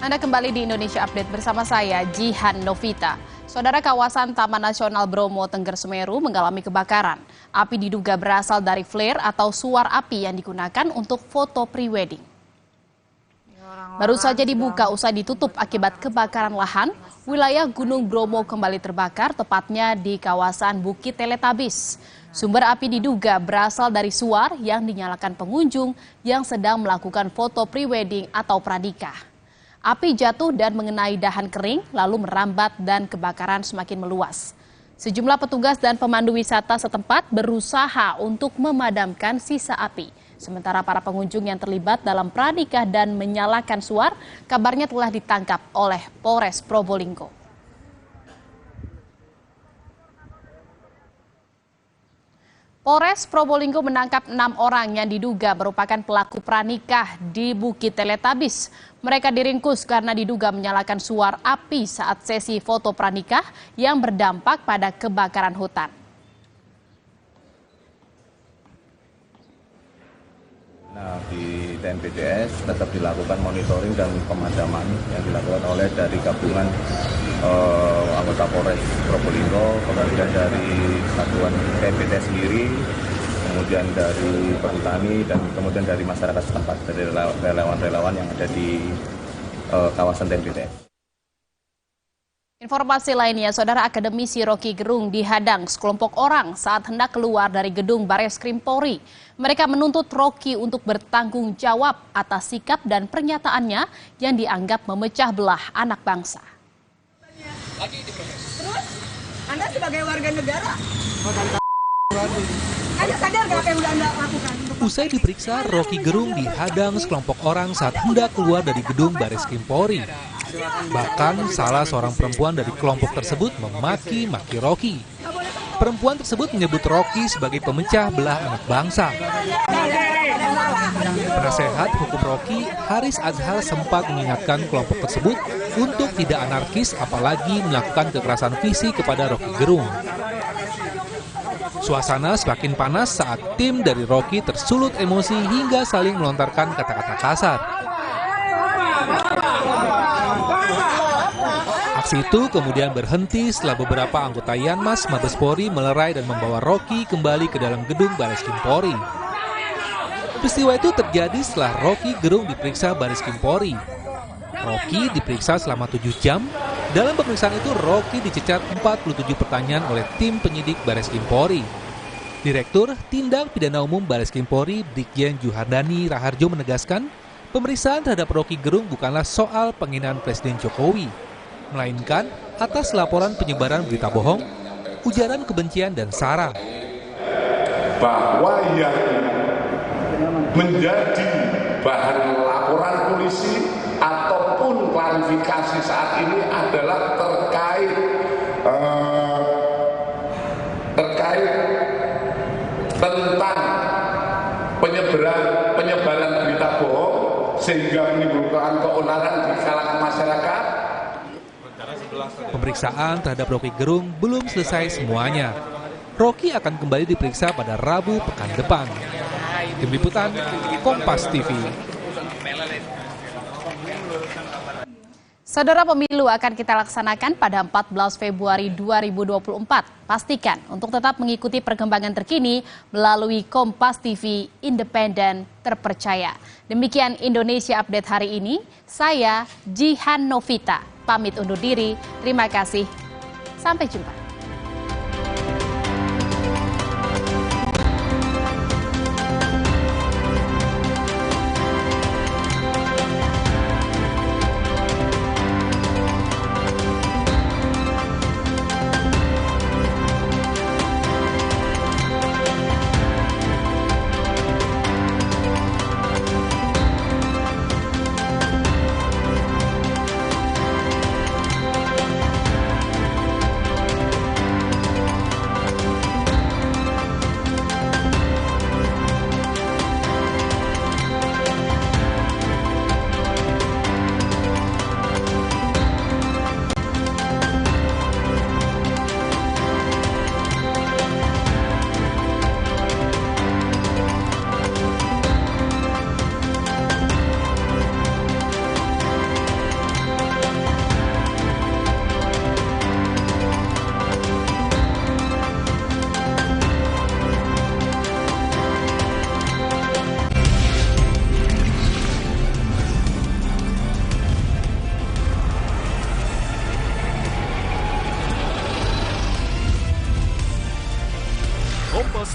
Anda kembali di Indonesia Update bersama saya, Jihan Novita. Saudara, kawasan Taman Nasional Bromo Tengger Semeru mengalami kebakaran. Api diduga berasal dari flare atau suar api yang digunakan untuk foto pre-wedding. Baru saja dibuka usai ditutup akibat kebakaran lahan, wilayah Gunung Bromo kembali terbakar, tepatnya di kawasan Bukit Teletabis. Sumber api diduga berasal dari suar yang dinyalakan pengunjung yang sedang melakukan foto pre-wedding atau pranikah. Api jatuh dan mengenai dahan kering, lalu merambat dan kebakaran semakin meluas. Sejumlah petugas dan pemandu wisata setempat berusaha untuk memadamkan sisa api. Sementara para pengunjung yang terlibat dalam pranikah dan menyalakan suar, kabarnya telah ditangkap oleh Polres Probolinggo. Polres Probolinggo menangkap 6 orang yang diduga merupakan pelaku pranikah di Bukit Teletabis. Mereka diringkus karena diduga menyalakan suar api saat sesi foto pranikah yang berdampak pada kebakaran hutan. Nah, di TNPDS tetap dilakukan monitoring dan pemadaman yang dilakukan oleh dari gabungan anggota Polres Probolinggo, kemudian dari satuan TNPDS sendiri, kemudian dari perhutani dan kemudian dari masyarakat setempat, dari relawan-relawan yang ada di kawasan TNPDS. Informasi lainnya, Saudara, akademisi Rocky Gerung dihadang sekelompok orang saat hendak keluar dari gedung Bareskrim Polri. Mereka menuntut Rocky untuk bertanggung jawab atas sikap dan pernyataannya yang dianggap memecah belah anak bangsa. Terus, Anda sebagai warga negara, Anda sadar nggak apa yang udah Anda lakukan? Usai diperiksa, Rocky Gerung dihadang sekelompok orang saat hendak keluar dari gedung Bareskrim Polri. Bahkan salah seorang perempuan dari kelompok tersebut memaki-maki Rocky. Perempuan tersebut menyebut Rocky sebagai pemecah belah anak bangsa. Penasehat hukum Rocky, Haris Azhar, sempat mengingatkan kelompok tersebut untuk tidak anarkis apalagi melakukan kekerasan fisik kepada Rocky Gerung. Suasana semakin panas saat tim dari Rocky tersulut emosi hingga saling melontarkan kata-kata kasar. Aksi itu kemudian berhenti setelah beberapa anggota Yanmas Mabes Polri melerai dan membawa Rocky kembali ke dalam gedung Bareskrim Polri. Peristiwa itu terjadi setelah Rocky Gerung diperiksa Bareskrim Polri. Rocky diperiksa selama 7 jam. Dalam pemeriksaan itu Rocky dicecar 47 pertanyaan oleh tim penyidik Bareskrim Polri. Direktur Tindak Pidana Umum Bareskrim Polri, Brigjen Juhardani Raharjo menegaskan, pemeriksaan terhadap Rocky Gerung bukanlah soal penghinaan Presiden Jokowi, melainkan atas laporan penyebaran berita bohong, ujaran kebencian dan sara. Bahwa yang menjadi bahan laporan polisi ataupun klarifikasi saat ini adalah terkait tentang penyebaran berita bohong sehingga menimbulkan keonaran di kalangan masyarakat. Pemeriksaan terhadap Rocky Gerung belum selesai semuanya. Rocky akan kembali diperiksa pada Rabu pekan depan. Tim Liputan, Kompas TV. Saudara, pemilu akan kita laksanakan pada 14 Februari 2024. Pastikan untuk tetap mengikuti perkembangan terkini melalui Kompas TV independen terpercaya. Demikian Indonesia Update hari ini. Saya Jihan Novita, pamit undur diri. Terima kasih. Sampai jumpa.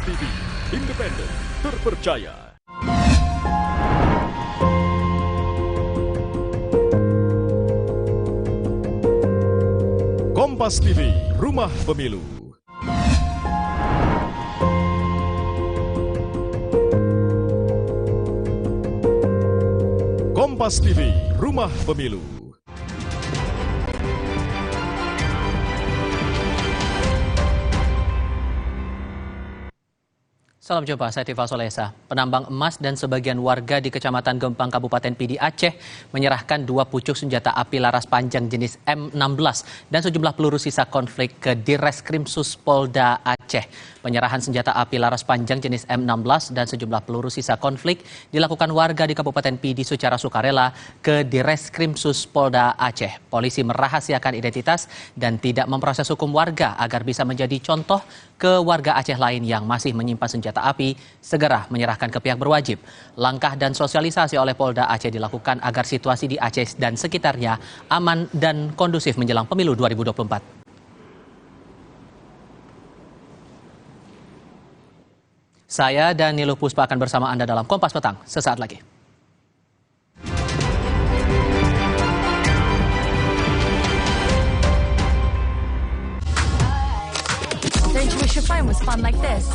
TV, independen, terpercaya. Kompas TV, Rumah Pemilu. Kompas TV, Rumah Pemilu. Salam jumpa, saya Tifal Solesa. Penambang emas dan sebagian warga di Kecamatan Gempang, Kabupaten Pidi, Aceh menyerahkan 2 pucuk senjata api laras panjang jenis M16 dan sejumlah peluru sisa konflik ke Direskrimsus Polda Aceh. Penyerahan senjata api laras panjang jenis M16 dan sejumlah peluru sisa konflik dilakukan warga di Kabupaten Pidi secara sukarela ke Direskrimsus Polda Aceh. Polisi merahasiakan identitas dan tidak memproses hukum warga agar bisa menjadi contoh ke warga Aceh lain yang masih menyimpan senjata api segera menyerahkan ke pihak berwajib. Langkah dan sosialisasi oleh Polda Aceh dilakukan agar situasi di Aceh dan sekitarnya aman dan kondusif menjelang pemilu 2024. Saya dan Niluh Puspa akan bersama Anda dalam Kompas Petang sesaat lagi. Don't you wish your phone was fun like this?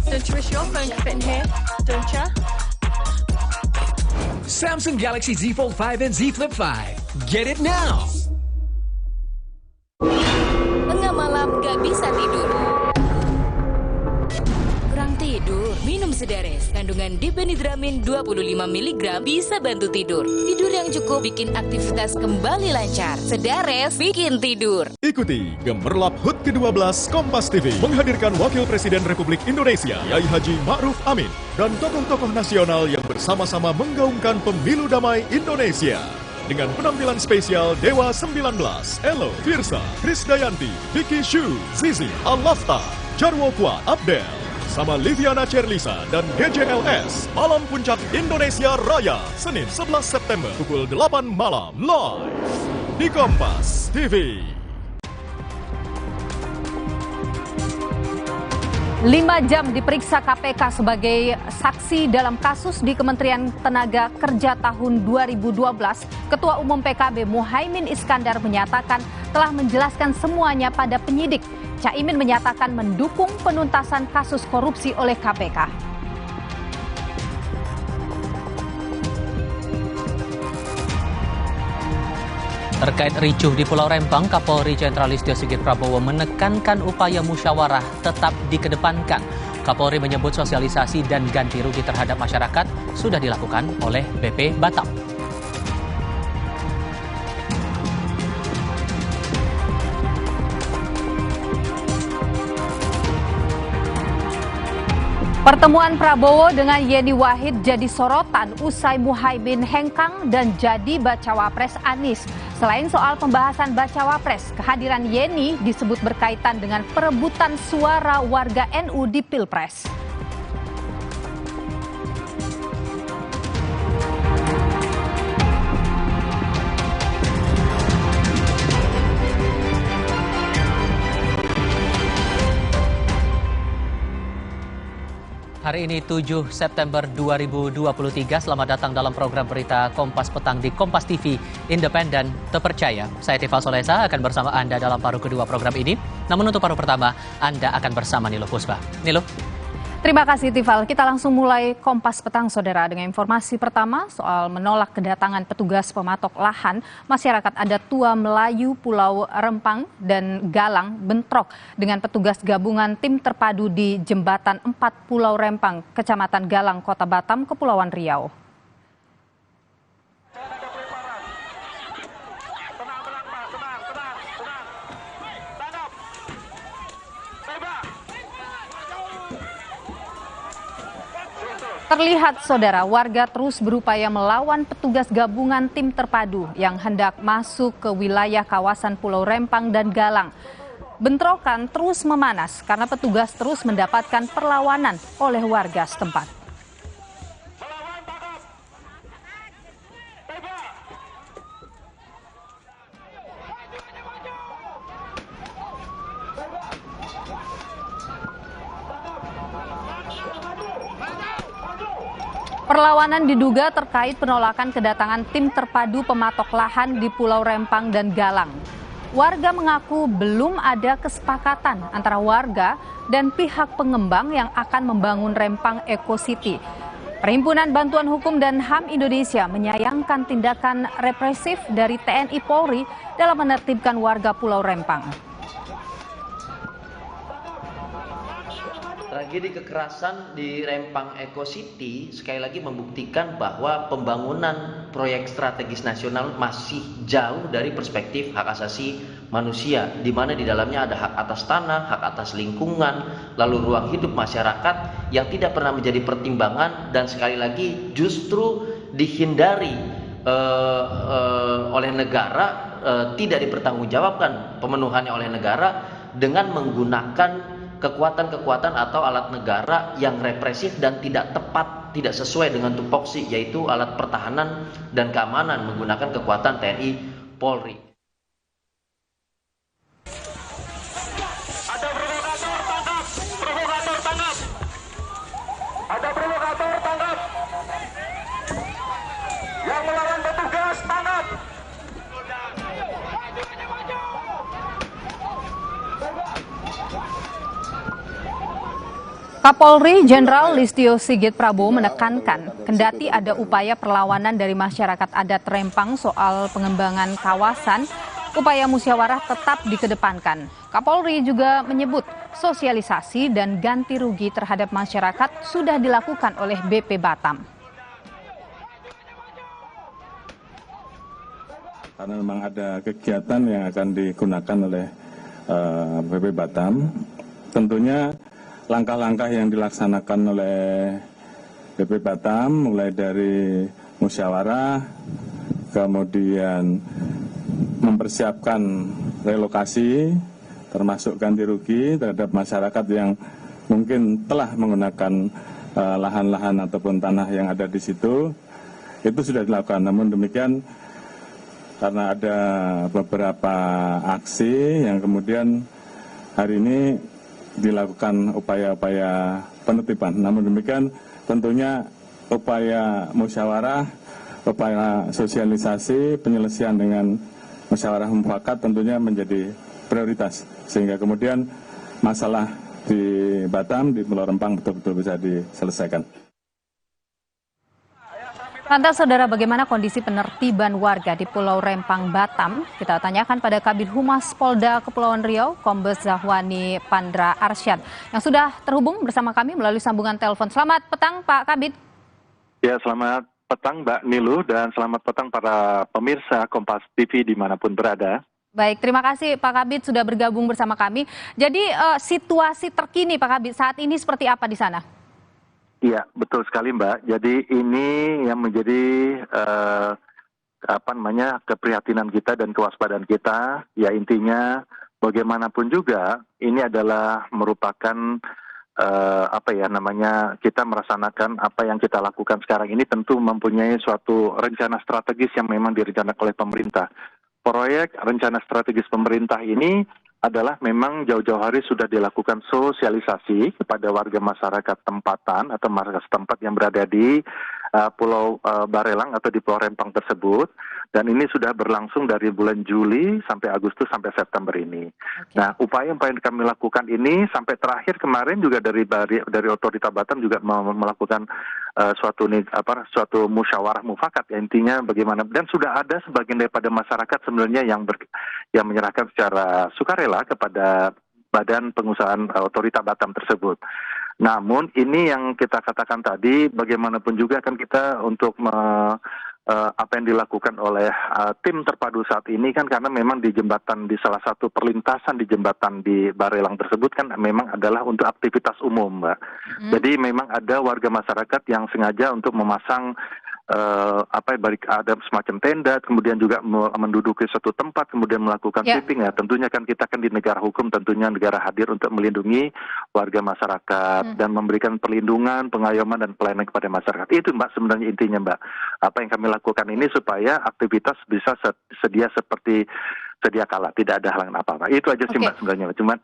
Don't you wish your phone could fit in here? Don't you? Samsung Galaxy Z Fold 5 and Z Flip 5. Get it now! Tengah malam gak bisa tidur. Kurang tidur, minum Sedares. Kandungan dipenidramin 25 mg bisa bantu tidur. Tidur yang cukup bikin aktivitas kembali lancar. Sedares bikin tidur. Ikuti Gemerlap HUT ke-12 Kompas TV menghadirkan Wakil Presiden Republik Indonesia Yai Haji Ma'ruf Amin dan tokoh-tokoh nasional yang bersama-sama menggaungkan pemilu damai Indonesia. Dengan penampilan spesial Dewa 19, Elo, Firsa, Krisdayanti, Vicky Shu, Zizi, Al-Lafta, Jarwo Kuat, Abdel, sama Liviana Cerlisa dan DJLS. Malam Puncak Indonesia Raya, Senin 11 September pukul 8 malam, live di Kompas TV. 5 jam diperiksa KPK sebagai saksi dalam kasus di Kementerian Tenaga Kerja tahun 2012, Ketua Umum PKB Muhaimin Iskandar menyatakan telah menjelaskan semuanya pada penyidik. Caimin menyatakan mendukung penuntasan kasus korupsi oleh KPK. Terkait ricuh di Pulau Rempang, Kapolri Jenderal Listio Sigit Prabowo menekankan upaya musyawarah tetap dikedepankan. Kapolri menyebut sosialisasi dan ganti rugi terhadap masyarakat sudah dilakukan oleh BP Batam. Pertemuan Prabowo dengan Yeni Wahid jadi sorotan usai Muhaimin hengkang dan jadi bacawa pres Anies. Selain soal pembahasan bacawa pres, kehadiran Yeni disebut berkaitan dengan perebutan suara warga NU di Pilpres. Hari ini 7 September 2023, selamat datang dalam program berita Kompas Petang di Kompas TV, independen, terpercaya. Saya Tifal Solesa akan bersama Anda dalam paruh kedua program ini. Namun untuk paruh pertama, Anda akan bersama Niluh Puspa. Niluh. Terima kasih Tifal. Kita langsung mulai Kompas Petang Saudara dengan informasi pertama soal menolak kedatangan petugas pematok lahan. Masyarakat adat tua Melayu Pulau Rempang dan Galang bentrok dengan petugas gabungan tim terpadu di Jembatan 4 Pulau Rempang, Kecamatan Galang, Kota Batam, Kepulauan Riau. Terlihat saudara, warga terus berupaya melawan petugas gabungan tim terpadu yang hendak masuk ke wilayah kawasan Pulau Rempang dan Galang. Bentrokan terus memanas karena petugas terus mendapatkan perlawanan oleh warga setempat. Perlawanan diduga terkait penolakan kedatangan tim terpadu pematok lahan di Pulau Rempang dan Galang. Warga mengaku belum ada kesepakatan antara warga dan pihak pengembang yang akan membangun Rempang Eco City. Perhimpunan Bantuan Hukum dan HAM Indonesia menyayangkan tindakan represif dari TNI Polri dalam menertibkan warga Pulau Rempang. Tragedi kekerasan di Rempang Eco City sekali lagi membuktikan bahwa pembangunan proyek strategis nasional masih jauh dari perspektif hak asasi manusia, di mana di dalamnya ada hak atas tanah, hak atas lingkungan, lalu ruang hidup masyarakat yang tidak pernah menjadi pertimbangan dan sekali lagi justru dihindari oleh negara, tidak dipertanggungjawabkan pemenuhannya oleh negara dengan menggunakan kekuatan-kekuatan atau alat negara yang represif dan tidak tepat, tidak sesuai dengan tupoksi, yaitu alat pertahanan dan keamanan menggunakan kekuatan TNI Polri. Ada provokator tangkap, provokator tangkap. Ada provokator tangkap. Yang melawan petugas tangkap. Kapolri Jenderal Listio Sigit Prabowo menekankan, kendati ada upaya perlawanan dari masyarakat adat Rempang soal pengembangan kawasan, upaya musyawarah tetap dikedepankan. Kapolri juga menyebut sosialisasi dan ganti rugi terhadap masyarakat sudah dilakukan oleh BP Batam. Karena memang ada kegiatan yang akan digunakan oleh BP Batam, tentunya langkah-langkah yang dilaksanakan oleh BP Batam mulai dari musyawarah, kemudian mempersiapkan relokasi, termasuk ganti rugi terhadap masyarakat yang mungkin telah menggunakan lahan-lahan ataupun tanah yang ada di situ, itu sudah dilakukan. Namun demikian, karena ada beberapa aksi yang kemudian hari ini dilakukan upaya-upaya penertiban. Namun demikian tentunya upaya musyawarah, upaya sosialisasi, penyelesaian dengan musyawarah mufakat tentunya menjadi prioritas. Sehingga kemudian masalah di Batam, di Pulau Rempang betul-betul bisa diselesaikan. Lantas saudara, bagaimana kondisi penertiban warga di Pulau Rempang, Batam? Kita tanyakan pada Kabid Humas Polda Kepulauan Riau, Kombes Zahwani Pandra Arsyad, yang sudah terhubung bersama kami melalui sambungan telepon. Selamat petang Pak Kabid. Ya, selamat petang Mbak Nilu dan selamat petang para pemirsa Kompas TV dimanapun berada. Baik, terima kasih Pak Kabid sudah bergabung bersama kami. Jadi situasi terkini Pak Kabid saat ini seperti apa di sana? Iya, betul sekali Mbak. Jadi ini yang menjadi keprihatinan kita dan kewaspadaan kita. Ya intinya bagaimanapun juga ini adalah merupakan kita merasakan apa yang kita lakukan sekarang ini tentu mempunyai suatu rencana strategis yang memang direncanakan oleh pemerintah. Proyek rencana strategis pemerintah ini adalah memang jauh-jauh hari sudah dilakukan sosialisasi kepada warga masyarakat tempatan atau masyarakat setempat yang berada di Pulau Barelang atau di Pulau Rempang tersebut. Dan ini sudah berlangsung dari bulan Juli sampai Agustus sampai September ini. Okay. Nah, upaya-upaya yang kami lakukan ini sampai terakhir kemarin juga dari otoritas Batam juga melakukan suatu musyawarah mufakat, ya, intinya bagaimana, dan sudah ada sebagian daripada masyarakat sebenarnya yang menyerahkan secara sukarela kepada badan pengusahaan otoritas Batam tersebut. Namun ini yang kita katakan tadi, bagaimanapun juga kan kita untuk apa yang dilakukan oleh tim terpadu saat ini kan, karena memang di jembatan, di salah satu perlintasan di jembatan di Barelang tersebut kan memang adalah untuk aktivitas umum, Mbak. Jadi memang ada warga masyarakat yang sengaja untuk memasang ada semacam tenda, kemudian juga menduduki suatu tempat, kemudian melakukan sweeping. Ya, tentunya kan kita kan di negara hukum, tentunya negara hadir untuk melindungi warga masyarakat dan memberikan perlindungan, pengayoman dan pelayanan kepada masyarakat. Itu Mbak sebenarnya intinya, Mbak. Apa yang kami lakukan ini supaya aktivitas bisa sedia seperti sedia kala, tidak ada halangan apa-apa. Itu aja sih Mbak sebenarnya. Cuman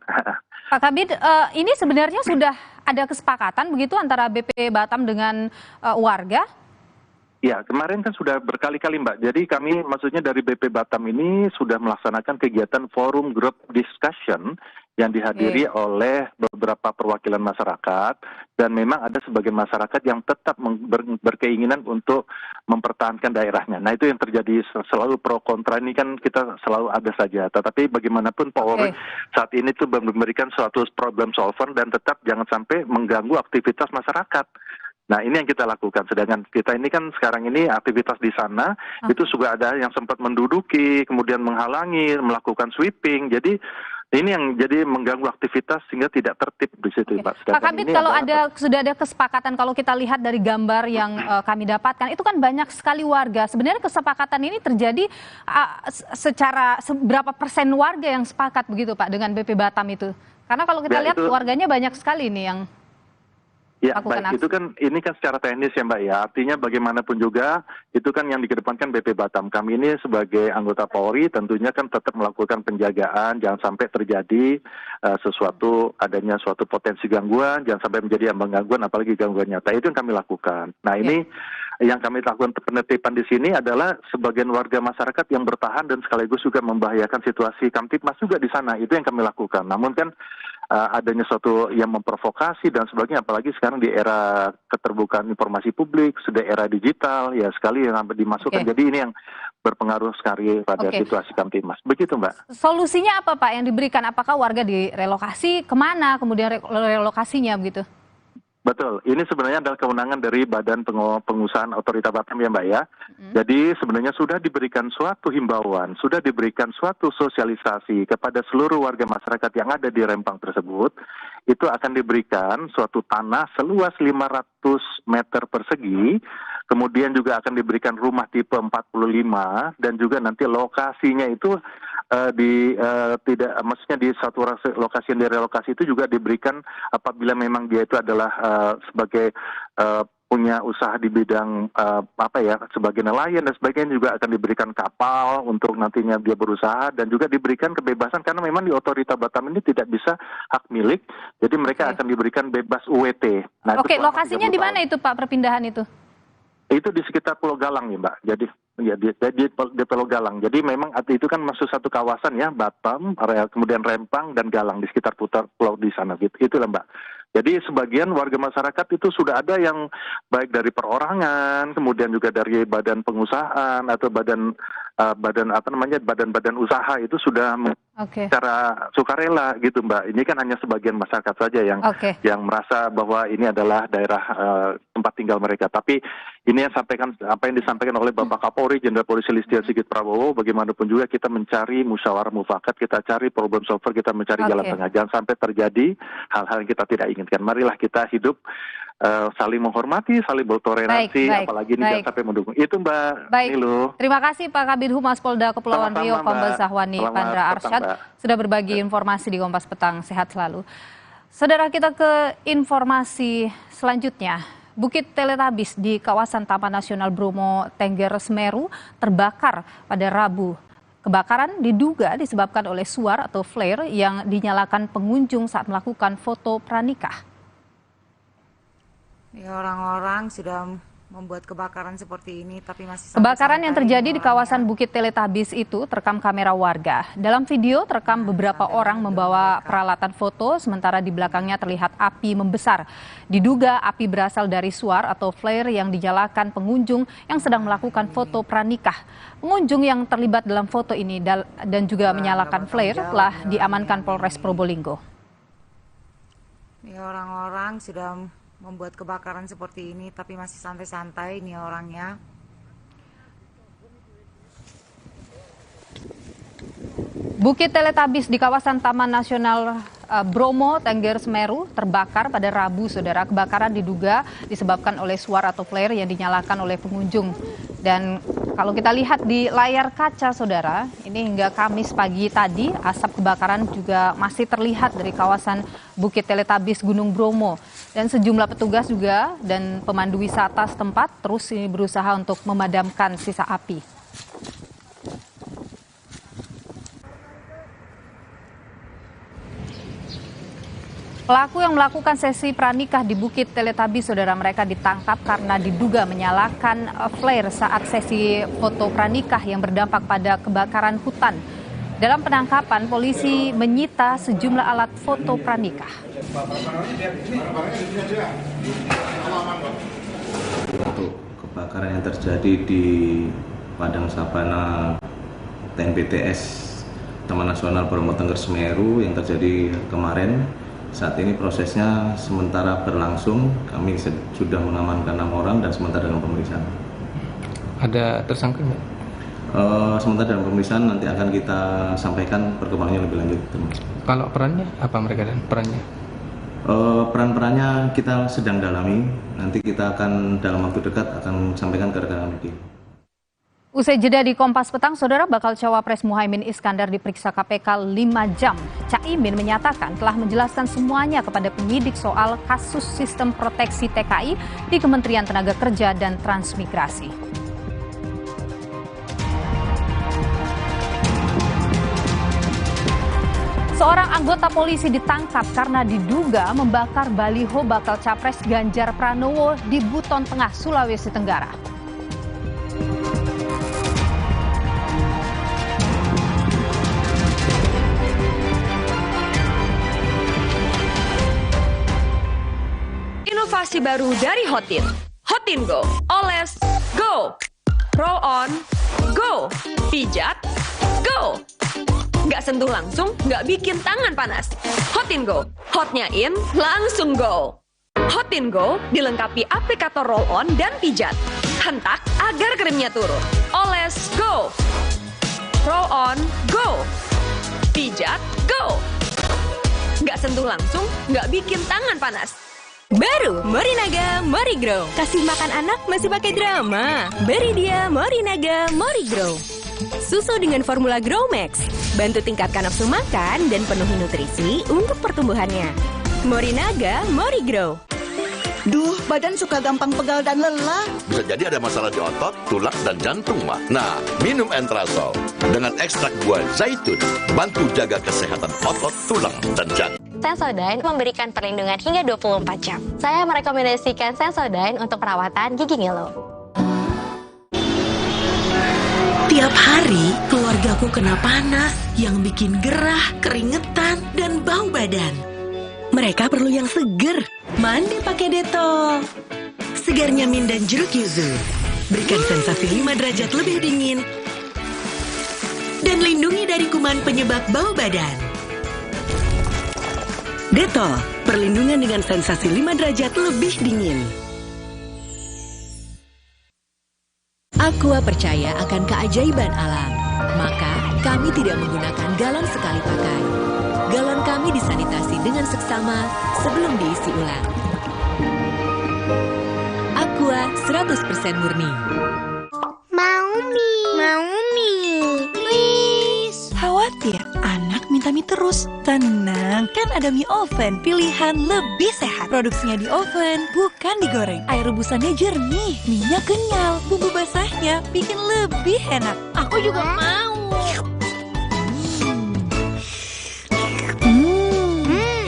Pak Kabid, ini sebenarnya sudah ada kesepakatan begitu antara BP Batam dengan warga? Ya, kemarin kan sudah berkali-kali Mbak. Jadi kami maksudnya dari BP Batam ini sudah melaksanakan kegiatan forum group discussion yang dihadiri oleh beberapa perwakilan masyarakat, dan memang ada sebagian masyarakat yang tetap berkeinginan untuk mempertahankan daerahnya. Nah itu yang terjadi, selalu pro kontra ini kan kita selalu ada saja. Tetapi bagaimanapun Polri saat ini tuh memberikan suatu problem solver dan tetap jangan sampai mengganggu aktivitas masyarakat. Nah ini yang kita lakukan, sedangkan kita ini kan sekarang ini aktivitas di sana itu juga ada yang sempat menduduki, kemudian menghalangi, melakukan sweeping, jadi ini yang jadi mengganggu aktivitas sehingga tidak tertib di situ, Pak. Pak Kabid, kalau sudah ada kesepakatan, kalau kita lihat dari gambar yang kami dapatkan, itu kan banyak sekali warga. Sebenarnya kesepakatan ini terjadi secara seberapa persen warga yang sepakat begitu Pak dengan BP Batam itu? Karena kalau kita lihat warganya banyak sekali nih yang ya, baik, itu kan ini kan secara teknis ya Mbak ya, artinya bagaimanapun juga itu kan yang dikedepankan BP Batam. Kami ini sebagai anggota Polri tentunya kan tetap melakukan penjagaan, jangan sampai terjadi adanya suatu potensi gangguan, jangan sampai menjadi ambang gangguan, apalagi gangguan nyata. Itu yang kami lakukan. Nah ini yang kami lakukan penertiban di sini adalah sebagian warga masyarakat yang bertahan dan sekaligus juga membahayakan situasi Kamtibmas juga di sana. Itu yang kami lakukan. Namun kan adanya suatu yang memprovokasi dan sebagainya, apalagi sekarang di era keterbukaan informasi publik, sudah era digital, ya sekali yang dimasukkan. Jadi ini yang berpengaruh sekali pada situasi Kamtibmas. Begitu Mbak. Solusinya apa Pak yang diberikan? Apakah warga direlokasi kemana, kemudian relokasinya begitu? Betul, ini sebenarnya adalah kewenangan dari Badan Pengusahaan Otorita Batam ya Mbak ya. Jadi sebenarnya sudah diberikan suatu himbauan, sudah diberikan suatu sosialisasi kepada seluruh warga masyarakat yang ada di Rempang tersebut. Itu akan diberikan suatu tanah seluas 500 meter persegi, kemudian juga akan diberikan rumah tipe 45, dan juga nanti lokasinya itu maksudnya di satu lokasi yang direlokasi itu juga diberikan apabila memang dia itu adalah sebagai punya usaha di bidang sebagai nelayan dan sebagainya, juga akan diberikan kapal untuk nantinya dia berusaha, dan juga diberikan kebebasan karena memang di Otorita Batam ini tidak bisa hak milik, jadi mereka akan diberikan bebas UWT. Nah, lokasinya di mana itu Pak perpindahan itu? Itu di sekitar Pulau Galang ya Mbak. Jadi ya di Pulau Galang. Jadi memang itu kan masuk satu kawasan ya, Batam, kemudian Rempang dan Galang di sekitar pulau di sana gitu. Itulah Mbak. Jadi sebagian warga masyarakat itu sudah ada yang baik dari perorangan, kemudian juga dari badan pengusahaan atau badan-badan usaha itu sudah secara sukarela gitu Mbak. Ini kan hanya sebagian masyarakat saja yang merasa bahwa ini adalah daerah tempat tinggal mereka. Tapi ini yang apa yang disampaikan oleh Bapak Kapolri Jenderal Polisi Listio Sigit Prabowo, bagaimanapun juga kita mencari musyawarah mufakat, kita cari problem solver, kita mencari jalan tengah. Jangan sampai terjadi hal-hal yang kita tidak inginkan. Marilah kita hidup saling menghormati, saling bertoleransi, apalagi ini jangan sampai mendukung. Itu Mbak Nilu. Terima kasih Pak Kabid Humas Polda Kepulauan Riau, Kombes Zahwani Pandra Arsyad, sudah berbagi informasi di Kompas Petang. Sehat selalu. Saudara, kita ke informasi selanjutnya. Bukit Teletabis di kawasan Taman Nasional Bromo Tengger Semeru terbakar pada Rabu. Kebakaran diduga disebabkan oleh suar atau flare yang dinyalakan pengunjung saat melakukan foto pranikah. Ya, orang-orang sudah membuat kebakaran seperti ini, tapi masih kebakaran yang terjadi di kawasan Bukit Teletabis itu terekam kamera warga. Dalam video terekam beberapa orang membawa peralatan foto, sementara di belakangnya terlihat api membesar. Diduga api berasal dari suar atau flare yang dinyalakan pengunjung yang sedang melakukan foto pranikah. Pengunjung yang terlibat dalam foto ini dan juga menyalakan flare telah diamankan Polres Probolinggo. Ya, orang-orang sudah membuat kebakaran seperti ini, tapi masih santai-santai nih orangnya. Bukit Teletabis di kawasan Taman Nasional Bromo Tengger Semeru terbakar pada Rabu, saudara. Kebakaran diduga disebabkan oleh suar atau flare yang dinyalakan oleh pengunjung. Dan kalau kita lihat di layar kaca, saudara, ini hingga Kamis pagi tadi asap kebakaran juga masih terlihat dari kawasan Bukit Teletabis Gunung Bromo. Dan sejumlah petugas juga dan pemandu wisata setempat terus berusaha untuk memadamkan sisa api. Pelaku yang melakukan sesi pranikah di Bukit Teletabi, saudara, mereka ditangkap karena diduga menyalakan flare saat sesi foto pranikah yang berdampak pada kebakaran hutan. Dalam penangkapan, polisi menyita sejumlah alat foto pranikah. Untuk kebakaran yang terjadi di Padang Sabana TNPTS Taman Nasional Bromo Tengger Semeru yang terjadi kemarin, saat ini prosesnya sementara berlangsung. Kami sudah mengamankan 6 orang dan sementara dalam pemeriksaan. Ada tersangka nggak? Sementara dalam pemeriksaan nanti akan kita sampaikan perkembangannya lebih lanjut. Kalau perannya apa mereka dan perannya? Peran-perannya kita sedang dalami. Nanti kita akan dalam waktu dekat akan sampaikan ke rekan media. Usai jeda di Kompas Petang, saudara, bakal cawapres Muhaimin Iskandar diperiksa KPK 5 jam. Caimin menyatakan telah menjelaskan semuanya kepada penyidik soal kasus sistem proteksi TKI di Kementerian Tenaga Kerja dan Transmigrasi. Seorang anggota polisi ditangkap karena diduga membakar baliho bakal capres Ganjar Pranowo di Buton Tengah, Sulawesi Tenggara. Inovasi baru dari Hotin. Hotin Go. Oles Go. Roll on Go. Pijat Go. Nggak sentuh langsung, nggak bikin tangan panas. Hotin Go. Hotnya in, langsung go. Hotin Go dilengkapi aplikator roll on dan pijat. Hentak agar krimnya turun. Oles Go. Roll on Go. Pijat Go. Nggak sentuh langsung, nggak bikin tangan panas. Baru Morinaga Morigrow. Kasih makan anak masih pakai drama. Beri dia Morinaga Morigrow. Susu dengan formula Grow Max. Bantu tingkatkan nafsu makan dan penuhi nutrisi untuk pertumbuhannya. Morinaga Morigrow. Duh, badan suka gampang pegal dan lelah. Bisa jadi ada masalah di otot, tulang, dan jantung, mah. Nah, minum Entrasol dengan ekstrak buah zaitun. Bantu jaga kesehatan otot, tulang, dan jantung. Sensodyne memberikan perlindungan hingga 24 jam. Saya merekomendasikan Sensodyne untuk perawatan gigi ngilu. Tiap hari, keluargaku kena panas yang bikin gerah, keringetan, dan bau badan. Mereka perlu yang seger. Mandi pakai Dettol. Segarnya mint dan jeruk yuzu. Berikan sensasi 5 derajat lebih dingin. Dan lindungi dari kuman penyebab bau badan. Dettol, perlindungan dengan sensasi 5 derajat lebih dingin. Aqua percaya akan keajaiban alam, maka kami tidak menggunakan galon sekali pakai. Galon kami disanitasi dengan seksama sebelum diisi ulang. Aqua 100% murni. Mau mie, please. Khawatir anak minta mie terus? Tenang, kan ada mie oven, pilihan lebih sehat. Produksinya di oven, bukan digoreng. Air rebusannya jernih, minyak kenyal, bumbu basahnya bikin lebih enak. Aku juga mau.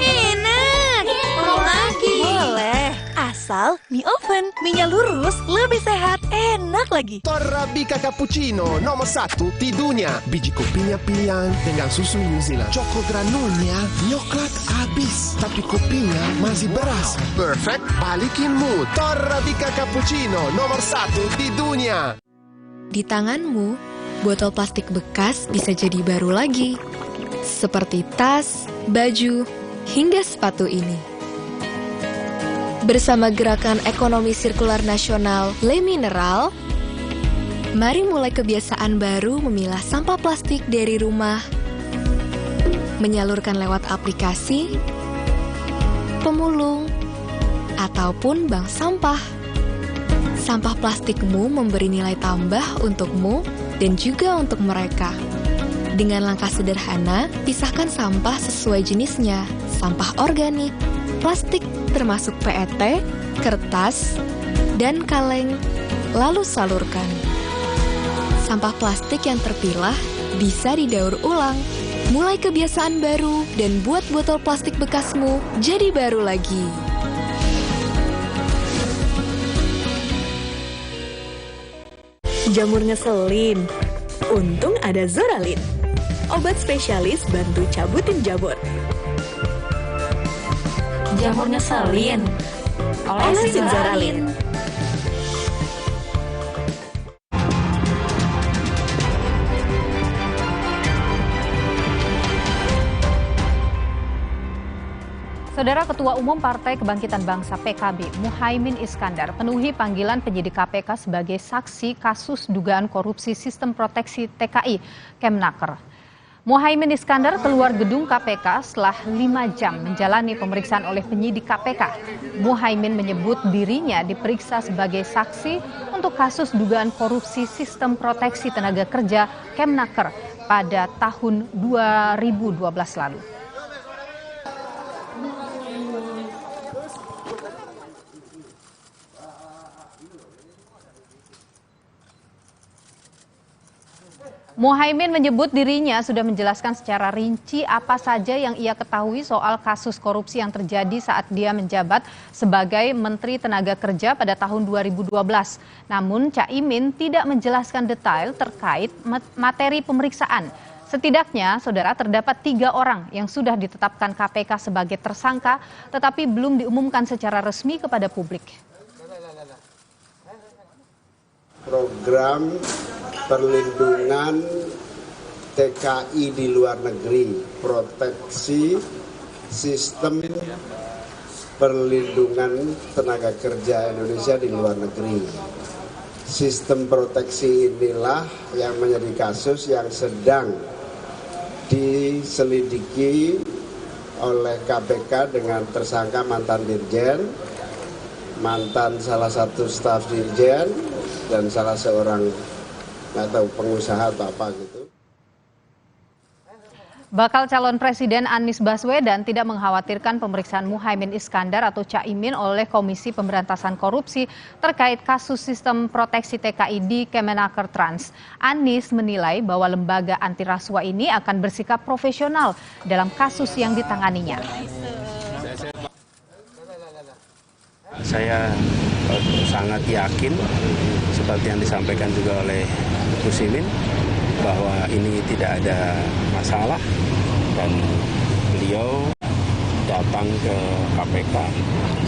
Enak. Mau lagi. Boleh, asal mie oven, minyak lurus, lebih sehat, enak lagi. Torabika Cappuccino nomor 1 di dunia. Biji kopinya pilihan dengan susu New Zealand. Choco granulnya coklat habis, tapi kopinya masih beras. Perfect, balikin mood. Torabika Cappuccino nomor 1 di dunia. Di tanganmu, botol plastik bekas bisa jadi baru lagi. Seperti tas, baju, hingga sepatu ini. Bersama Gerakan Ekonomi Sirkular Nasional Le Mineral, mari mulai kebiasaan baru memilah sampah plastik dari rumah, menyalurkan lewat aplikasi, pemulung, ataupun bank sampah. Sampah plastikmu memberi nilai tambah untukmu dan juga untuk mereka. Dengan langkah sederhana, pisahkan sampah sesuai jenisnya, sampah organik, plastik termasuk PET, kertas, dan kaleng, lalu salurkan. Sampah plastik yang terpilah bisa didaur ulang Mulai kebiasaan baru dan buat botol plastik bekasmu jadi baru lagi. Jamur ngeselin. Untung ada Zoralin. Obat spesialis bantu cabutin jamur. Jamur ngeselin. Olesin Zoralin. Saudara Ketua Umum Partai Kebangkitan Bangsa PKB, Muhaimin Iskandar, penuhi panggilan penyidik KPK sebagai saksi kasus dugaan korupsi sistem proteksi TKI Kemnaker. Muhaimin Iskandar keluar gedung KPK setelah 5 jam menjalani pemeriksaan oleh penyidik KPK. Muhaimin menyebut dirinya diperiksa sebagai saksi untuk kasus dugaan korupsi sistem proteksi tenaga kerja Kemnaker pada tahun 2012 lalu. Muhaimin menyebut dirinya sudah menjelaskan secara rinci apa saja yang ia ketahui soal kasus korupsi yang terjadi saat dia menjabat sebagai Menteri Tenaga Kerja pada tahun 2012. Namun Caimin tidak menjelaskan detail terkait materi pemeriksaan. Setidaknya, saudara, terdapat 3 orang yang sudah ditetapkan KPK sebagai tersangka tetapi belum diumumkan secara resmi kepada publik. Program perlindungan TKI di luar negeri, proteksi sistem perlindungan tenaga kerja Indonesia di luar negeri. Sistem proteksi inilah yang menjadi kasus yang sedang diselidiki oleh KPK dengan tersangka mantan dirjen, mantan salah satu staf dirjen, dan salah seorang nggak tahu pengusaha atau apa gitu. Bakal calon Presiden Anies Baswedan tidak mengkhawatirkan pemeriksaan Muhaimin Iskandar atau Caimin oleh Komisi Pemberantasan Korupsi terkait kasus sistem proteksi TKI di Kemenaker Trans. Anies menilai bahwa lembaga anti rasuah ini akan bersikap profesional dalam kasus yang ditanganinya. Saya sangat yakin seperti yang disampaikan juga oleh Musimin bahwa ini tidak ada masalah dan beliau datang ke KPK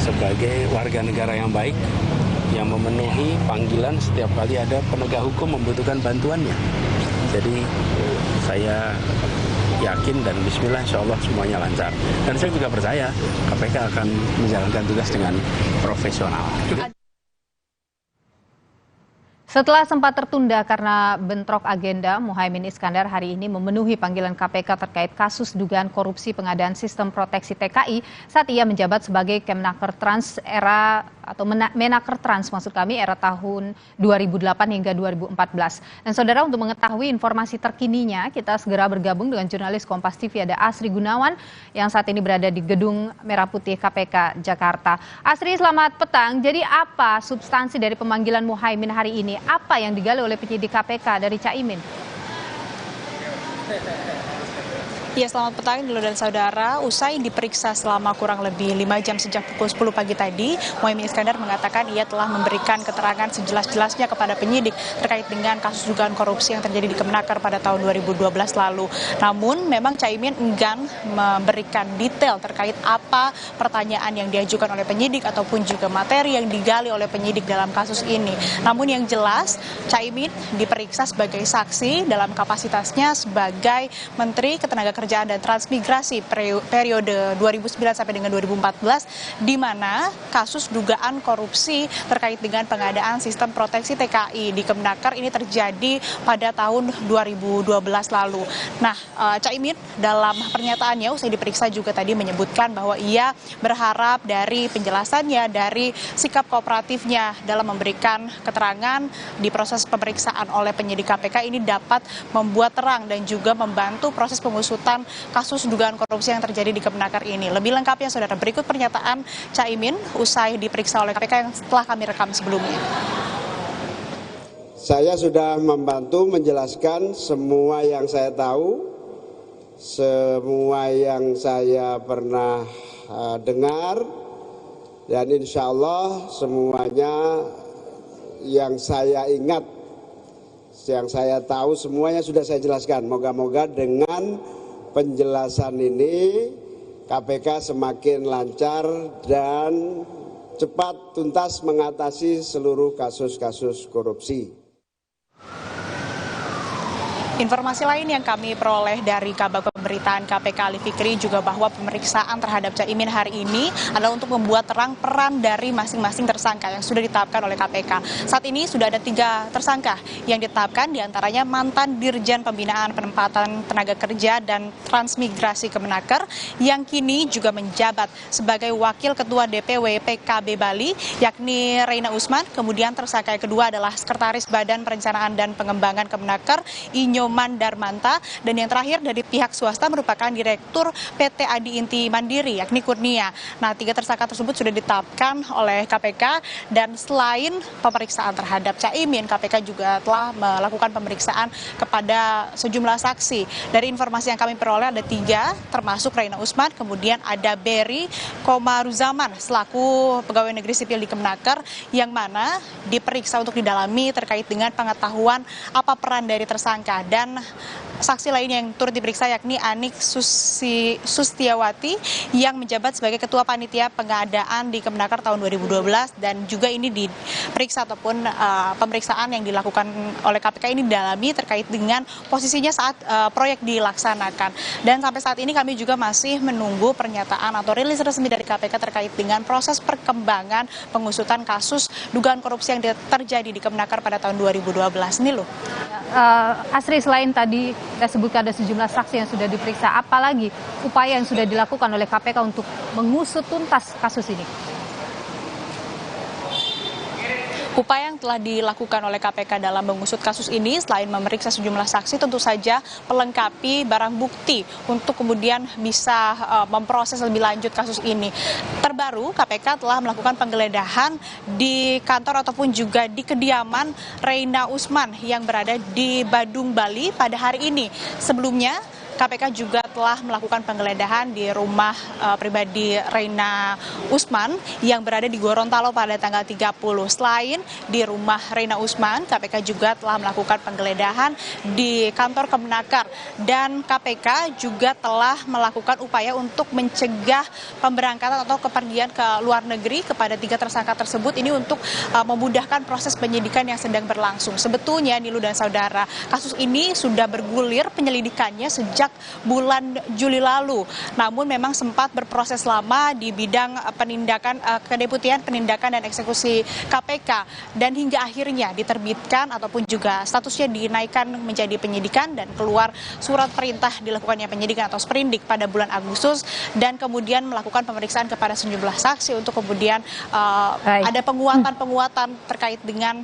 sebagai warga negara yang baik yang memenuhi panggilan setiap kali ada penegak hukum membutuhkan bantuannya. Jadi saya yakin dan bismillah insya Allah semuanya lancar. Dan saya juga percaya KPK akan menjalankan tugas dengan profesional. Setelah sempat tertunda karena bentrok agenda, Muhaimin Iskandar hari ini memenuhi panggilan KPK terkait kasus dugaan korupsi pengadaan sistem proteksi TKI saat ia menjabat sebagai Kemnaker Trans era atau Menaker Trans maksud kami era tahun 2008 hingga 2014. Dan saudara, untuk mengetahui informasi terkininya, kita segera bergabung dengan jurnalis Kompas TV ada Asri Gunawan yang saat ini berada di Gedung Merah Putih KPK Jakarta. Asri, selamat petang. Jadi apa substansi dari pemanggilan Muhaimin hari ini? Apa yang digali oleh penyidik KPK dari Caimin? Ya, selamat petang dulu dan saudara. Usai diperiksa selama kurang lebih 5 jam sejak pukul 10 pagi tadi, Muhaimin Iskandar mengatakan ia telah memberikan keterangan sejelas-jelasnya kepada penyidik terkait dengan kasus dugaan korupsi yang terjadi di Kemenaker pada tahun 2012 lalu. Namun memang Caimin enggan memberikan detail terkait apa pertanyaan yang diajukan oleh penyidik ataupun juga materi yang digali oleh penyidik dalam kasus ini. Namun yang jelas Caimin diperiksa sebagai saksi dalam kapasitasnya sebagai Menteri Ketenagakerjaan dan Transmigrasi periode 2009 sampai dengan 2014, di mana kasus dugaan korupsi terkait dengan pengadaan sistem proteksi TKI di Kemenaker ini terjadi pada tahun 2012 lalu. Nah, Caimin dalam pernyataannya usai diperiksa juga tadi menyebutkan bahwa ia berharap dari penjelasannya, dari sikap kooperatifnya dalam memberikan keterangan di proses pemeriksaan oleh penyidik KPK ini dapat membuat terang dan juga membantu proses pengusutan kasus dugaan korupsi yang terjadi di Kemenaker ini. Lebih lengkapnya, saudara, berikut pernyataan Caimin usai diperiksa oleh KPK yang telah kami rekam sebelumnya. Saya sudah membantu menjelaskan semua yang saya tahu semua yang saya pernah dengar, dan insya Allah semuanya yang saya ingat, yang saya tahu semuanya sudah saya jelaskan. Moga-moga dengan penjelasan ini KPK semakin lancar dan cepat tuntas mengatasi seluruh kasus-kasus korupsi. Informasi lain yang kami peroleh dari Kabag Pemberitaan KPK Ali Fikri juga bahwa pemeriksaan terhadap Caimin hari ini adalah untuk membuat terang peran dari masing-masing tersangka yang sudah ditetapkan oleh KPK. Saat ini sudah ada 3 tersangka yang ditetapkan, diantaranya mantan Dirjen Pembinaan Penempatan Tenaga Kerja dan Transmigrasi Kemenaker yang kini juga menjabat sebagai Wakil Ketua DPW PKB Bali, yakni Reina Usman. Kemudian tersangka yang kedua adalah Sekretaris Badan Perencanaan dan Pengembangan Kemenaker, Inyoman Darmanta, dan yang terakhir dari pihak swasta merupakan Direktur PT Adi Inti Mandiri, yakni Kurnia. Nah, 3 tersangka tersebut sudah ditetapkan oleh KPK, dan selain pemeriksaan terhadap Caimin, KPK juga telah melakukan pemeriksaan kepada sejumlah saksi. Dari informasi yang kami peroleh ada 3, termasuk Reina Usman, kemudian ada Berry Komaruzaman selaku pegawai negeri sipil di Kemenaker, yang mana diperiksa untuk didalami terkait dengan pengetahuan apa peran dari tersangka. Dan saksi lain yang turut diperiksa yakni Anik Sustiawati yang menjabat sebagai Ketua Panitia Pengadaan di Kemenaker tahun 2012, dan juga ini diperiksa ataupun pemeriksaan yang dilakukan oleh KPK ini didalami terkait dengan posisinya saat proyek dilaksanakan. Dan sampai saat ini kami juga masih menunggu pernyataan atau rilis resmi dari KPK terkait dengan proses perkembangan pengusutan kasus dugaan korupsi yang terjadi di Kemenaker pada tahun 2012. Ini loh. Asri, selain tadi kita sebutkan ada sejumlah saksi yang sudah diperiksa, apalagi upaya yang sudah dilakukan oleh KPK untuk mengusut tuntas kasus ini? Upaya yang telah dilakukan oleh KPK dalam mengusut kasus ini, selain memeriksa sejumlah saksi, tentu saja melengkapi barang bukti untuk kemudian bisa memproses lebih lanjut kasus ini. Terbaru, KPK telah melakukan penggeledahan di kantor ataupun juga di kediaman Reina Usman yang berada di Badung, Bali pada hari ini. Sebelumnya, KPK juga telah melakukan penggeledahan di rumah pribadi Reina Usman yang berada di Gorontalo pada tanggal 30. Selain di rumah Reina Usman, KPK juga telah melakukan penggeledahan di kantor Kemenaker, dan KPK juga telah melakukan upaya untuk mencegah pemberangkatan atau kepergian ke luar negeri kepada 3 tersangka tersebut, ini untuk memudahkan proses penyidikan yang sedang berlangsung. Sebetulnya Nilu dan saudara, kasus ini sudah bergulir penyelidikannya sejak bulan Juli lalu. Namun memang sempat berproses lama di bidang penindakan Kedeputian Penindakan dan Eksekusi KPK, dan hingga akhirnya diterbitkan ataupun juga statusnya dinaikkan menjadi penyidikan dan keluar surat perintah dilakukannya penyidikan atau sprindik pada bulan Agustus, dan kemudian melakukan pemeriksaan kepada sejumlah saksi untuk kemudian ada penguatan terkait dengan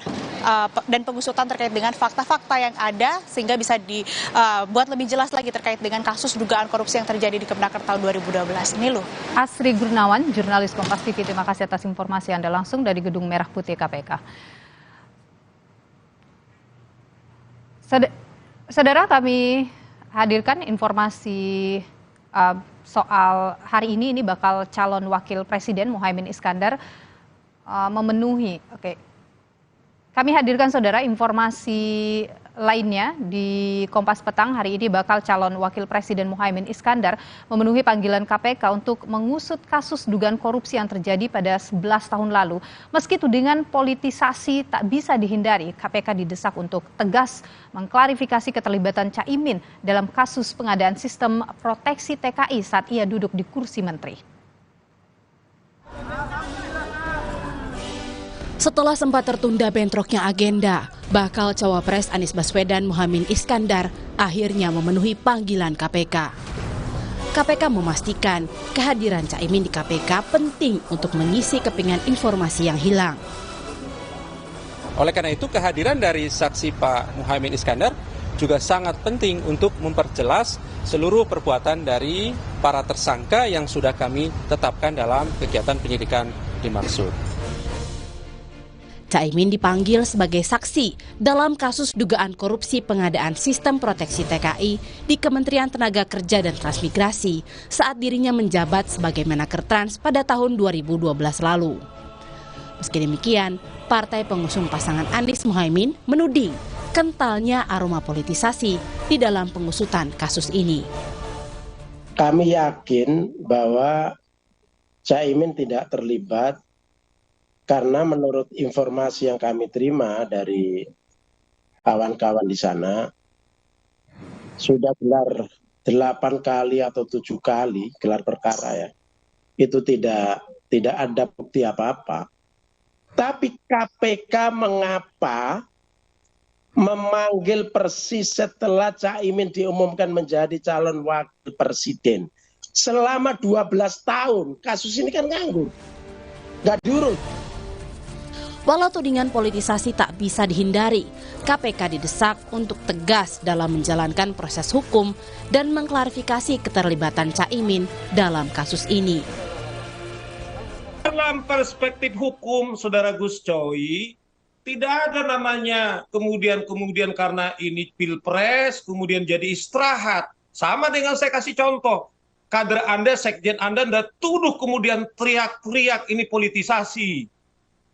dan pengusutan terkait dengan fakta-fakta yang ada sehingga bisa dibuat lebih jelas lagi terkait dengan kasus dugaan korupsi yang terjadi di Kemenaker tahun 2012. Ini loh. Asri Gurnawan, jurnalis Kompas TV, terima kasih atas informasi Anda langsung dari Gedung Merah Putih KPK. Saudara, kami hadirkan informasi soal hari ini bakal calon wakil presiden Muhaimin Iskandar memenuhi. Kami hadirkan saudara informasi lainnya di Kompas Petang. Hari ini bakal calon wakil presiden Muhaimin Iskandar memenuhi panggilan KPK untuk mengusut kasus dugaan korupsi yang terjadi pada 11 tahun lalu. Meski tudingan politisasi tak bisa dihindari, KPK didesak untuk tegas mengklarifikasi keterlibatan Caimin dalam kasus pengadaan sistem proteksi TKI saat ia duduk di kursi menteri. Setelah sempat tertunda bentroknya agenda, bakal cawapres Anies Baswedan Muhaimin Iskandar akhirnya memenuhi panggilan KPK. KPK memastikan kehadiran Caimin di KPK penting untuk mengisi kepingan informasi yang hilang. Oleh karena itu, kehadiran dari saksi Pak Muhaimin Iskandar juga sangat penting untuk memperjelas seluruh perbuatan dari para tersangka yang sudah kami tetapkan dalam kegiatan penyidikan dimaksud. Caimin dipanggil sebagai saksi dalam kasus dugaan korupsi pengadaan sistem proteksi TKI di Kementerian Tenaga Kerja dan Transmigrasi saat dirinya menjabat sebagai Menaker Trans pada tahun 2012 lalu. Meski demikian, partai pengusung pasangan Anies Muhaimin menuding kentalnya aroma politisasi di dalam pengusutan kasus ini. Kami yakin bahwa Caimin tidak terlibat karena menurut informasi yang kami terima dari kawan-kawan di sana, sudah gelar 8 kali atau 7 kali gelar perkara ya. Itu tidak ada bukti apa-apa. Tapi KPK mengapa memanggil persis setelah Caimin diumumkan menjadi calon wakil presiden? Selama 12 tahun, kasus ini kan nganggur. Nggak diurus. Walau tudingan politisasi tak bisa dihindari, KPK didesak untuk tegas dalam menjalankan proses hukum dan mengklarifikasi keterlibatan Caimin dalam kasus ini. Dalam perspektif hukum, Saudara Gus Coy, tidak ada namanya kemudian karena ini pilpres, kemudian jadi istirahat. Sama dengan saya kasih contoh, kader Anda, sekjen Anda tuduh kemudian teriak-teriak ini politisasi.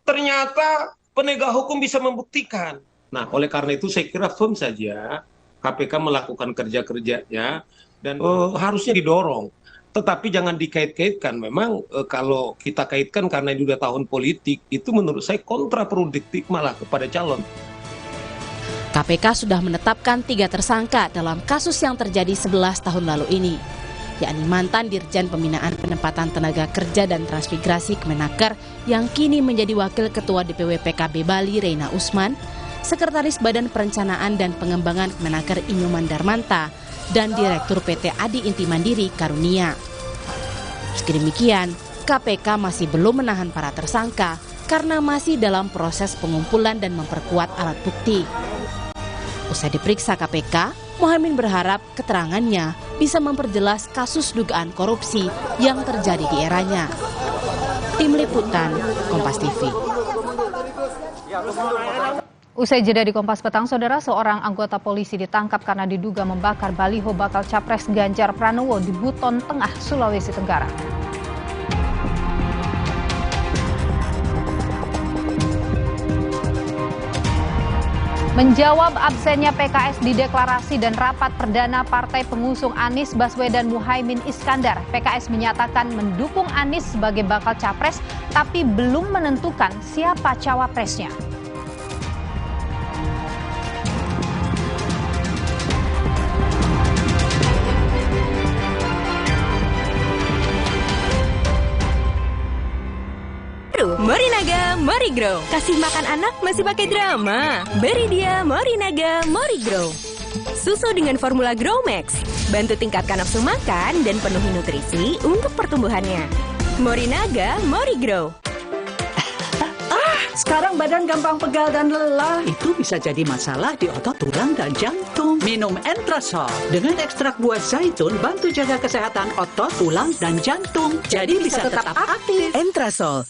Ternyata penegak hukum bisa membuktikan. Nah, oleh karena itu saya kira firm saja KPK melakukan kerja-kerjanya dan harusnya didorong. Tetapi jangan dikait-kaitkan. Memang kalau kita kaitkan karena ini sudah tahun politik, itu menurut saya kontraproduktif malah kepada calon. KPK sudah menetapkan 3 tersangka dalam kasus yang terjadi 11 tahun lalu ini, yakni mantan Dirjen Pembinaan Penempatan Tenaga Kerja dan Transmigrasi Kemenaker yang kini menjadi Wakil Ketua DPW PKB Bali Reina Usman, Sekretaris Badan Perencanaan dan Pengembangan Kemenaker Inyuman Darmanta, dan Direktur PT Adi Inti Mandiri Karunia. Meski demikian, KPK masih belum menahan para tersangka karena masih dalam proses pengumpulan dan memperkuat alat bukti. Usai diperiksa KPK, Muhaimin berharap keterangannya bisa memperjelas kasus dugaan korupsi yang terjadi di eranya. Tim Liputan, Kompas TV. Usai jeda di Kompas Petang, Saudara, seorang anggota polisi ditangkap karena diduga membakar baliho bakal Capres Ganjar Pranowo di Buton Tengah, Sulawesi Tenggara. Menjawab absennya PKS di deklarasi dan rapat perdana Partai Pengusung Anies Baswedan Muhaimin Iskandar, PKS menyatakan mendukung Anies sebagai bakal Capres, tapi belum menentukan siapa cawapresnya. Morinaga Morigrow. Kasih makan anak masih pakai drama? Beri dia Morinaga Morigrow. Susu dengan formula Growmax. Bantu tingkatkan nafsu makan dan penuhi nutrisi untuk pertumbuhannya. Morinaga Morigrow. Sekarang badan gampang pegal dan lelah. Itu bisa jadi masalah di otot, tulang, dan jantung. Minum Entrasol. Dengan ekstrak buah zaitun, bantu jaga kesehatan otot, tulang, dan jantung. Jadi bisa tetap aktif. Entrasol.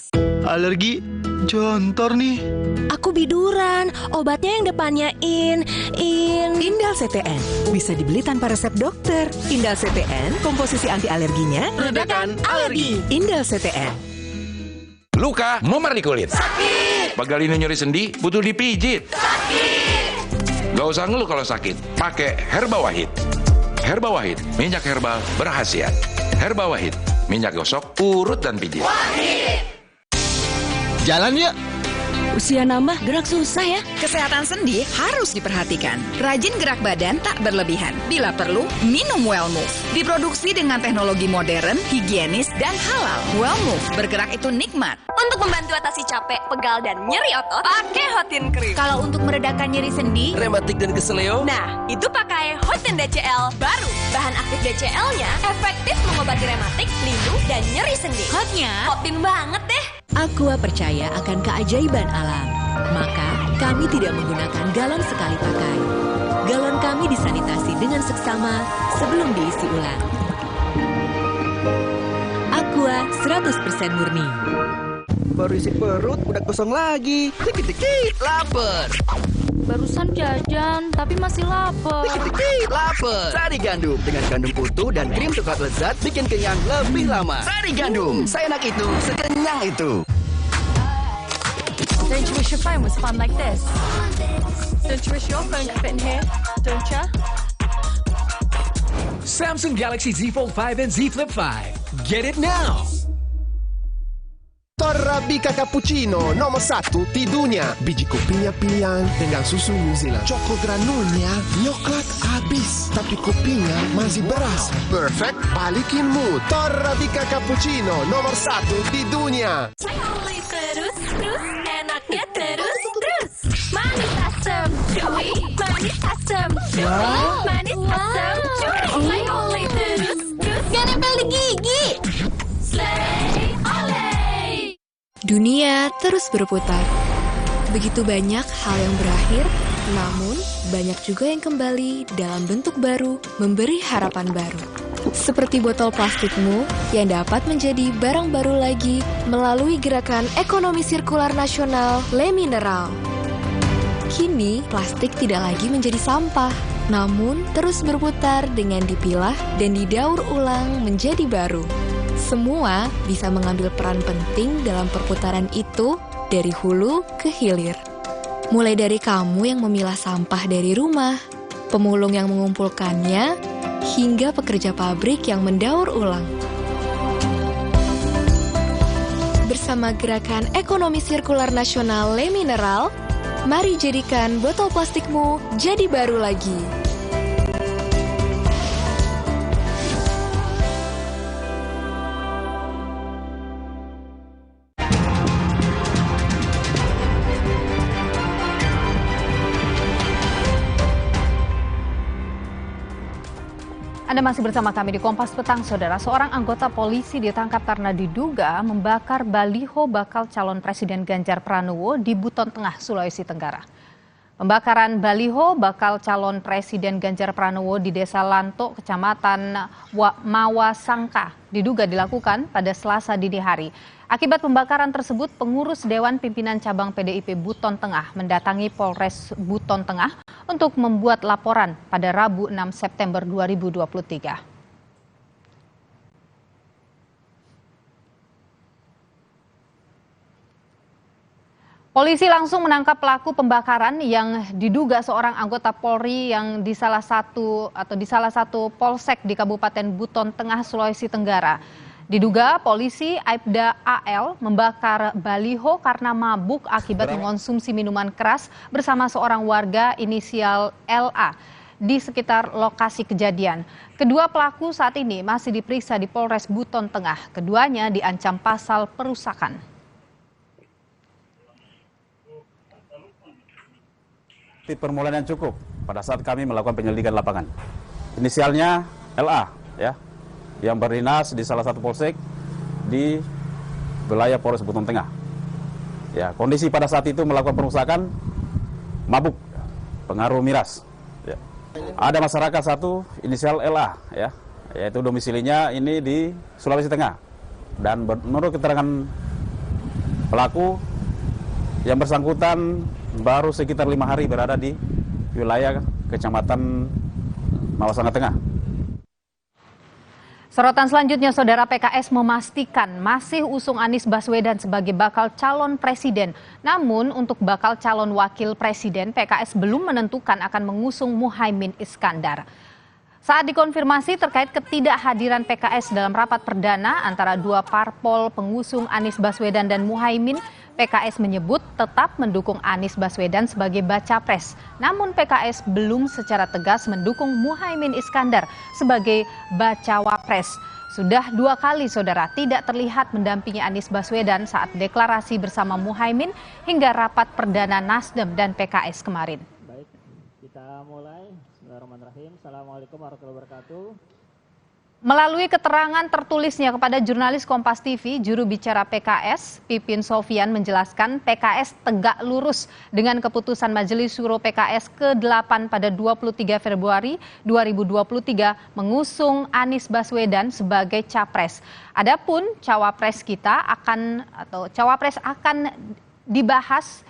Alergi jontor nih. Aku biduran. Obatnya yang depannya Indal CTN. Bisa dibeli tanpa resep dokter. Indal CTN, komposisi anti alerginya redakan alergi. Indal CTN. Luka, memar di kulit. Sakit. Bagal ini nyeri sendi, butuh dipijit. Sakit. Gak usah ngeluh kalau sakit. Pakai Herba Wahid. Herba Wahid, minyak herbal berkhasiat. Herba Wahid, minyak gosok, urut dan pijit. Wahid. Jalan yuk. Usia nambah, gerak susah ya. Kesehatan sendi harus diperhatikan. Rajin gerak badan tak berlebihan. Bila perlu, minum Wellmove. Diproduksi dengan teknologi modern, higienis, dan halal. Wellmove, bergerak itu nikmat. Untuk membantu atasi capek, pegal, dan nyeri otot, pakai Hotin Cream. Kalau untuk meredakan nyeri sendi, rematik dan keseleo, nah, itu pakai Hotin DCL baru. Bahan aktif DCL-nya efektif mengobati rematik, lindung, dan nyeri sendi. hotnya Hotin banget deh. Aqua percaya akan keajaiban alam, maka kami tidak menggunakan galon sekali pakai. Galon kami disanitasi dengan seksama sebelum diisi ulang. Aqua 100% murni. baru isi perut udah kosong lagi. Dikit-dikit lapar. Barusan jajan, tapi masih lapar. Dikit-dikit lapar. Sari Gandum dengan gandum utuh dan krim coklat lezat bikin kenyang lebih lama. Sari Gandum, seenak itu, sekenyang itu. Don't you wish your phone was fun like this? Don't you wish your phone could fit in here? Don't you? Samsung Galaxy Z Fold 5 and Z Flip 5. Get it now! Torabika Cappuccino nomor 1 di dunia. Biji kopinya pilihan dengan susu New Zealand. Choco granulnya coklat habis, tapi kopinya masih beras. Perfect, balikin mood. Torabika Cappuccino nomor 1 di dunia. Terus, enaknya terus. Manis asam, chewy. Manis asam, chewy. Manis asam, chewy. Saya oleh terus. Gak nempel di gigi. Slay, oleh. Dunia terus berputar. Begitu banyak hal yang berakhir, namun banyak juga yang kembali dalam bentuk baru, memberi harapan baru. Seperti botol plastikmu yang dapat menjadi barang baru lagi melalui gerakan ekonomi sirkular nasional Le Mineral. Kini, plastik tidak lagi menjadi sampah, namun terus berputar dengan dipilah dan didaur ulang menjadi baru. Semua bisa mengambil peran penting dalam perputaran itu dari hulu ke hilir. Mulai dari kamu yang memilah sampah dari rumah, pemulung yang mengumpulkannya, hingga pekerja pabrik yang mendaur ulang. Bersama gerakan ekonomi sirkular nasional Le Mineral, mari jadikan botol plastikmu jadi baru lagi. Anda masih bersama kami di Kompas Petang, Saudara. Seorang anggota polisi ditangkap karena diduga membakar baliho bakal calon Presiden Ganjar Pranowo di Buton Tengah, Sulawesi Tenggara. Pembakaran baliho bakal calon Presiden Ganjar Pranowo di Desa Lanto, Kecamatan Mawasangka, diduga dilakukan pada Selasa dini hari. Akibat pembakaran tersebut, pengurus Dewan Pimpinan Cabang PDIP Buton Tengah mendatangi Polres Buton Tengah untuk membuat laporan pada Rabu 6 September 2023. Polisi langsung menangkap pelaku pembakaran yang diduga seorang anggota Polri yang di salah satu polsek di Kabupaten Buton Tengah, Sulawesi Tenggara. Diduga polisi Aibda AL membakar baliho karena mabuk akibat mengonsumsi minuman keras bersama seorang warga inisial LA di sekitar lokasi kejadian. Kedua pelaku saat ini masih diperiksa di Polres Buton Tengah. Keduanya diancam pasal perusakan. Permulaan yang cukup pada saat kami melakukan penyelidikan lapangan. Inisialnya LA, ya, yang berdinas di salah satu polsek di wilayah Polres Buton Tengah. Ya, kondisi pada saat itu melakukan perusakan, mabuk, pengaruh miras. Ya. Ada masyarakat satu inisial LA, ya, yaitu domisilinya ini di Sulawesi Tengah. Dan menurut keterangan pelaku, yang bersangkutan baru sekitar 5 hari berada di wilayah Kecamatan Mawasangka Tengah. Sorotan selanjutnya, Saudara, PKS memastikan masih usung Anies Baswedan sebagai bakal calon presiden. Namun untuk bakal calon wakil presiden, PKS belum menentukan akan mengusung Muhaimin Iskandar. Saat dikonfirmasi terkait ketidakhadiran PKS dalam rapat perdana antara dua parpol pengusung Anies Baswedan dan Muhaimin, PKS menyebut tetap mendukung Anies Baswedan sebagai baca pres. Namun PKS belum secara tegas mendukung Muhaimin Iskandar sebagai bacawa pres. Sudah 2 kali, Saudara, tidak terlihat mendampingi Anies Baswedan saat deklarasi bersama Muhaimin hingga rapat perdana Nasdem dan PKS kemarin. Baik, kita mulai. Bismillahirrahmanirrahim. Assalamualaikum warahmatullahi wabarakatuh. Melalui keterangan tertulisnya kepada jurnalis Kompas TV, juru bicara PKS, Pipin Sofian menjelaskan PKS tegak lurus dengan keputusan Majelis Syuro PKS ke-8 pada 23 Februari 2023 mengusung Anies Baswedan sebagai capres. Adapun cawapres akan dibahas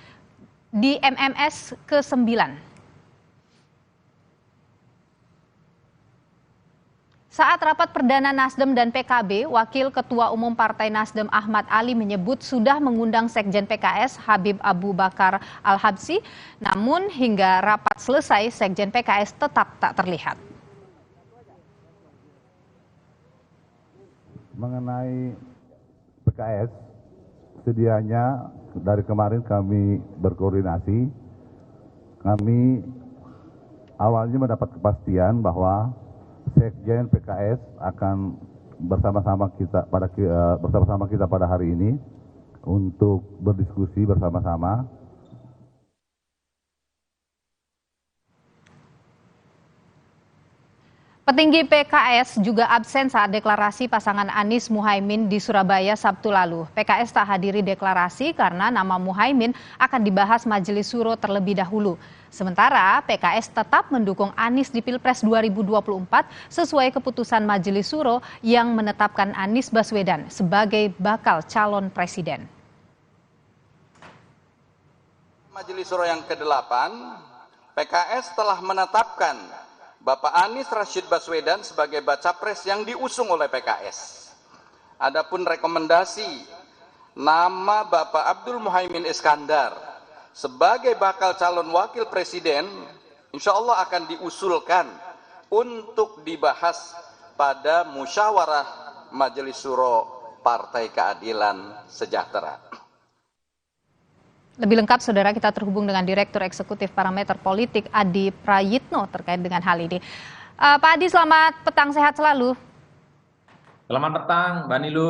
di MMS ke-9. Saat rapat perdana Nasdem dan PKB, Wakil Ketua Umum Partai Nasdem Ahmad Ali menyebut sudah mengundang Sekjen PKS Habib Abu Bakar Al-Habsyi, namun hingga rapat selesai Sekjen PKS tetap tak terlihat. Mengenai PKS, sedianya dari kemarin kami berkoordinasi, kami awalnya mendapat kepastian bahwa Sekjen PKS akan bersama-sama kita pada hari ini untuk berdiskusi bersama-sama. Petinggi PKS juga absen saat deklarasi pasangan Anies Muhaimin di Surabaya Sabtu lalu. PKS tak hadiri deklarasi karena nama Muhaimin akan dibahas Majelis Syuro terlebih dahulu. Sementara PKS tetap mendukung Anies di Pilpres 2024 sesuai keputusan Majelis Syuro yang menetapkan Anies Baswedan sebagai bakal calon presiden. Majelis Syuro yang ke-8, PKS telah menetapkan Bapak Anies Rashid Baswedan sebagai baca pres yang diusung oleh PKS. Adapun rekomendasi nama Bapak Abdul Muhaimin Iskandar sebagai bakal calon wakil presiden, insya Allah akan diusulkan untuk dibahas pada musyawarah Majelis Syuro Partai Keadilan Sejahtera. Lebih lengkap, saudara, kita terhubung dengan Direktur Eksekutif Parameter Politik Adi Prayitno terkait dengan hal ini. Pak Adi, selamat petang, sehat selalu. Selamat petang, Mbak Nilu.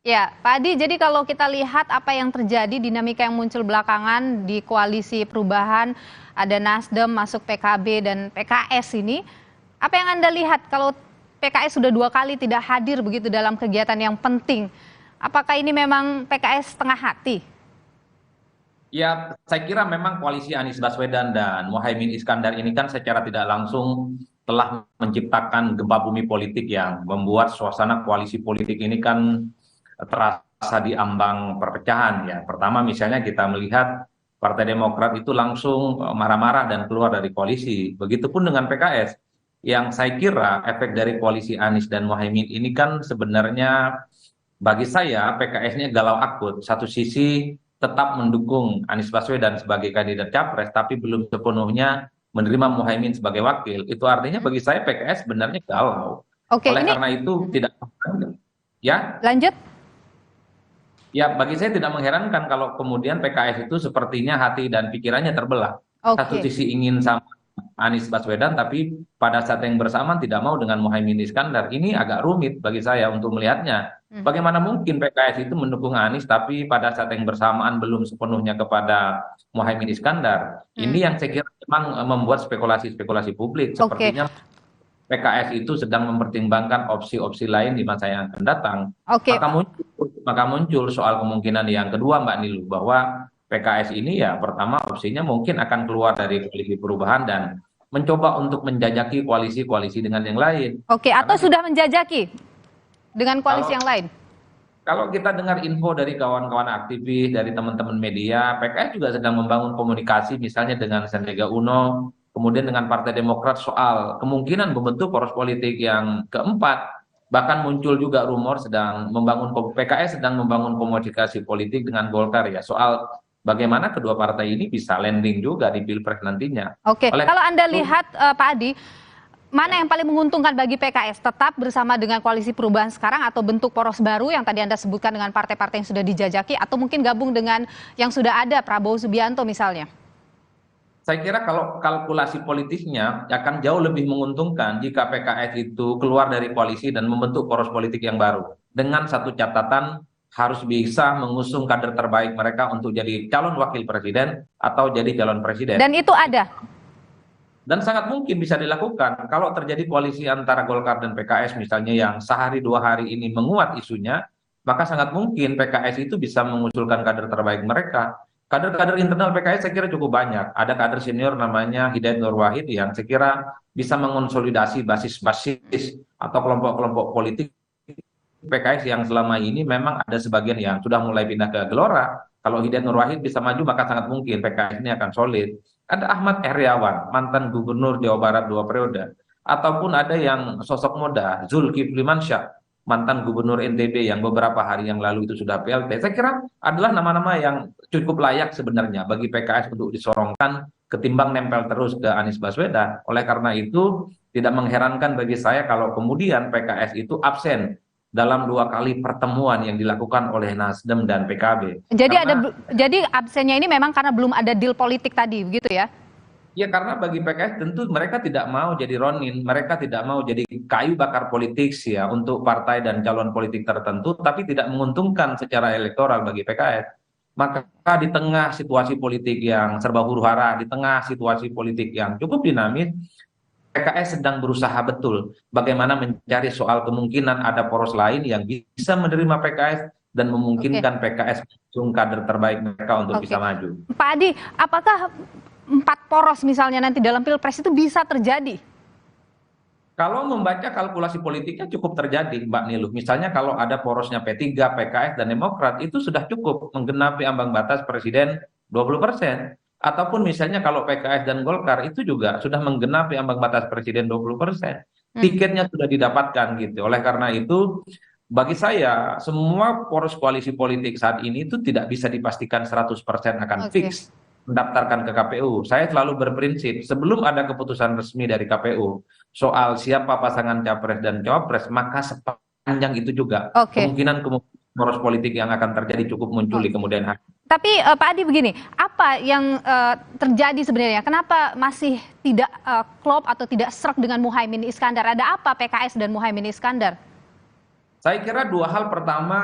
Ya, Pak Adi, jadi kalau kita lihat apa yang terjadi, dinamika yang muncul belakangan di koalisi perubahan, ada Nasdem masuk PKB dan PKS ini, apa yang Anda lihat kalau PKS sudah 2 kali tidak hadir begitu dalam kegiatan yang penting? Apakah ini memang PKS setengah hati? Ya, saya kira memang koalisi Anies Baswedan dan Muhaimin Iskandar ini kan secara tidak langsung telah menciptakan gempa bumi politik yang membuat suasana koalisi politik ini kan terasa di ambang perpecahan ya. Pertama misalnya kita melihat Partai Demokrat itu langsung marah-marah dan keluar dari koalisi. Begitupun dengan PKS. Yang saya kira efek dari koalisi Anies dan Muhaimin ini kan sebenarnya bagi saya PKS-nya galau akut. Satu sisi tetap mendukung Anies Baswedan sebagai kandidat capres, tapi belum sepenuhnya menerima Muhaimin sebagai wakil. Itu artinya bagi saya PKS sebenarnya galau. Oke, karena itu tidak. Ya. Lanjut. Ya, bagi saya tidak mengherankan kalau kemudian PKS itu sepertinya hati dan pikirannya terbelah. Satu sisi ingin sama Anies Baswedan, tapi pada saat yang bersamaan tidak mau dengan Muhaimin Iskandar. Ini agak rumit bagi saya untuk melihatnya. Bagaimana mungkin PKS itu mendukung Anies, tapi pada saat yang bersamaan belum sepenuhnya kepada Muhaimin Iskandar. Ini yang saya kira memang membuat spekulasi-spekulasi publik. Sepertinya PKS itu sedang mempertimbangkan opsi-opsi lain di masa yang akan datang. Maka muncul soal kemungkinan yang kedua, Mbak Nilu, bahwa PKS ini ya pertama opsinya mungkin akan keluar dari koalisi perubahan dan mencoba untuk menjajaki koalisi-koalisi dengan yang lain. Oke, atau sudah menjajaki dengan koalisi yang lain? Kalau kita dengar info dari kawan-kawan aktivis, dari teman-teman media, PKS juga sedang membangun komunikasi misalnya dengan Sandiaga Uno, kemudian dengan Partai Demokrat soal kemungkinan membentuk poros politik yang keempat. Bahkan muncul juga rumor PKS sedang membangun komunikasi politik dengan Golkar ya soal bagaimana kedua partai ini bisa landing juga di Pilpres nantinya. Oke, kalau Anda lihat Pak Adi, mana yang paling menguntungkan bagi PKS? Tetap bersama dengan koalisi perubahan sekarang atau bentuk poros baru yang tadi Anda sebutkan dengan partai-partai yang sudah dijajaki, atau mungkin gabung dengan yang sudah ada, Prabowo Subianto misalnya? Saya kira kalau kalkulasi politisnya akan jauh lebih menguntungkan jika PKS itu keluar dari koalisi dan membentuk poros politik yang baru. Dengan satu catatan, harus bisa mengusung kader terbaik mereka untuk jadi calon wakil presiden atau jadi calon presiden. Dan itu ada? Dan sangat mungkin bisa dilakukan kalau terjadi koalisi antara Golkar dan PKS misalnya yang sehari 2 hari ini menguat isunya, maka sangat mungkin PKS itu bisa mengusulkan kader terbaik mereka. Kader-kader internal PKS saya kira cukup banyak. Ada kader senior namanya Hidayat Nur Wahid yang saya kira bisa mengonsolidasi basis-basis atau kelompok-kelompok politik PKS yang selama ini memang ada sebagian yang sudah mulai pindah ke Gelora. Kalau Hidayat Nur Wahid bisa maju maka sangat mungkin PKS ini akan solid. Ada Ahmad Heriawan, mantan gubernur Jawa Barat 2 periode. Ataupun ada yang sosok muda, Zulkifli Mansyah, mantan gubernur NTB yang beberapa hari yang lalu itu sudah PLT. Saya kira adalah nama-nama yang cukup layak sebenarnya bagi PKS untuk disorongkan ketimbang nempel terus ke Anies Baswedan. Oleh karena itu tidak mengherankan bagi saya kalau kemudian PKS itu absen dalam 2 kali pertemuan yang dilakukan oleh Nasdem dan PKB. Jadi absennya ini memang karena belum ada deal politik tadi, begitu ya? Ya karena bagi PKS tentu mereka tidak mau jadi ronin, mereka tidak mau jadi kayu bakar politik ya untuk partai dan calon politik tertentu, tapi tidak menguntungkan secara elektoral bagi PKS. Maka di tengah situasi politik yang serba huru-hara, di tengah situasi politik yang cukup dinamis, PKS sedang berusaha betul bagaimana mencari soal kemungkinan ada poros lain yang bisa menerima PKS dan memungkinkan PKS mengusung kader terbaik mereka untuk bisa maju. Pak Adi, apakah 4 poros misalnya nanti dalam Pilpres itu bisa terjadi? Kalau membaca kalkulasi politiknya cukup terjadi, Mbak Niluh. Misalnya kalau ada porosnya P3, PKS, dan Demokrat, itu sudah cukup menggenapi ambang batas presiden 20%. Ataupun misalnya kalau PKS dan Golkar itu juga sudah menggenapi ambang batas presiden 20%. Tiketnya sudah didapatkan gitu. Oleh karena itu, bagi saya, semua poros koalisi politik saat ini itu tidak bisa dipastikan 100% akan fix mendaftarkan ke KPU. Saya selalu berprinsip, sebelum ada keputusan resmi dari KPU soal siapa pasangan capres dan cawapres, maka sepanjang itu juga kemungkinan poros politik yang akan terjadi cukup muncul di kemudian hari. Tapi Pak Adi begini, apa yang terjadi sebenarnya? Kenapa masih tidak klop atau tidak srek dengan Muhaimin Iskandar? Ada apa PKS dan Muhaimin Iskandar? Saya kira 2 hal. Pertama,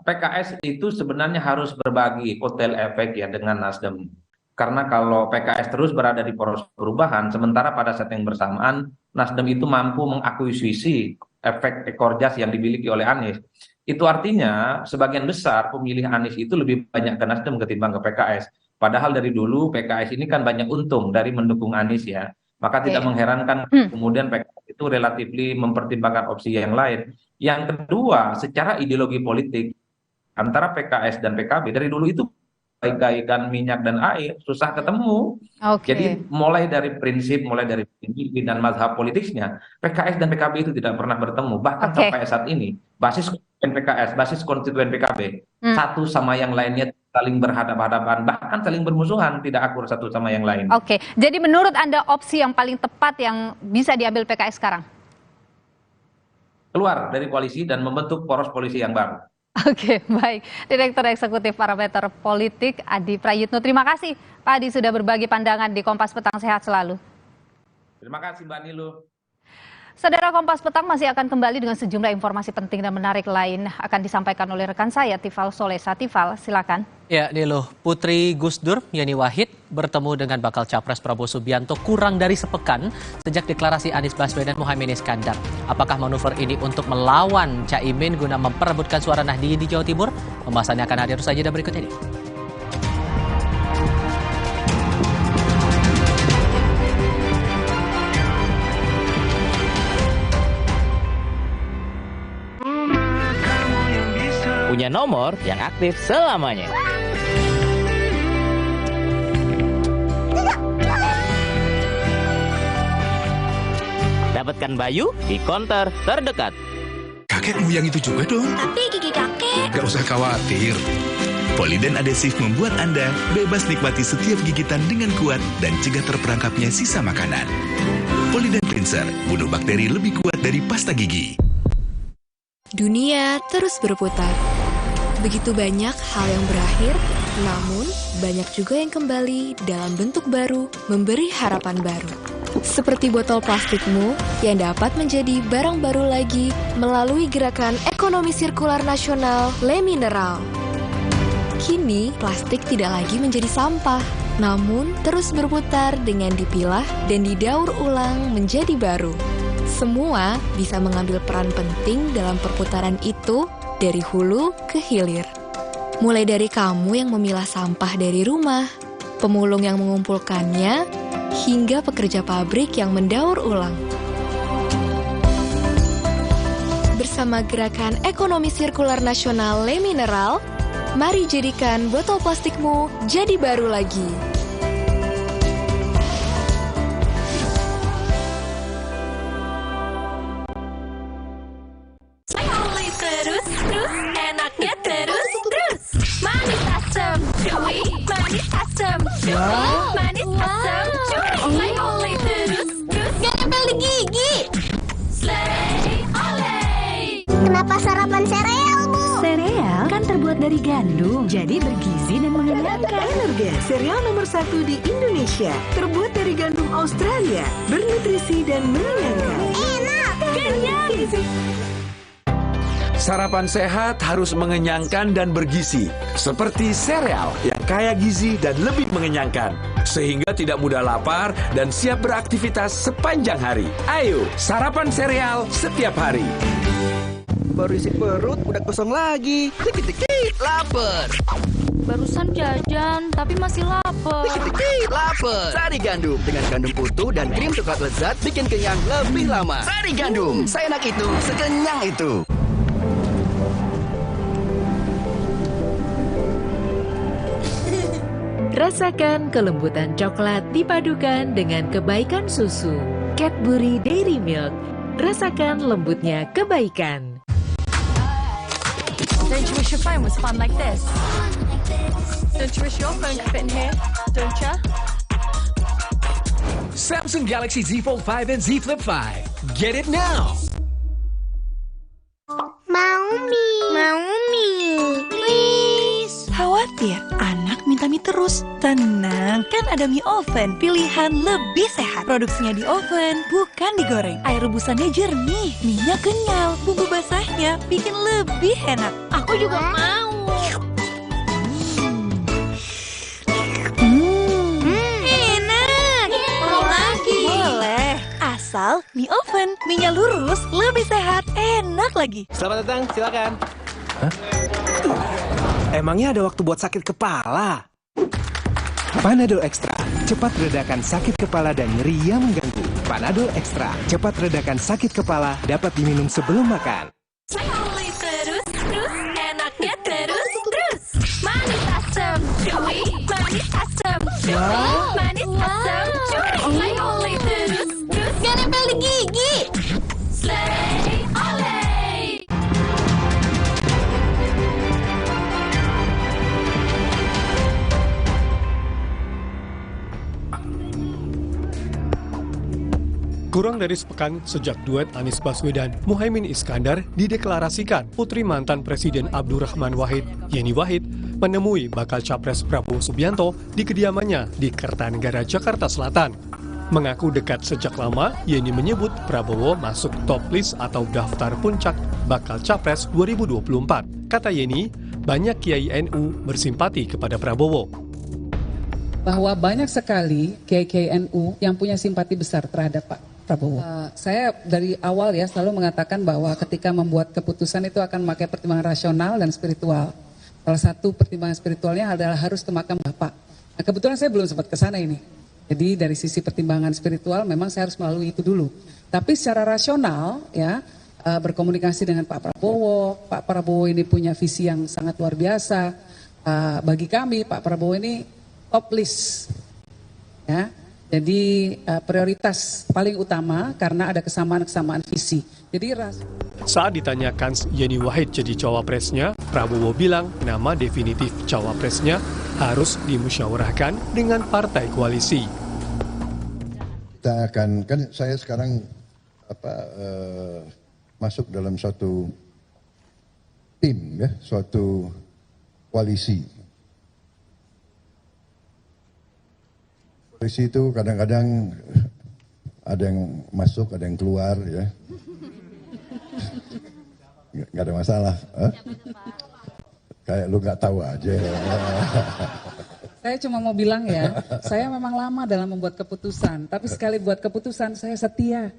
PKS itu sebenarnya harus berbagi kotel efek ya dengan Nasdem. Karena kalau PKS terus berada di poros perubahan, sementara pada saat yang bersamaan Nasdem itu mampu mengakuisisi efek ekor jas yang dimiliki oleh Anies. Itu artinya sebagian besar pemilih Anies itu lebih banyak ke Nasdem ketimbang ke PKS. Padahal dari dulu PKS ini kan banyak untung dari mendukung Anies ya. Maka tidak mengherankan kemudian PKS itu relatif mempertimbangkan opsi yang lain. Yang kedua, secara ideologi politik antara PKS dan PKB dari dulu itu bagaikan minyak dan air, susah ketemu. Jadi mulai dari prinsip, mulai dari ideologi dan mazhab politiknya, PKS dan PKB itu tidak pernah bertemu. Bahkan sampai saat ini, basis konstituen PKS, basis konstituen PKB, satu sama yang lainnya saling berhadapan-hadapan, bahkan saling bermusuhan, tidak akur satu sama yang lain. Jadi menurut Anda opsi yang paling tepat yang bisa diambil PKS sekarang? Keluar dari koalisi dan membentuk poros koalisi yang baru. Baik. Direktur Eksekutif Parameter Politik Adi Prayitno. Terima kasih Pak Adi sudah berbagi pandangan di Kompas Petang. Sehat selalu. Terima kasih Mbak Niluh. Saudara, Kompas Petang masih akan kembali dengan sejumlah informasi penting dan menarik lain akan disampaikan oleh rekan saya Tifal Solesa. Tifal, silakan. Ya, Niluh, Putri Gus Dur Yeni Wahid bertemu dengan bakal capres Prabowo Subianto kurang dari sepekan sejak deklarasi Anies Baswedan Muhaimin Iskandar. Apakah manuver ini untuk melawan Caimin guna memperebutkan suara Nahdien di Jawa Timur? Pembahasannya akan hadir saja dan berikut ini. Punya nomor yang aktif selamanya. Dapatkan Bayu di konter terdekat. Kakekmu yang itu juga dong. Tapi gigi kakek. Gak usah khawatir. Poliden adhesif membuat Anda bebas nikmati setiap gigitan dengan kuat dan cegah terperangkapnya sisa makanan. Poliden Cleanser, bunuh bakteri lebih kuat dari pasta gigi. Dunia terus berputar. Begitu banyak hal yang berakhir, namun banyak juga yang kembali dalam bentuk baru, memberi harapan baru. Seperti botol plastikmu yang dapat menjadi barang baru lagi melalui gerakan ekonomi sirkular nasional Le Mineral. Kini, plastik tidak lagi menjadi sampah, namun terus berputar dengan dipilah dan didaur ulang menjadi baru. Semua bisa mengambil peran penting dalam perputaran itu dari hulu ke hilir. Mulai dari kamu yang memilah sampah dari rumah, pemulung yang mengumpulkannya, hingga pekerja pabrik yang mendaur ulang. Bersama Gerakan Ekonomi Sirkular Nasional Le Mineral, mari jadikan botol plastikmu jadi baru lagi. Terus, enaknya terus. Manis asam, cuy. Manis asam, cuy. Manis asam, cuy. Saya oleh terus. Gak nempel di gigi. Slay, oleh. Kenapa sarapan sereal, Bu? Sereal kan terbuat dari gandum, jadi bergizi dan mengenyangkan. Energen, sereal nomor 1 di Indonesia. Terbuat dari gandum Australia, bernutrisi dan mengenyangkan. Enak, kenyang. Sarapan sehat harus mengenyangkan dan bergizi, seperti sereal yang kaya gizi dan lebih mengenyangkan, sehingga tidak mudah lapar dan siap beraktivitas sepanjang hari. Ayo, sarapan sereal setiap hari. Baru isi perut, udah kosong lagi. Dikit-dikit lapar. Barusan jajan, tapi masih lapar. Dikit-dikit lapar. Sari gandum dengan gandum utuh dan krim coklat lezat bikin kenyang lebih lama. Sari gandum, seenak itu, sekenyang itu. Rasakan kelembutan coklat dipadukan dengan kebaikan susu. Cadbury Dairy Milk. Rasakan lembutnya kebaikan. Don't you wish your phone was fun like this? Don't you wish your phone could fit in here? Don't you? Samsung Galaxy Z Fold 5 and Z Flip 5. Get it now! Mau mie, please. Khawatir, anak minta mie terus. Tenang, kan ada mie oven, pilihan lebih sehat. Produksinya di oven, bukan digoreng. Air rebusannya jernih, mie-nya kenyal, bumbu basahnya bikin lebih enak. Aku juga mau. Enak. Mau lagi. Boleh, asal mie oven, mie-nya lurus, lebih sehat, enak lagi. Selamat datang, silakan. Hah? Emangnya ada waktu buat sakit kepala? Panadol Extra, cepat redakan sakit kepala dan nyeri yang mengganggu. Panadol Extra, cepat redakan sakit kepala, dapat diminum sebelum makan. Oleh terus, enaknya terus. Manis asam, cuy. Manis asam, cuy. Manis asam, cuy. Oleh terus. Gak nempel di gigi. Slay, oleh. Kurang dari sepekan sejak duet Anies Baswedan, Muhaimin Iskandar dideklarasikan, putri mantan Presiden Abdurrahman Wahid, Yeni Wahid, menemui bakal Capres Prabowo Subianto di kediamannya di Kertanegara, Jakarta Selatan. Mengaku dekat sejak lama, Yeni menyebut Prabowo masuk top list atau daftar puncak bakal Capres 2024. Kata Yeni, banyak Kiai NU bersimpati kepada Prabowo. Bahwa banyak sekali Kiai NU yang punya simpati besar terhadap Pak Prabowo. Saya dari awal ya selalu mengatakan bahwa ketika membuat keputusan itu akan memakai pertimbangan rasional dan spiritual. Salah satu pertimbangan spiritualnya adalah harus ke makam Bapak. Nah, kebetulan saya belum sempat ke sana ini. Jadi dari sisi pertimbangan spiritual memang saya harus melalui itu dulu. Tapi secara rasional ya berkomunikasi dengan Pak Prabowo. Pak Prabowo ini punya visi yang sangat luar biasa. Bagi kami Pak Prabowo ini top list. Ya. Jadi prioritas paling utama karena ada kesamaan-kesamaan visi. Jadi saat ditanyakan Yeni Wahid jadi cawapresnya, Prabowo bilang nama definitif cawapresnya harus dimusyawarahkan dengan partai koalisi. Kita akan, kan saya sekarang masuk dalam suatu tim ya, suatu koalisi. Koalisi itu kadang-kadang ada yang masuk, ada yang keluar ya. Nggak ada masalah. Kayak lu nggak tahu aja. Saya cuma mau bilang ya, saya memang lama dalam membuat keputusan, tapi sekali buat keputusan saya setia.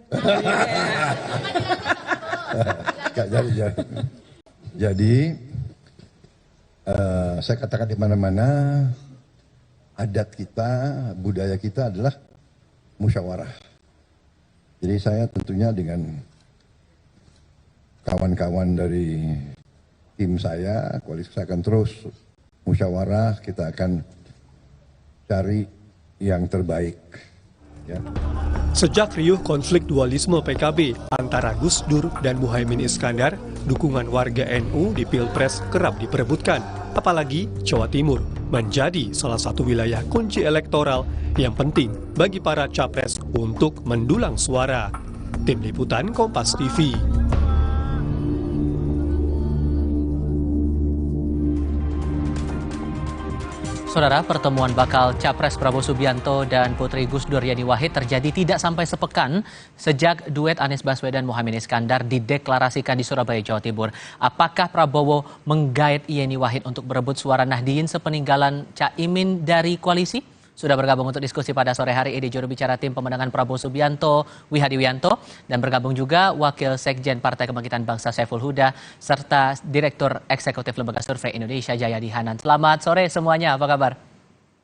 Jadi saya katakan di mana-mana adat kita, budaya kita adalah musyawarah. Jadi saya tentunya dengan kawan-kawan dari tim saya, koalisi saya akan terus musyawarah, kita akan cari yang terbaik. Ya. Sejak riuh konflik dualisme PKB antara Gus Dur dan Muhaimin Iskandar, dukungan warga NU di Pilpres kerap diperebutkan. Apalagi Jawa Timur menjadi salah satu wilayah kunci elektoral yang penting bagi para capres untuk mendulang suara. Tim Liputan Kompas TV. Saudara, pertemuan bakal Capres Prabowo Subianto dan Putri Gus Dur Yeni Wahid terjadi tidak sampai sepekan sejak duet Anies Baswedan Muhaimin Iskandar dideklarasikan di Surabaya, Jawa Timur. Apakah Prabowo menggait Yeni Wahid untuk berebut suara Nahdien sepeninggalan Caimin dari koalisi? Sudah bergabung untuk diskusi pada sore hari ini juru bicara tim pemenangan Prabowo Subianto, Wihadi Wianto, dan bergabung juga Wakil Sekjen Partai Kebangkitan Bangsa Saiful Huda, serta Direktur Eksekutif Lembaga Survei Indonesia Jayadi Hanan. Selamat sore semuanya, apa kabar?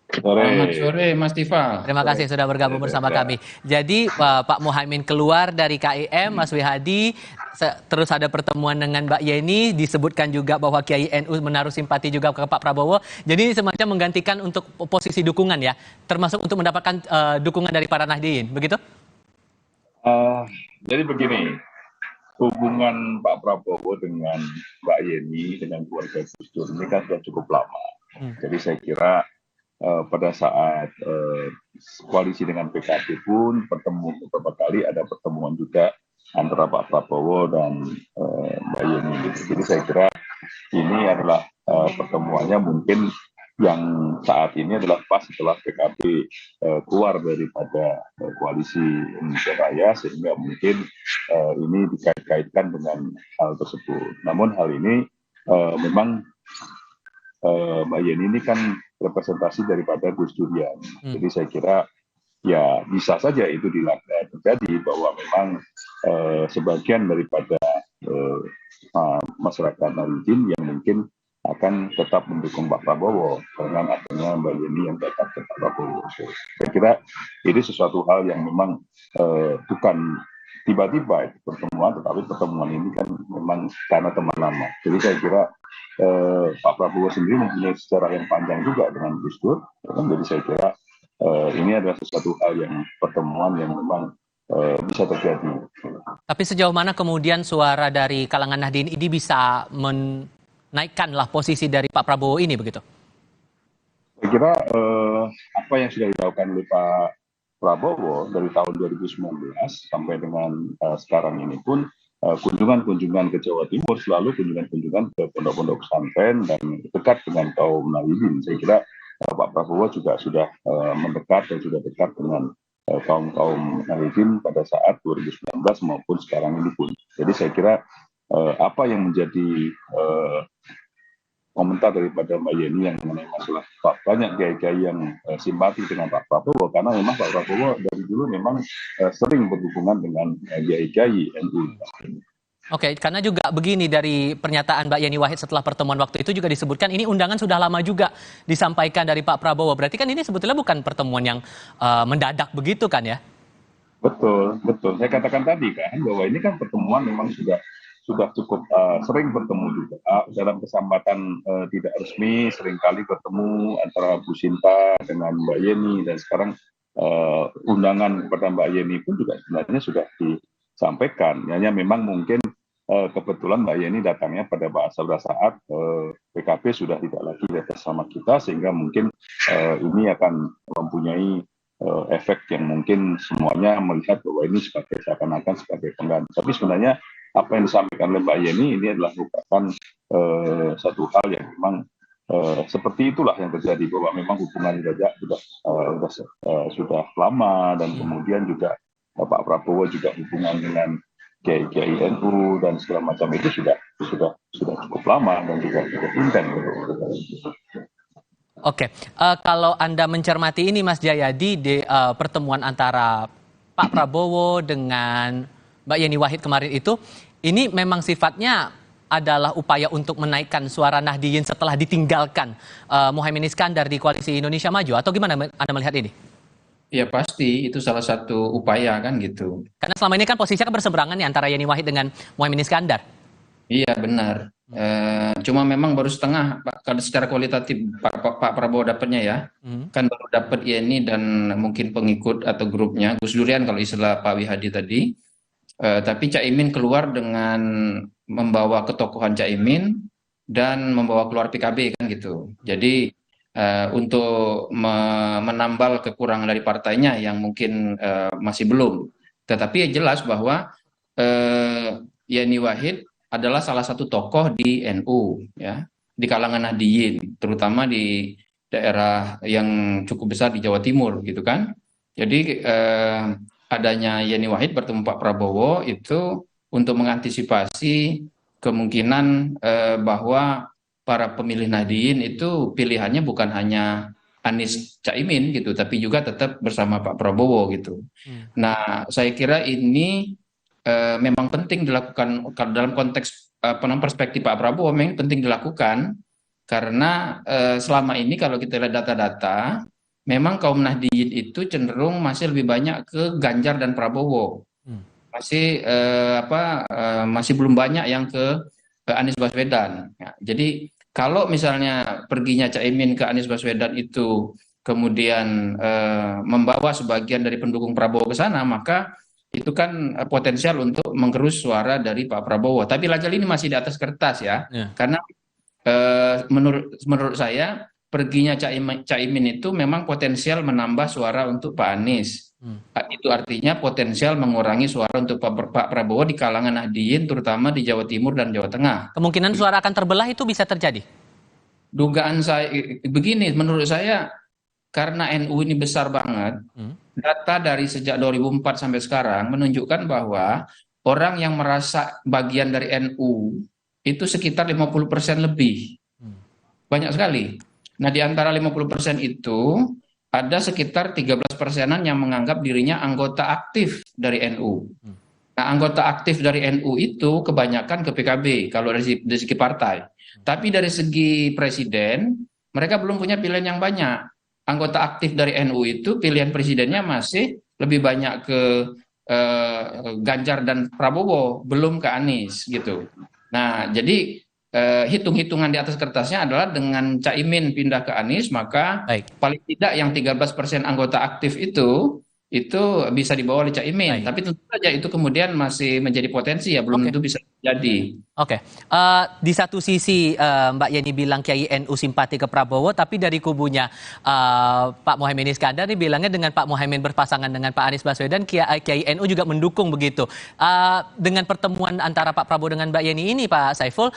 Selamat sore Mas Tifal. Terima kasih sudah bergabung bersama kami. Jadi Pak Muhaimin keluar dari KIM, Mas Wihadi, terus ada pertemuan dengan Mbak Yeni, disebutkan juga bahwa Kiai NU menaruh simpati juga ke Pak Prabowo. Jadi ini semacam menggantikan untuk posisi dukungan ya, termasuk untuk mendapatkan dukungan dari para Nahdien, begitu? Jadi begini, hubungan Pak Prabowo dengan Mbak Yeni, dengan keluarga Gus Dur ini kan sudah cukup lama. Jadi saya kira pada saat koalisi dengan PKB pun beberapa kali ada pertemuan juga antara Pak Prabowo dan Mbak Yeni. Jadi saya kira ini adalah pertemuannya mungkin yang saat ini adalah pas setelah PKB keluar daripada koalisi Indonesia Raya, sehingga mungkin ini dikait-kaitkan dengan hal tersebut. Namun hal ini memang Mbak Yeni ini kan representasi daripada Gus Durian. Jadi saya kira ya bisa saja itu terjadi bahwa memang sebagian daripada masyarakat Nahdien yang mungkin akan tetap mendukung Pak Prabowo dengan adanya Mbak Yeni yang tetap ke Pak Prabowo. Saya kira ini sesuatu hal yang memang bukan tiba-tiba pertemuan, tetapi pertemuan ini kan memang karena teman lama. Jadi saya kira Pak Prabowo sendiri mempunyai sejarah yang panjang juga dengan Gus Dur. Jadi saya kira ini adalah sesuatu hal yang pertemuan yang memang bisa terjadi. Tapi sejauh mana kemudian suara dari kalangan Nahdien ini bisa menaikkanlah posisi dari Pak Prabowo ini, begitu? Saya kira apa yang sudah dilakukan oleh Pak Prabowo dari tahun 2019 sampai dengan sekarang ini pun kunjungan-kunjungan ke Jawa Timur selalu kunjungan-kunjungan ke pondok-pondok pesantren dan dekat dengan kaum Nahdien. Saya kira Pak Prabowo juga sudah mendekat dan sudah dekat dengan kaum Nahdien pada saat 2019 maupun sekarang ini pun. Jadi saya kira apa yang menjadi komentar daripada Mbak Yeni yang mengenai masalah banyak kiai-kiai yang simpati dengan Pak Prabowo, karena memang Pak Prabowo dari dulu memang sering berhubungan dengan kiai-kiai NU. Oke, karena juga begini dari pernyataan Mbak Yeni Wahid setelah pertemuan waktu itu juga disebutkan ini undangan sudah lama juga disampaikan dari Pak Prabowo. Berarti kan ini sebetulnya bukan pertemuan yang mendadak begitu kan ya? Betul, betul. Saya katakan tadi kan bahwa ini kan pertemuan memang sudah cukup sering bertemu juga dalam kesempatan tidak resmi, seringkali bertemu antara Bu Sinta dengan Mbak Yeni, dan sekarang undangan kepada Mbak Yeni pun juga sebenarnya sudah disampaikan. Hanya memang mungkin kebetulan Mbak Yeni datangnya pada saat PKB sudah tidak lagi bersama kita, sehingga mungkin ini akan mempunyai efek yang mungkin semuanya melihat bahwa ini seakan-akan sebagai pengganti. Tapi sebenarnya apa yang disampaikan oleh Mbak Yeni ini adalah merupakan satu hal yang memang seperti itulah yang terjadi, bahwa memang hubungan sudah lama, dan kemudian juga Pak Prabowo juga hubungan dengan Kiai NU dan segala macam itu sudah cukup lama dan juga cukup intens. Oke, kalau Anda mencermati ini Mas Jayadi di pertemuan antara Pak Prabowo dengan Mbak Yeni Wahid kemarin itu, ini memang sifatnya adalah upaya untuk menaikkan suara Nahdliyin setelah ditinggalkan Muhaimin Iskandar di Koalisi Indonesia Maju, atau gimana Anda melihat ini? Ya pasti, itu salah satu upaya kan gitu. Karena selama ini kan posisinya kan berseberangan nih antara Yeni Wahid dengan Muhaimin Iskandar. Iya benar. Cuma memang baru setengah kalau secara kualitatif Pak Prabowo dapatnya ya. Kan baru dapat Yeni dan mungkin pengikut atau grupnya Gus Durian kalau istilah Pak Wihadi tadi. Tapi Caimin keluar dengan membawa ketokohan Caimin dan membawa keluar PKB kan gitu. Jadi untuk menambal kekurangan dari partainya yang mungkin masih belum. Tetapi jelas bahwa Yeni Wahid adalah salah satu tokoh di NU ya, di kalangan Nahdliyin, terutama di daerah yang cukup besar di Jawa Timur gitu kan. Jadi adanya Yeni Wahid bertemu Pak Prabowo itu untuk mengantisipasi kemungkinan bahwa para pemilih Nahdliyin itu pilihannya bukan hanya Anies Caimin gitu, tapi juga tetap bersama Pak Prabowo gitu. Nah, saya kira ini memang penting dilakukan dalam konteks perspektif Pak Prabowo, memang penting dilakukan karena selama ini kalau kita lihat data-data, memang kaum Nahdliyin itu cenderung masih lebih banyak ke Ganjar dan Prabowo, masih belum banyak yang ke Anies Baswedan. Ya, jadi kalau misalnya perginya Caimin ke Anies Baswedan itu kemudian membawa sebagian dari pendukung Prabowo ke sana, maka itu kan potensial untuk menggerus suara dari Pak Prabowo. Tapi lagi ini masih di atas kertas ya. Karena menurut saya perginya Caimin itu memang potensial menambah suara untuk Pak Anies. Itu artinya potensial mengurangi suara untuk Pak Prabowo di kalangan Nahdliyin, terutama di Jawa Timur dan Jawa Tengah. Kemungkinan suara akan terbelah itu bisa terjadi? Dugaan saya begini, menurut saya karena NU ini besar banget, data dari sejak 2004 sampai sekarang menunjukkan bahwa orang yang merasa bagian dari NU itu sekitar 50% lebih. Banyak sekali. Nah, di antara 50% itu ada sekitar 13%-an yang menganggap dirinya anggota aktif dari NU. Nah, anggota aktif dari NU itu kebanyakan ke PKB kalau dari segi partai. Tapi dari segi presiden, mereka belum punya pilihan yang banyak. Anggota aktif dari NU itu pilihan presidennya masih lebih banyak ke Ganjar dan Prabowo, belum ke Anies gitu. Nah, jadi hitung-hitungan di atas kertasnya adalah dengan Caimin pindah ke Anies, maka paling tidak yang 13% anggota aktif itu bisa dibawa oleh Caimin. Tapi tentu saja itu kemudian masih menjadi potensi ya, belum tentu bisa terjadi. Oke, di satu sisi Mbak Yeni bilang Kiai NU simpati ke Prabowo, tapi dari kubunya Pak Muhaimin Iskandar ini bilangnya dengan Pak Muhaimin berpasangan dengan Pak Anies Baswedan, Kiai NU juga mendukung begitu. Dengan pertemuan antara Pak Prabowo dengan Mbak Yeni ini, Pak Saiful,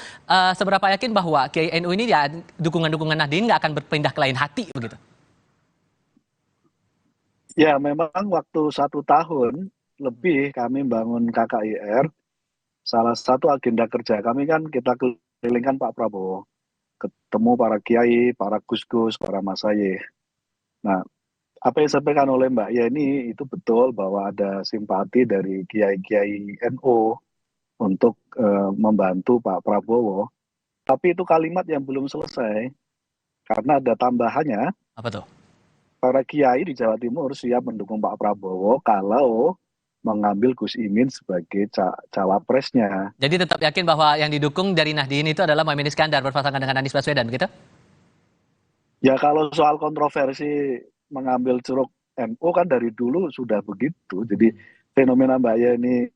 seberapa yakin bahwa Kiai NU ini ya, dukungan-dukungan Nahdliyin nggak akan berpindah ke lain hati begitu? Ya, memang waktu 1 tahun lebih kami bangun KKIR, salah satu agenda kerja kami kan kita kelilingkan Pak Prabowo, ketemu para kiai, para gus-gus, para masaye. Nah, apa yang disampaikan oleh Mbak Yeni itu betul bahwa ada simpati dari kiai-kiai NU untuk membantu Pak Prabowo. Tapi itu kalimat yang belum selesai, karena ada tambahannya. Apa tuh? Para kiai di Jawa Timur siap mendukung Pak Prabowo kalau mengambil Gus Imin sebagai cawapresnya. Jadi tetap yakin bahwa yang didukung dari Nahdliyin itu adalah Muhaimin Iskandar berpasangan dengan Anies Baswedan, begitu? Ya, kalau soal kontroversi mengambil ceruk NU kan dari dulu sudah begitu. Jadi fenomena Mbak Yeni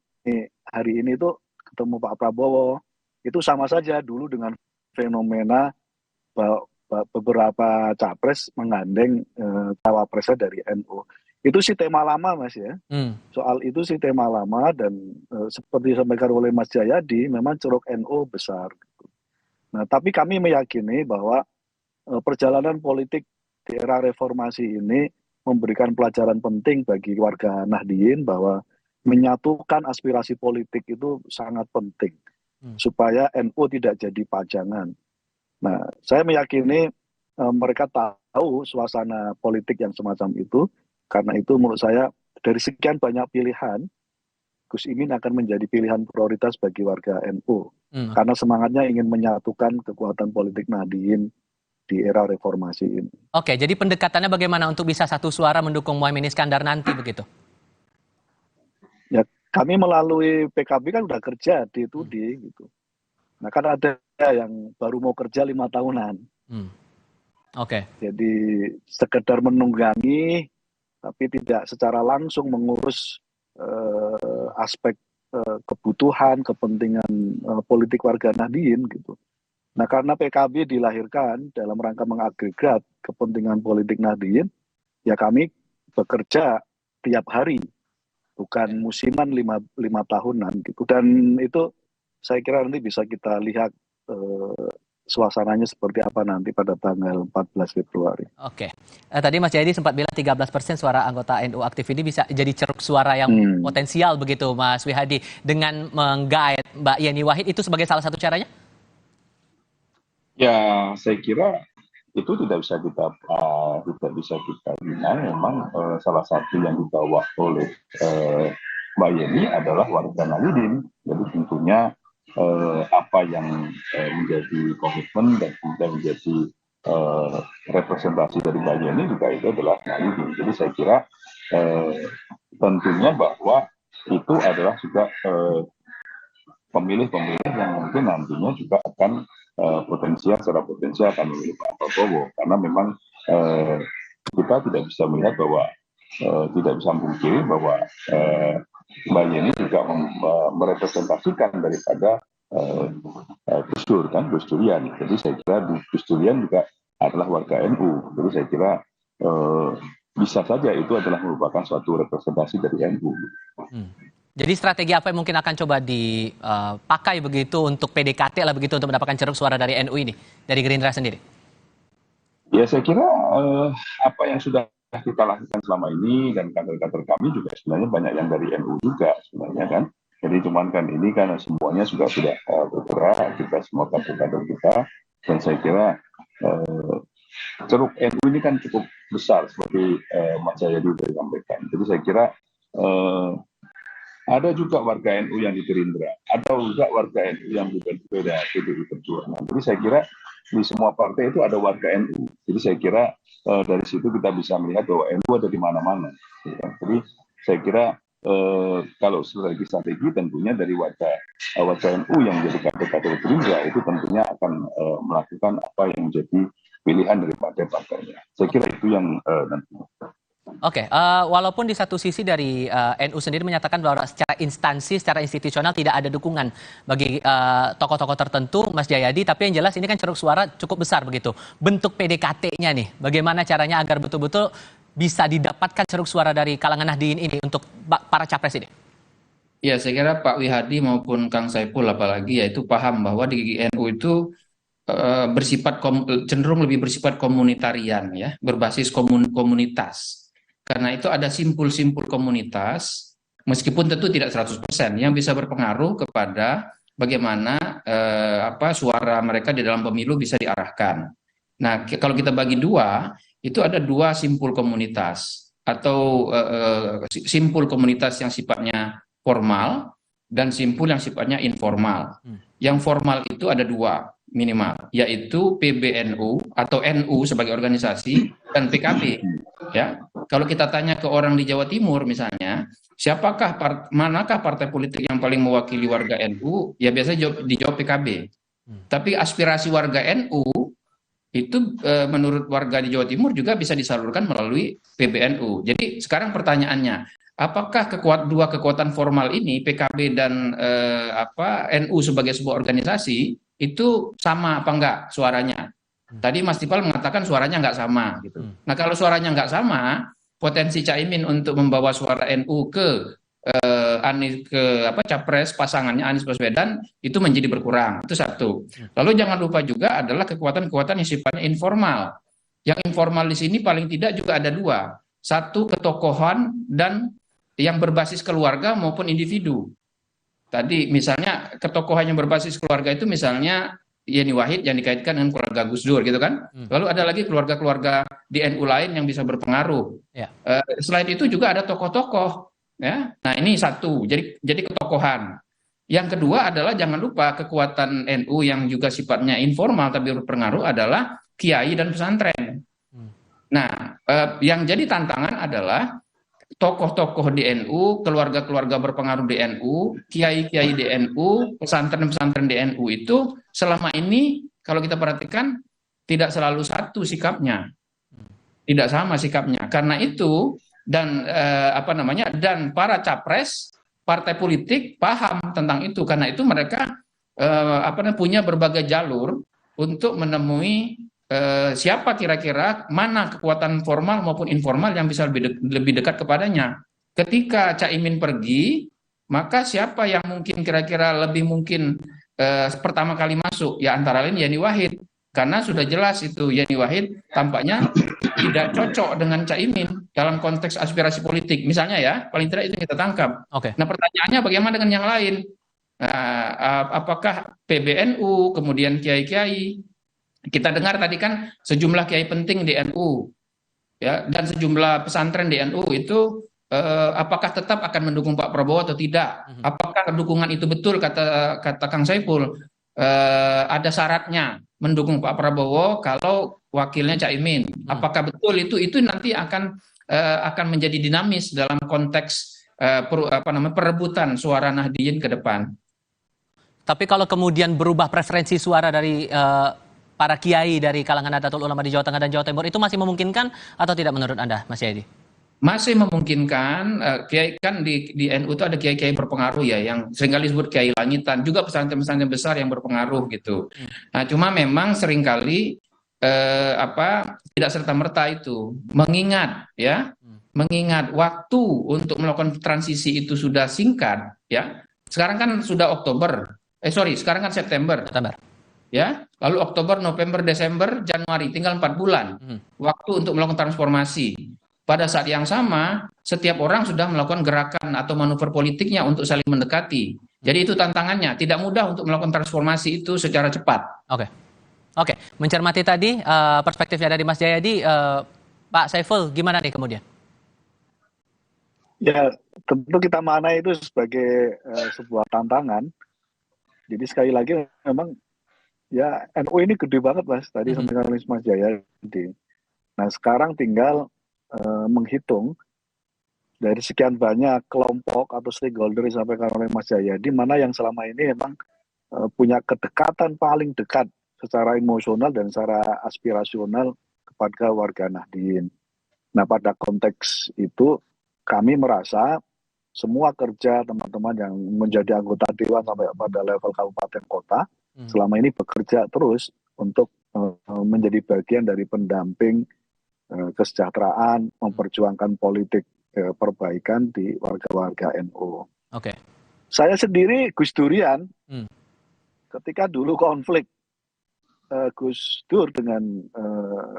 hari ini tuh ketemu Pak Prabowo itu sama saja dulu dengan fenomena beberapa capres menggandeng cawapresnya dari NU. Itu sih tema lama, Mas ya. Soal itu sih tema lama dan seperti disampaikan oleh Mas Jayadi, memang ceruk NU besar. Nah, tapi kami meyakini bahwa perjalanan politik di era reformasi ini memberikan pelajaran penting bagi warga Nahdliyin bahwa menyatukan aspirasi politik itu sangat penting supaya NU tidak jadi pajangan. Nah, saya meyakini mereka tahu tahu suasana politik yang semacam itu. Karena itu menurut saya dari sekian banyak pilihan, Gus Imin akan menjadi pilihan prioritas bagi warga NU. Karena semangatnya ingin menyatukan kekuatan politik Nahdien di era reformasi ini. Oke, jadi pendekatannya bagaimana untuk bisa satu suara mendukung Muhaimin Iskandar nanti begitu? Ya, kami melalui PKB kan udah kerja di TUDI gitu. Nah kan ada yang baru mau kerja 5 tahunan. Oke. Jadi sekedar menunggangi, tapi tidak secara langsung mengurus aspek kebutuhan, kepentingan politik warga Nahdien gitu. Nah karena PKB dilahirkan dalam rangka mengagregat kepentingan politik Nahdien, ya kami bekerja tiap hari, bukan musiman 5 tahunan gitu. Dan itu saya kira nanti bisa kita lihat suasananya seperti apa nanti pada tanggal 14 Februari. Oke. Tadi Mas Jayadi sempat bilang 13% suara anggota NU aktif ini bisa jadi ceruk suara yang potensial begitu Mas Wihadi. Dengan menggait Mbak Yeni Wahid itu sebagai salah satu caranya? Ya, saya kira itu tidak bisa kita bina. Memang salah satu yang dibawa oleh Mbak Yeni adalah warga Nahdien. Jadi tentunya apa yang menjadi komitmen dan kemudian menjadi representasi dari Mbak Yeni juga itu adalah Nahdien. Jadi saya kira tentunya bahwa itu adalah juga pemilih-pemilih yang mungkin nantinya juga akan secara potensial akan memilih Pak Prabowo, karena memang kita tidak bisa melihat bahwa tidak bisa memungkiri bahwa Mbak Yeni juga merepresentasikan daripada Gus Dur kan, Gus Durian. Jadi saya kira Gus Durian juga adalah warga NU. Jadi saya kira bisa saja itu adalah merupakan suatu representasi dari NU. Jadi strategi apa yang mungkin akan coba dipakai begitu untuk PDKT lah begitu untuk mendapatkan ceruk suara dari NU ini, dari Gerindra sendiri? Ya saya kira apa yang sudah kita lakukan selama ini dan kader-kader kami juga sebenarnya banyak yang dari NU juga sebenarnya kan. Jadi cuman kan ini kan semuanya juga sudah bergerak, kita semua kader-kader kita, dan saya kira ceruk NU ini kan cukup besar seperti Mas Jayadi sudah sampaikan. Jadi saya kira ada juga warga NU yang di Gerindra, ada juga warga NU yang berbeda PDI Perjuangan. Jadi saya kira di semua partai itu ada warga NU. Jadi saya kira dari situ kita bisa melihat bahwa NU ada di mana-mana. Jadi saya kira kalau strategi tentunya dari warga NU yang menjadi kader-kader Gerindra itu tentunya akan melakukan apa yang menjadi pilihan dari partai-partainya. Saya kira itu yang nanti. Oke, walaupun di satu sisi dari NU sendiri menyatakan bahwa secara instansi, secara institusional tidak ada dukungan bagi tokoh-tokoh tertentu, Mas Jayadi, tapi yang jelas ini kan ceruk suara cukup besar begitu. Bentuk PDKT-nya nih, bagaimana caranya agar betul-betul bisa didapatkan ceruk suara dari kalangan Nahdien ini untuk para capres ini? Ya, saya kira Pak Wihadi maupun Kang Saiful apalagi yaitu paham bahwa di NU itu cenderung lebih bersifat komunitarian ya, berbasis komunitas. Karena itu ada simpul-simpul komunitas, meskipun tentu tidak 100%, yang bisa berpengaruh kepada bagaimana suara mereka di dalam pemilu bisa diarahkan. Nah, kalau kita bagi dua, itu ada dua simpul komunitas, atau simpul komunitas yang sifatnya formal, dan simpul yang sifatnya informal. Yang formal itu ada dua minimal, yaitu PBNU atau NU sebagai organisasi, dan PKB. Ya, kalau kita tanya ke orang di Jawa Timur misalnya, manakah partai politik yang paling mewakili warga NU? Ya biasanya dijawab PKB. Tapi aspirasi warga NU itu menurut warga di Jawa Timur juga bisa disalurkan melalui PBNU. Jadi sekarang pertanyaannya, apakah dua kekuatan formal ini, PKB dan NU sebagai sebuah organisasi, itu sama apa enggak suaranya? Tadi Mas Tifal mengatakan suaranya nggak sama gitu. Nah kalau suaranya nggak sama, potensi Caimin untuk membawa suara NU ke capres pasangannya Anies Baswedan itu menjadi berkurang. Itu satu. Lalu jangan lupa juga adalah kekuatan-kekuatan yang sifatnya informal. Yang informal di sini paling tidak juga ada dua. Satu, ketokohan dan yang berbasis keluarga maupun individu. Tadi misalnya ketokohan yang berbasis keluarga itu misalnya Yeni Wahid yang dikaitkan dengan keluarga Gus Dur gitu kan. Lalu ada lagi keluarga-keluarga di NU lain yang bisa berpengaruh. Selain itu juga ada tokoh-tokoh ya. Nah, ini satu. Jadi ketokohan. Yang kedua adalah jangan lupa kekuatan NU yang juga sifatnya informal tapi berpengaruh adalah kiai dan pesantren. Nah, yang jadi tantangan adalah tokoh-tokoh di NU, keluarga-keluarga berpengaruh di NU, kiai-kiai di NU, pesantren-pesantren di NU itu selama ini kalau kita perhatikan tidak selalu satu sikapnya, tidak sama sikapnya. Karena itu dan dan para capres partai politik paham tentang itu. Karena itu mereka punya berbagai jalur untuk menemui siapa kira-kira mana kekuatan formal maupun informal yang bisa lebih dekat kepadanya. Ketika Caimin pergi, maka siapa yang mungkin kira-kira lebih mungkin pertama kali masuk? Ya antara lain Yeni Wahid. Karena sudah jelas itu Yeni Wahid tampaknya tidak cocok dengan Caimin dalam konteks aspirasi politik. Misalnya ya, paling tidak itu kita tangkap. Nah pertanyaannya bagaimana dengan yang lain? Apakah PBNU, kemudian kiai-kiai? Kita dengar tadi kan sejumlah kiai penting di NU ya dan sejumlah pesantren di NU itu apakah tetap akan mendukung Pak Prabowo atau tidak? Apakah dukungan itu betul kata Kang Saiful ada syaratnya mendukung Pak Prabowo kalau wakilnya Caimin? Apakah betul itu nanti akan menjadi dinamis dalam konteks perebutan suara Nahdliyin ke depan. Tapi kalau kemudian berubah preferensi suara dari para kiai dari kalangan Nahdlatul Ulama di Jawa Tengah dan Jawa Timur itu masih memungkinkan atau tidak menurut Anda, Mas Jayadi? Masih memungkinkan. Kiai kan di NU itu ada kiai-kiai berpengaruh ya, yang seringkali disebut kiai langitan, juga pesantren-pesantren besar yang berpengaruh gitu. Nah, cuma memang seringkali tidak serta-merta itu. Mengingat waktu untuk melakukan transisi itu sudah singkat ya. Sekarang kan sudah sekarang kan September. Ya, lalu Oktober, November, Desember, Januari, tinggal 4 bulan waktu untuk melakukan transformasi. Pada saat yang sama, setiap orang sudah melakukan gerakan atau manuver politiknya untuk saling mendekati. Jadi itu tantangannya, tidak mudah untuk melakukan transformasi itu secara cepat. Oke. Mencermati tadi perspektifnya dari Mas Jayadi, Pak Saiful, gimana nih kemudian? Ya, tentu kita maknai itu sebagai sebuah tantangan. Jadi sekali lagi memang ya NU ini gede banget Mas, tadi sampaikan Mas Jayadi. Nah sekarang tinggal menghitung dari sekian banyak kelompok atau stakeholder yang disampaikan oleh Mas Jayadi, mana yang selama ini memang punya kedekatan paling dekat secara emosional dan secara aspirasional kepada warga Nahdliyin. Nah pada konteks itu kami merasa semua kerja teman-teman yang menjadi anggota Dewan sampai pada level kabupaten kota selama ini bekerja terus untuk menjadi bagian dari pendamping kesejahteraan, memperjuangkan politik perbaikan di warga-warga NU. Saya sendiri Gus Durian, ketika dulu konflik Gus Dur dengan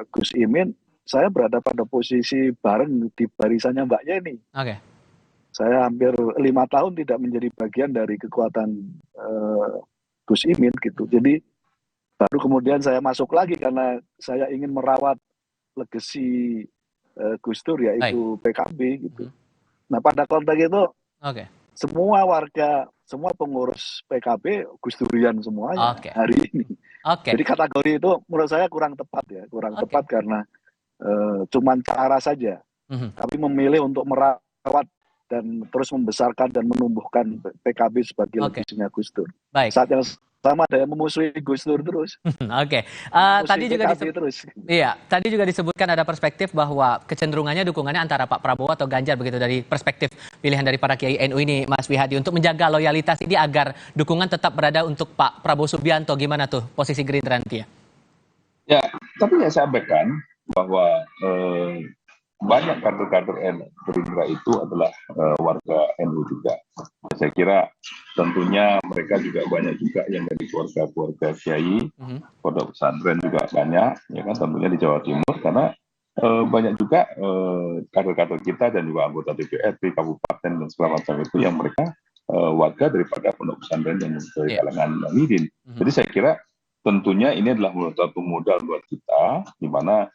Gus Imin, saya berada pada posisi bareng di barisannya Mbak Yeni. Saya hampir 5 tahun tidak menjadi bagian dari kekuatan Gus Imin gitu. Jadi baru kemudian saya masuk lagi karena saya ingin merawat legasi Gus Dur yaitu PKB gitu. Nah pada konteks itu semua warga, semua pengurus PKB Gus Durian semuanya hari ini. Jadi kategori itu menurut saya kurang tepat ya, tepat karena cuman cara saja. Tapi memilih untuk merawat dan terus membesarkan dan menumbuhkan PKB sebagai legasinya Gus Dur. Saat yang sama ada yang memusuhi Gus Dur terus. Tadi juga disebutkan ada perspektif bahwa kecenderungannya dukungannya antara Pak Prabowo atau Ganjar begitu dari perspektif pilihan dari para kiai NU ini, Mas Wihadi, untuk menjaga loyalitas ini agar dukungan tetap berada untuk Pak Prabowo Subianto. Gimana tuh posisi Gerindra nanti ya? Ya, tapi saya sampaikan bahwa banyak kader-kader Gerindra itu adalah warga NU juga. Saya kira tentunya mereka juga banyak juga yang dari keluarga kiai, pondok pesantren juga banyak, ya kan, tentunya di Jawa Timur, karena banyak juga kader-kader kita dan juga anggota DPRD, kabupaten dan segala macam itu yang mereka warga daripada pondok pesantren dan dari kalangan Nahdliyin. Jadi saya kira tentunya ini adalah satu modal buat kita, di mana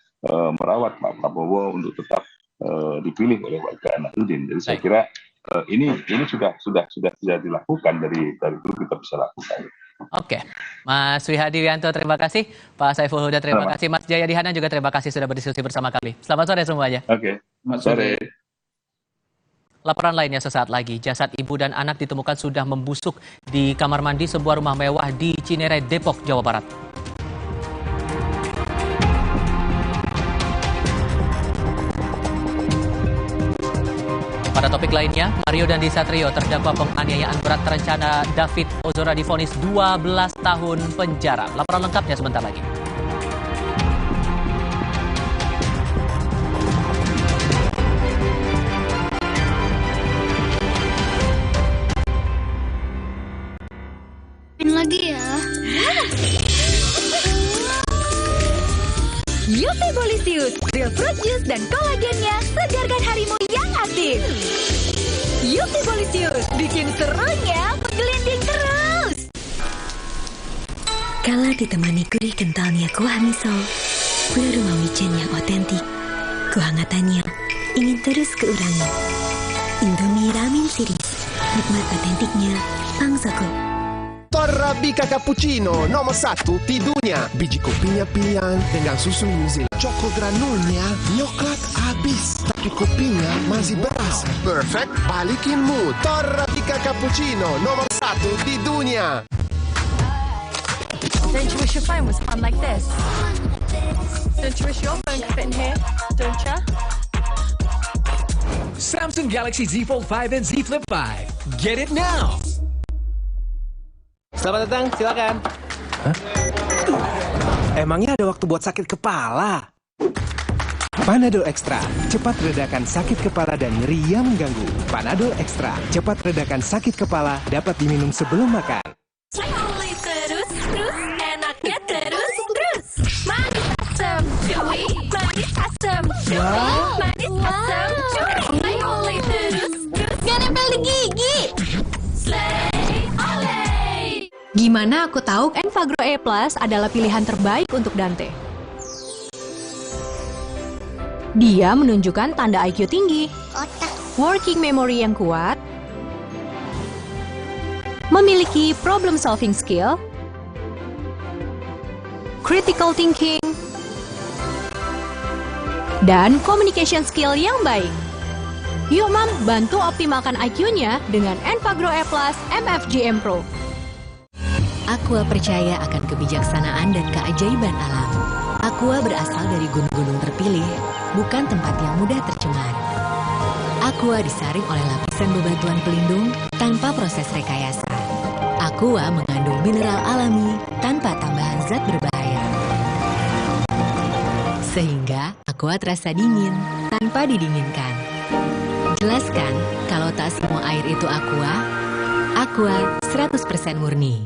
merawat Pak Prabowo untuk tetap dipilih oleh warga Nahdlatul. Jadi saya kira ini sudah dilakukan dari dulu kita bisa lakukan. Oke, Mas Wihadi Wianto terima kasih, Pak Saiful Huda terima kasih, Mas Jayadi Hanan juga terima kasih sudah berdiskusi bersama kami. Selamat sore semuanya. Oke, selamat sore. Laporan lainnya sesaat lagi, jasad ibu dan anak ditemukan sudah membusuk di kamar mandi sebuah rumah mewah di Cinere, Depok, Jawa Barat. Pada topik lainnya, Mario Dandi Satrio terdakwa penganiayaan berat terencana David Ozora divonis 12 tahun penjara. Laporan lengkapnya sebentar lagi. Lagi ya. Euphibolisius, real fruit juice dan kolagennya segarkan harimu yang aktif. Euphibolisius, bikin serunya menggelinding terus. Kala ditemani gurih kentalnya kuah miso, punya rumah wijen yang otentik, kehangatannya ingin terus keurangi. Indomie Ramen Series, nikmat otentiknya Pang Soko. Torabika Cappuccino nomor 1 di dunia. Biji kopinya pilihan dengan susu New Zealand. Choco granulnya nyoklat habis, tapi kopinya masih berasa. Perfect, balikin mood. Torabika Cappuccino nomor 1 di dunia. Don't you wish your phone was fun like this? Don't you wish your phone could fit in here? Don't you? Samsung Galaxy Z Fold 5 and Z Flip 5. Get it now! Selamat datang, silakan. Hah? Emangnya ada waktu buat sakit kepala? Panadol Extra, cepat redakan sakit kepala dan nyeri yang mengganggu. Panadol Extra, cepat redakan sakit kepala, dapat diminum sebelum makan. Terus, enaknya terus. Manis asam, cuy. Manis asam, cuy. Manis asam, cuy. Oleh terus. Gak nempel di gigi. Gimana aku tahu Enfagro E Plus adalah pilihan terbaik untuk Dante? Dia menunjukkan tanda IQ tinggi, working memory yang kuat, memiliki problem solving skill, critical thinking, dan communication skill yang baik. Yuk Mam, bantu optimalkan IQ-nya dengan Enfagro E Plus MFGM Pro. Aqua percaya akan kebijaksanaan dan keajaiban alam. Aqua berasal dari gunung-gunung terpilih, bukan tempat yang mudah tercemar. Aqua disaring oleh lapisan bebatuan pelindung tanpa proses rekayasa. Aqua mengandung mineral alami tanpa tambahan zat berbahaya. Sehingga Aqua terasa dingin tanpa didinginkan. Jelaskan kalau tak semua air itu Aqua. Aqua 100% murni.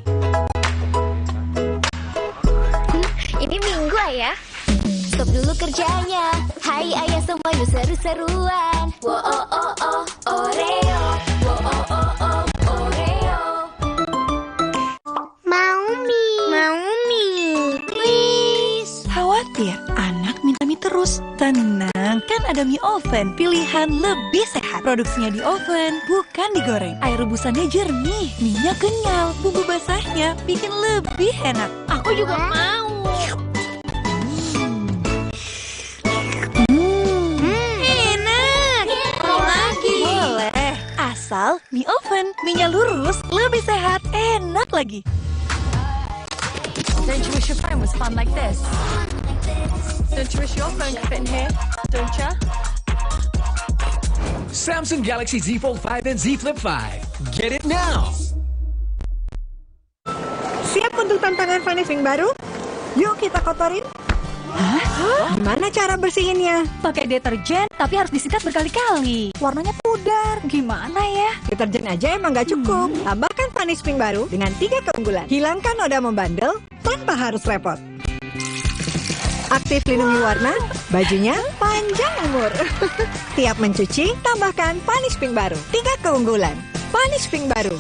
Ini Minggu ya. Stop dulu kerjanya. Hai ayah semua yuk seru-seruan. Wo oh oh oh Oreo. Wo oh oh oh Oreo. Mau mie, please. Khawatir anak minta mie terus? Tenang, kan ada mie oven, pilihan lebih sehat. Produksinya di oven, bukan digoreng. Air rebusannya jernih, minyak kenyal, bumbu basahnya bikin lebih enak. Aku juga mau. Enak. Mau lagi. Boleh, asal mie oven, minyak lurus, lebih sehat, enak lagi. Don't you wish your phone was fun like this? Don't you wish your phone could fit in here? Don't you? Samsung Galaxy Z Fold 5 and Z Flip 5. Get it now! Siap untuk tantangan finishing baru? Yuk kita kotorin. Hah? Gimana cara bersihinnya? Pakai deterjen, tapi harus disikat berkali-kali. Warnanya pudar. Gimana ya? Deterjen aja emang gak cukup. Tambahkan Vanish Pink baru dengan 3 keunggulan. Hilangkan noda membandel tanpa harus repot. Aktif lindungi warna, bajunya panjang umur. Tiap mencuci, tambahkan Vanish Pink baru. 3 keunggulan. Vanish Pink baru.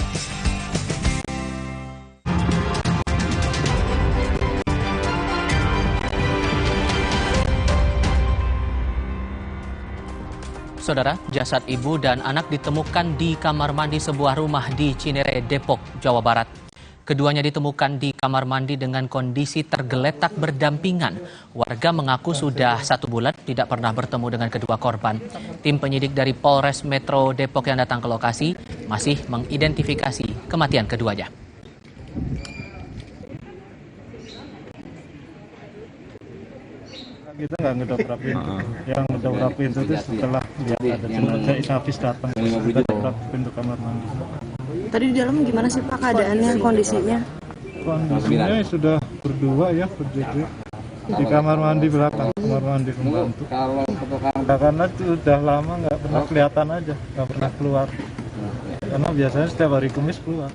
Saudara, jasad ibu dan anak ditemukan di kamar mandi sebuah rumah di Cinere, Depok, Jawa Barat. Keduanya ditemukan di kamar mandi dengan kondisi tergeletak berdampingan. Warga mengaku sudah 1 bulan tidak pernah bertemu dengan kedua korban. Tim penyidik dari Polres Metro Depok yang datang ke lokasi masih mengidentifikasi kematian keduanya. Kita nggak ngedobrak pintu. Yang ngedobrak pintu itu setelah lihat ada jenazah Isafis datang. Kita dobrak pintu kamar mandi. Tadi di dalam gimana sih Pak keadaannya, kondisinya? Kondisinya sudah berdua ya, berdiri di kamar mandi belakang, kamar mandi pembantu. Karena sudah lama nggak pernah kelihatan aja, nggak pernah keluar. Karena biasanya setiap hari Kamis keluar.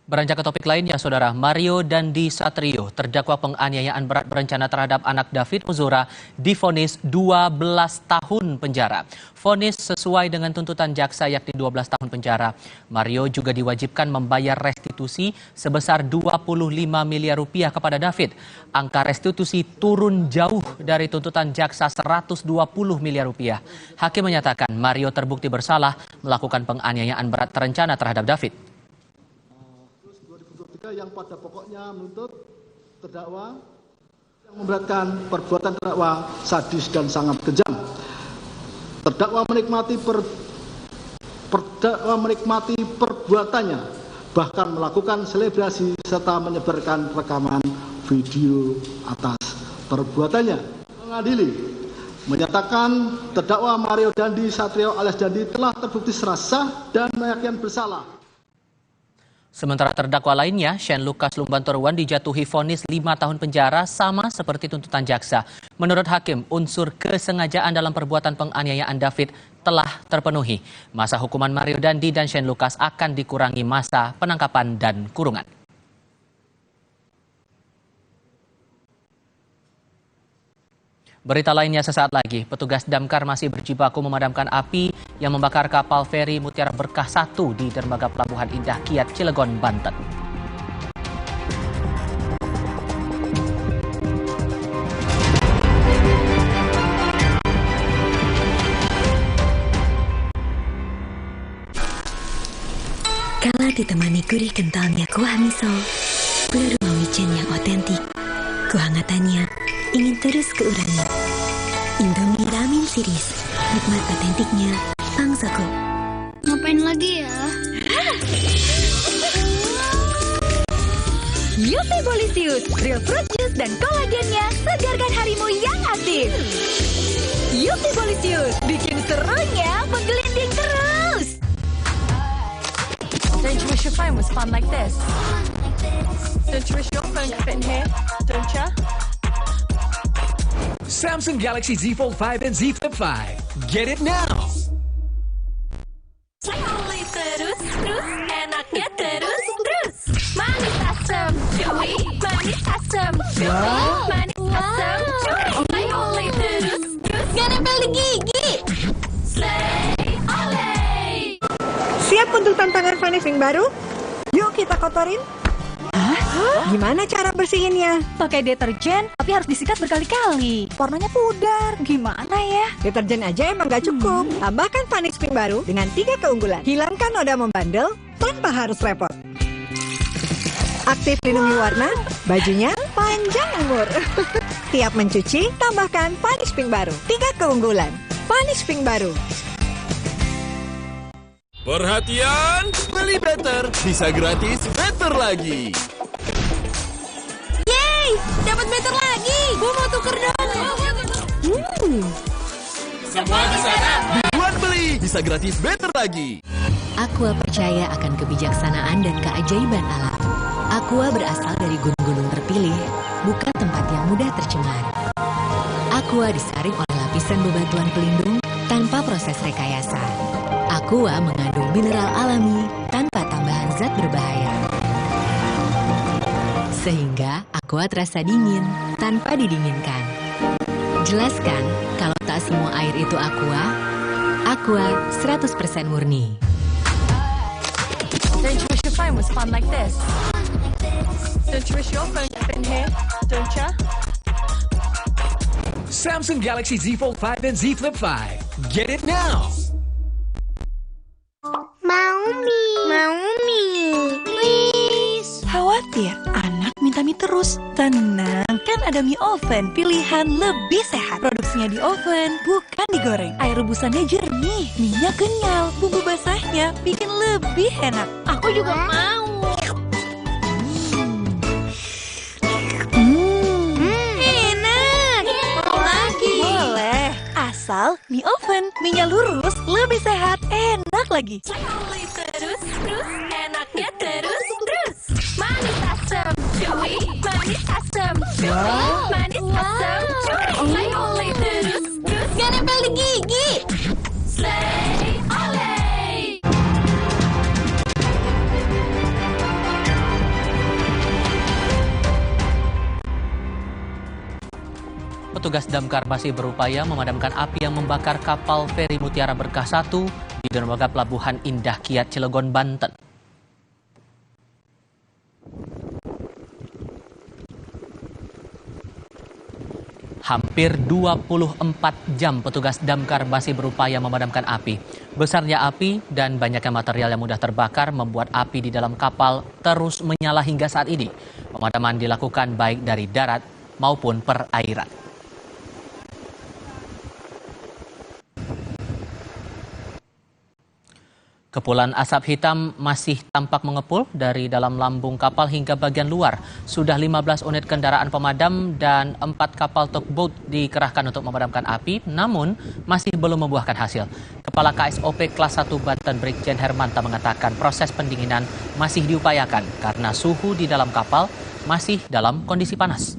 Beranjak ke topik lainnya, Saudara, Mario Dandi Satrio, terdakwa penganiayaan berat berencana terhadap anak David Ozora, divonis 12 tahun penjara. Vonis sesuai dengan tuntutan jaksa yakni 12 tahun penjara. Mario juga diwajibkan membayar restitusi sebesar 25 miliar rupiah kepada David. Angka restitusi turun jauh dari tuntutan jaksa 120 miliar rupiah. Hakim menyatakan Mario terbukti bersalah melakukan penganiayaan berat terencana terhadap David. Yang pada pokoknya menuntut terdakwa yang memberatkan perbuatan terdakwa sadis dan sangat kejam. Terdakwa menikmati perbuatannya, bahkan melakukan selebrasi serta menyebarkan rekaman video atas perbuatannya. Mengadili menyatakan terdakwa Mario Dandi Satrio alias Dandi telah terbukti secara sah dan meyakinkan bersalah. Sementara terdakwa lainnya, Shane Lucas Lumbantorwan dijatuhi vonis 5 tahun penjara sama seperti tuntutan jaksa. Menurut hakim, unsur kesengajaan dalam perbuatan penganiayaan David telah terpenuhi. Masa hukuman Mario Dandi dan Shane Lucas akan dikurangi masa penangkapan dan kurungan. Berita lainnya sesaat lagi, petugas damkar masih berjibaku memadamkan api yang membakar kapal feri Mutiara Berkah 1 di dermaga Pelabuhan Indah Kiat, Cilegon, Banten. Kala ditemani gurih kentalnya kuah miso, beraroma micin yang otentik, kehangatannya ingin terus keurangi. Indomie Ramen Series, nikmat otentiknya Pang Soko. Ngapain lagi ya? Yupi Bolisius, real fruit juice dan kolagennya segarkan harimu yang aktif. Yupi Bolisius, bikin serunya menggelinding terus. Don't you wish your phone was fun like this? Don't you wish your phone could fit in here? Don't you? Samsung Galaxy Z Fold 5 and Z Flip 5. Get it now! Terus, enaknya terus. Manis asam, chewy, manis asam, chewy, manis asam, chewy. Oleh terus, gak nempel di gigi. Slay, oleh. Siap untuk tantangan finishing baru? Yuk kita kotorin. Gimana cara bersihinnya? Pakai deterjen, tapi harus disikat berkali-kali. Warnanya pudar. Gimana ya? Deterjen aja emang gak cukup. Tambahkan Vanish Pink baru dengan 3 keunggulan. Hilangkan noda membandel tanpa harus repot. Aktif lindungi warna, bajunya panjang umur. Tiap mencuci, tambahkan Vanish Pink baru. 3 keunggulan. Vanish Pink baru. Perhatian, beli better, bisa gratis better lagi. Yeay, dapat better lagi. Gue mau tuker dong. Semua di sana, dibuat beli, bisa gratis better lagi. Aqua percaya akan kebijaksanaan dan keajaiban alam. Aqua berasal dari gunung-gunung terpilih, bukan tempat yang mudah tercemar. Aqua disaring oleh lapisan bebatuan pelindung tanpa proses rekayasa. Aqua mengandung mineral alami tanpa tambahan zat berbahaya. Sehingga Aqua terasa dingin tanpa didinginkan. Jelaskan kalau tak semua air itu Aqua. Aqua 100% murni. Don't you wish your phone was fun like this? Don't you wish your phone could fit in here? Don't you? Samsung Galaxy Z Fold 5 and Z Flip 5. Get it now! Mau mie, please. Khawatir, anak minta mie terus. Tenang, kan ada mie oven, pilihan lebih sehat. Produksinya di oven, bukan digoreng. Air rebusannya jernih, minyak kenyal, bumbu basahnya bikin lebih enak. Aku juga mau. Enak. Mau lagi. Boleh, asal mie oven, minyak lurus, lebih sehat, enak lagi. Terus, enaknya terus. Manis asam, chewy, manis asam, chewy, manis asam, chewy. Slay oleh terus. Gak nempel di gigi. Slay oleh. Petugas damkar masih berupaya memadamkan api yang membakar kapal feri Mutiara Berkah 1 di dermaga Pelabuhan Indah Kiat, Cilegon, Banten. Hampir 24 jam petugas damkar masih berupaya memadamkan api. Besarnya api dan banyaknya material yang mudah terbakar membuat api di dalam kapal terus menyala hingga saat ini. Pemadaman dilakukan baik dari darat maupun perairan. Kepulan asap hitam masih tampak mengepul dari dalam lambung kapal hingga bagian luar. Sudah 15 unit kendaraan pemadam dan 4 kapal tugboat dikerahkan untuk memadamkan api, namun masih belum membuahkan hasil. Kepala KSOP Kelas 1 Banten Brigjen Hermanta mengatakan proses pendinginan masih diupayakan karena suhu di dalam kapal masih dalam kondisi panas.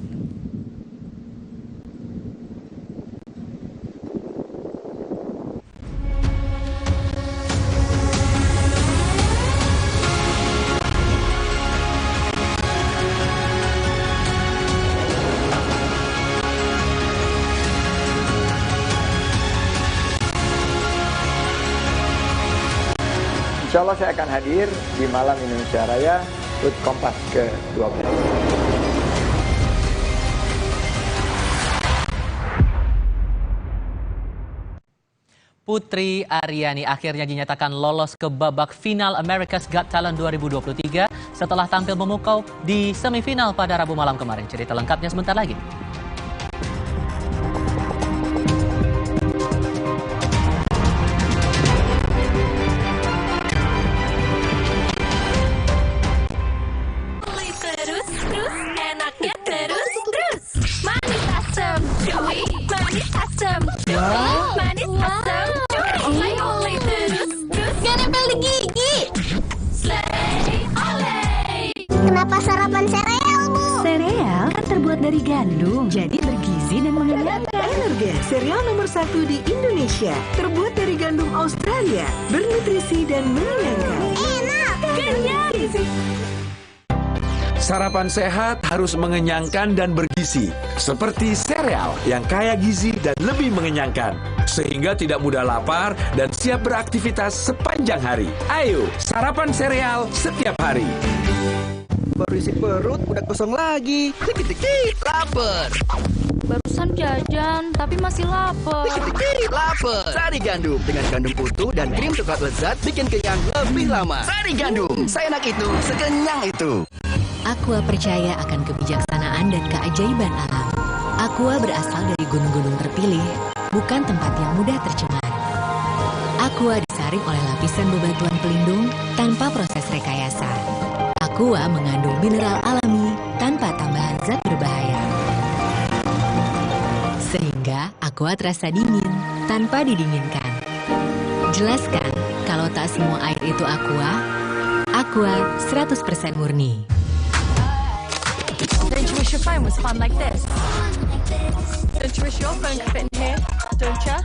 Insya Allah saya akan hadir di Malam Indonesia Raya HUT Kompas ke-12. Putri Aryani akhirnya dinyatakan lolos ke babak final America's Got Talent 2023 setelah tampil memukau di semifinal pada Rabu malam kemarin. Cerita lengkapnya sebentar lagi. Kenapa sarapan sereal, Bu? Sereal kan terbuat dari gandum, jadi bergizi dan mengenyangkan. Energen, sereal nomor 1 di Indonesia. Terbuat dari gandum Australia, bernutrisi dan mengenyangkan. Enak! Kenyang! Sarapan sehat harus mengenyangkan dan bergizi, seperti sereal yang kaya gizi dan lebih mengenyangkan, sehingga tidak mudah lapar dan siap beraktivitas sepanjang hari. Ayo, sarapan sereal setiap hari. Baru isi perut, udah kosong lagi. Dikit-dikit lapar. Barusan jajan, tapi masih lapar. Dikit-dikit lapar. Sari gandum dengan gandum utuh dan krim coklat lezat bikin kenyang lebih lama. Sari gandum, seenak itu, sekenyang itu. Aqua percaya akan kebijaksanaan dan keajaiban alam. Aqua berasal dari gunung-gunung terpilih, bukan tempat yang mudah tercemar. Aqua disaring oleh lapisan bebatuan pelindung tanpa proses rekayasa. Aqua mengandung mineral alami tanpa tambahan zat berbahaya. Sehingga Aqua terasa dingin tanpa didinginkan. Jelaskan kalau tak semua air itu Aqua. Aqua 100% murni. Don't you wish your phone was fun like this? Don't you wish your phone could fit in here? Don't you?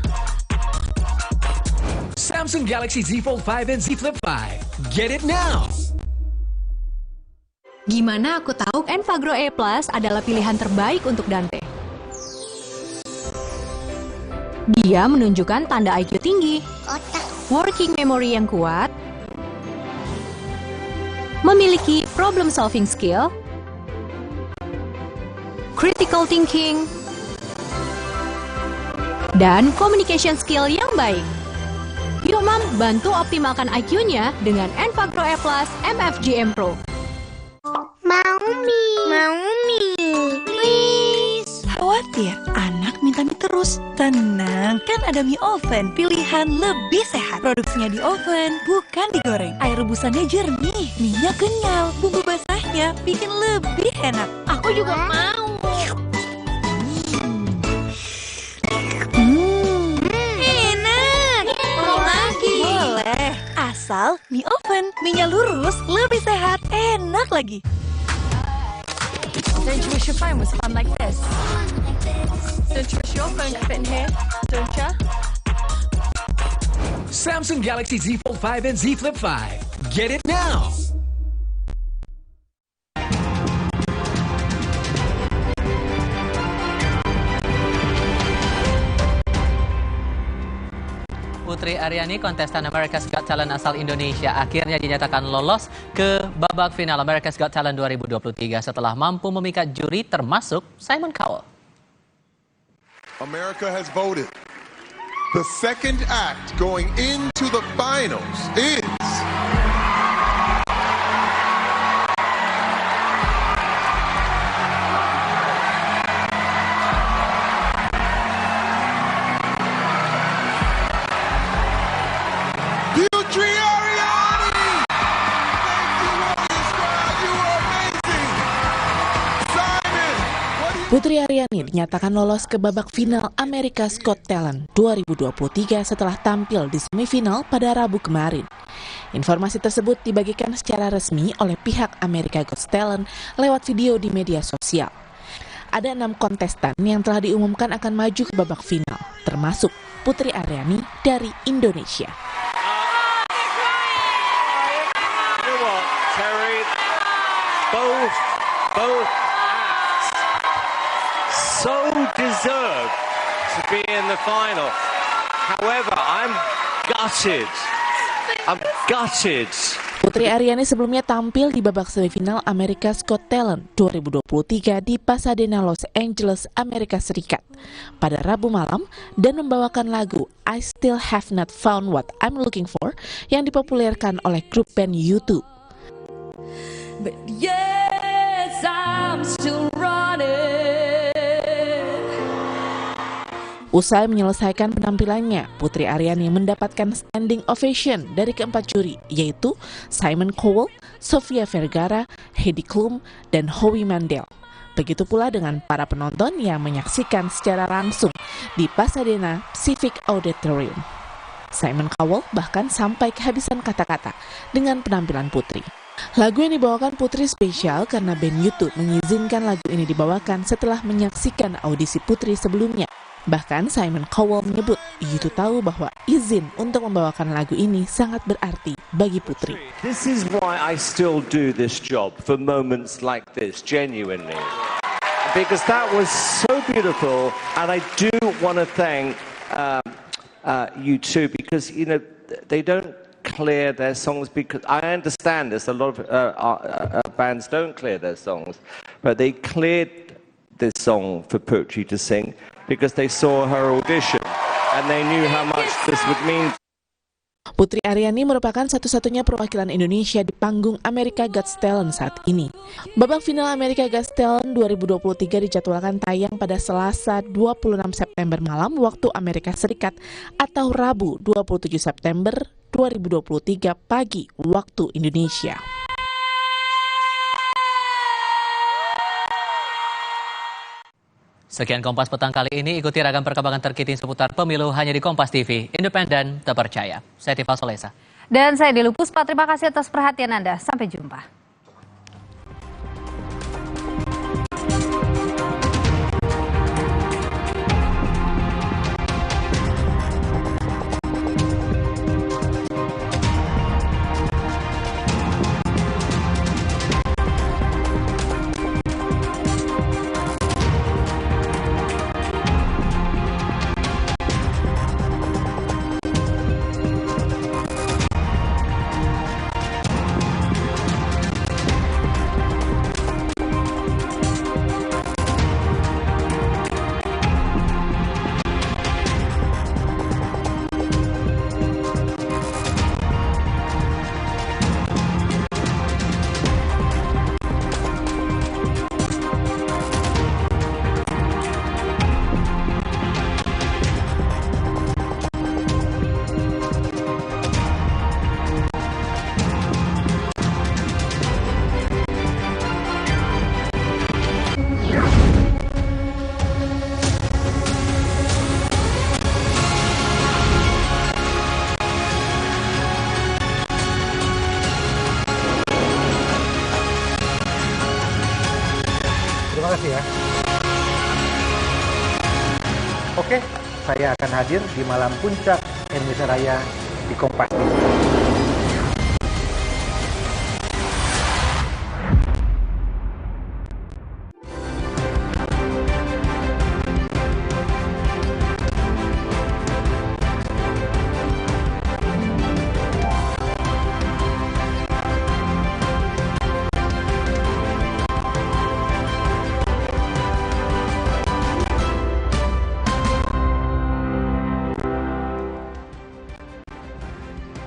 Samsung Galaxy Z Fold 5 and Z Flip 5. Get it now! Gimana aku tahu Envagro E Plus adalah pilihan terbaik untuk Dante? Dia menunjukkan tanda IQ tinggi, working memory yang kuat, memiliki problem solving skill, critical thinking, dan communication skill yang baik. Yuk Mam, bantu optimalkan IQ-nya dengan Envagro E Plus MFGM Pro. Mau mie, please. Khawatir, anak minta mie terus. Tenang, kan ada mie oven, pilihan lebih sehat. Produksinya di oven, bukan digoreng. Air rebusannya jernih, mie-nya kenyal, bumbu basahnya bikin lebih enak. Aku juga mau. Enak. Mau lagi? Boleh. Asal mie oven, mie-nya lurus, lebih sehat, enak lagi. Don't you wish your phone was fun like this? Don't you wish your phone could fit in here? Don't you? Samsung Galaxy Z Fold 5 and Z Flip 5. Get it now! Putri Aryani, kontestan America's Got Talent asal Indonesia, akhirnya dinyatakan lolos ke babak final America's Got Talent 2023 setelah mampu memikat juri termasuk Simon Cowell. America has voted. The second act going into the finals is... Putri Aryani! Thank you, Warrior Squad. You are amazing. Simon, what do you... Putri Aryani dinyatakan lolos ke babak final America's Got Talent 2023 setelah tampil di semifinal pada Rabu kemarin. Informasi tersebut dibagikan secara resmi oleh pihak America's Got Talent lewat video di media sosial. Ada 6 kontestan yang telah diumumkan akan maju ke babak final, termasuk Putri Aryani dari Indonesia. Terry, both acts so deserve to be in the final. However, I'm gutted. Putri Aryani sebelumnya tampil di babak semifinal America's Got Talent 2023 di Pasadena, Los Angeles, Amerika Serikat pada Rabu malam dan membawakan lagu I Still Have Not Found What I'm Looking For yang dipopulerkan oleh grup band U2. But yes, I'm still running. Usai menyelesaikan penampilannya, Putri Aryani mendapatkan standing ovation dari keempat juri, yaitu Simon Cowell, Sofia Vergara, Heidi Klum, dan Howie Mandel. Begitu pula dengan para penonton yang menyaksikan secara langsung di Pasadena Civic Auditorium. Simon Cowell bahkan sampai kehabisan kata-kata dengan penampilan Putri. Lagu yang dibawakan Putri spesial karena band U2 mengizinkan lagu ini dibawakan setelah menyaksikan audisi Putri sebelumnya. Bahkan Simon Cowell menyebut U2 tahu bahwa izin untuk membawakan lagu ini sangat berarti bagi Putri. This is why I still do this job for moments like this, genuinely. Because that was so beautiful, and I do want to thank U2 because, you know, they don't clear their songs, because I understand this, a lot of bands don't clear their songs, but they cleared this song for Putri to sing because they saw her audition and they knew how much this would mean. Putri Aryani merupakan satu-satunya perwakilan Indonesia di panggung America Got Talent saat ini. Babak final America Got Talent 2023 dijadwalkan tayang pada Selasa 26 September malam waktu Amerika Serikat atau Rabu 27 September 2023 pagi waktu Indonesia. Sekian Kompas Petang kali ini, ikuti ragam perkembangan terkini seputar pemilu hanya di Kompas TV, independen, terpercaya. Saya Tifal Solesa. Dan saya Dilu Puspa, terima kasih atas perhatian Anda. Sampai jumpa. kasih ya. Oke, saya akan hadir di malam puncak Indonesia Raya di Kompas TV.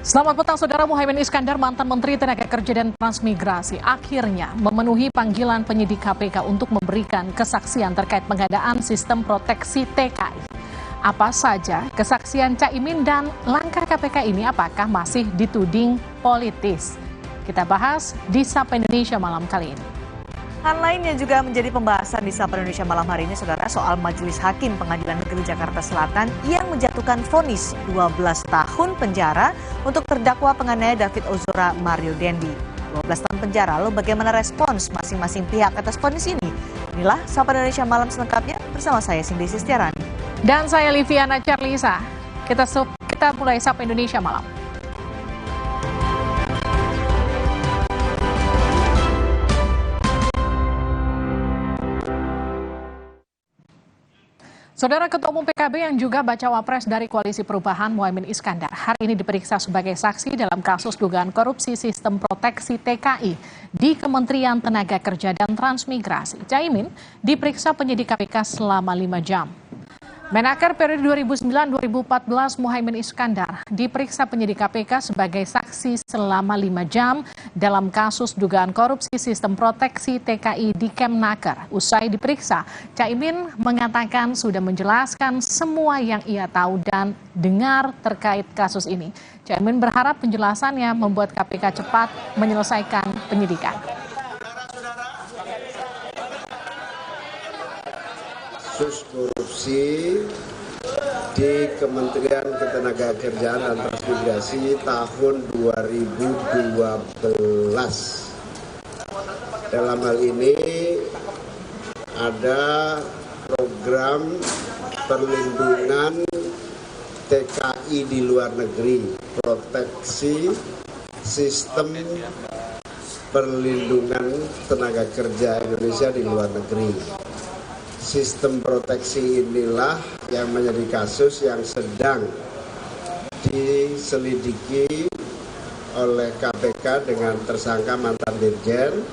Selamat petang Saudara. Muhaimin Iskandar, mantan Menteri Tenaga Kerja dan Transmigrasi, akhirnya memenuhi panggilan penyidik KPK untuk memberikan kesaksian terkait pengadaan sistem proteksi TKI. Apa saja kesaksian Caimin dan langkah KPK ini, apakah masih dituding politis? Kita bahas di Sapa Indonesia malam kali ini. Hal lain yang juga menjadi pembahasan di Sapa Indonesia malam hari ini, Saudara, soal Majelis Hakim Pengadilan Negeri Jakarta Selatan yang menjatuhkan vonis 12 tahun penjara untuk terdakwa penganiaya David Ozora Mario Dendi. 12 tahun penjara, lalu bagaimana respons masing-masing pihak atas vonis ini? Inilah Sapa Indonesia malam selengkapnya bersama saya Cindy Sistiarani. Dan saya Liviana Charlisa. Kita mulai Sapa Indonesia malam. Saudara, Ketua Umum PKB yang juga bacawa pres dari Koalisi Perubahan Muhaimin Iskandar hari ini diperiksa sebagai saksi dalam kasus dugaan korupsi sistem proteksi TKI di Kementerian Tenaga Kerja dan Transmigrasi. Caimin diperiksa penyidik KPK selama 5 jam. Menaker periode 2009-2014 Muhaimin Iskandar diperiksa penyidik KPK sebagai saksi selama 5 jam dalam kasus dugaan korupsi sistem proteksi TKI di Kemnaker. Usai diperiksa, Caimin mengatakan sudah menjelaskan semua yang ia tahu dan dengar terkait kasus ini. Caimin berharap penjelasannya membuat KPK cepat menyelesaikan penyidikan. Kasus korupsi di Kementerian Ketenagakerjaan dan Transmigrasi tahun 2012. Dalam hal ini ada program perlindungan TKI di luar negeri, proteksi sistem perlindungan tenaga kerja Indonesia di luar negeri. Sistem proteksi inilah yang menjadi kasus yang sedang diselidiki oleh KPK dengan tersangka mantan dirjen,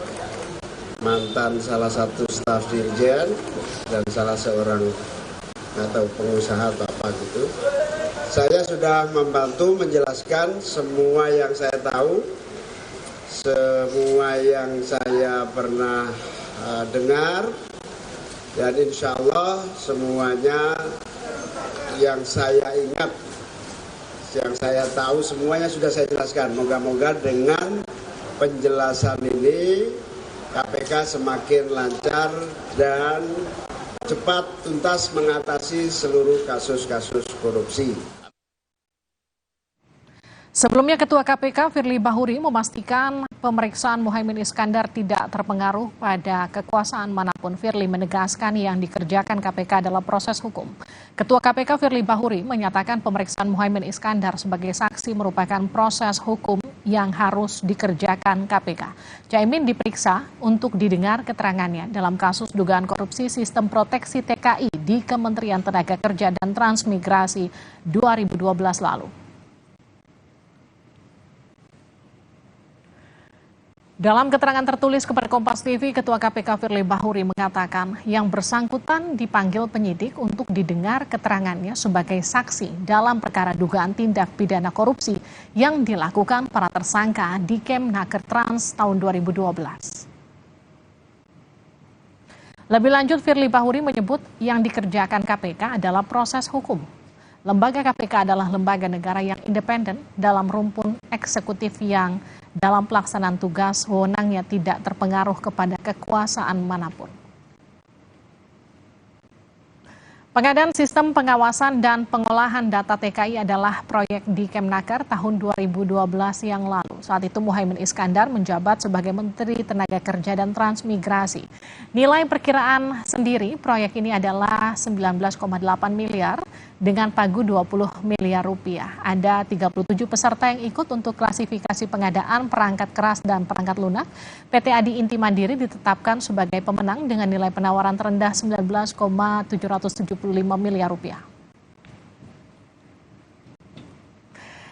mantan salah satu staf dirjen, dan salah seorang atau pengusaha atau apa gitu. Saya sudah membantu menjelaskan semua yang saya tahu, semua yang saya pernah dengar, dan insya Allah semuanya yang saya ingat, yang saya tahu semuanya sudah saya jelaskan. Moga-moga dengan penjelasan ini KPK semakin lancar dan cepat tuntas mengatasi seluruh kasus-kasus korupsi. Sebelumnya, Ketua KPK Firly Bahuri memastikan pemeriksaan Muhaimin Iskandar tidak terpengaruh pada kekuasaan manapun. Firly menegaskan yang dikerjakan KPK adalah proses hukum. Ketua KPK Firly Bahuri menyatakan pemeriksaan Muhaimin Iskandar sebagai saksi merupakan proses hukum yang harus dikerjakan KPK. Caimin diperiksa untuk didengar keterangannya dalam kasus dugaan korupsi sistem proteksi TKI di Kementerian Tenaga Kerja dan Transmigrasi 2012 lalu. Dalam keterangan tertulis kepada Kompas TV, Ketua KPK Firly Bahuri mengatakan yang bersangkutan dipanggil penyidik untuk didengar keterangannya sebagai saksi dalam perkara dugaan tindak pidana korupsi yang dilakukan para tersangka di Kemnaker Trans tahun 2012. Lebih lanjut, Firly Bahuri menyebut yang dikerjakan KPK adalah proses hukum. Lembaga KPK adalah lembaga negara yang independen dalam rumpun eksekutif yang dalam pelaksanaan tugas wewenangnya tidak terpengaruh kepada kekuasaan manapun. Pengadaan sistem pengawasan dan pengolahan data TKI adalah proyek di Kemnaker tahun 2012 yang lalu. Saat itu Muhaimin Iskandar menjabat sebagai Menteri Tenaga Kerja dan Transmigrasi. Nilai perkiraan sendiri proyek ini adalah 19,8 miliar dengan pagu 20 miliar rupiah. Ada 37 peserta yang ikut untuk klasifikasi pengadaan perangkat keras dan perangkat lunak. PT Adi Inti Mandiri ditetapkan sebagai pemenang dengan nilai penawaran terendah 19,775 miliar rupiah.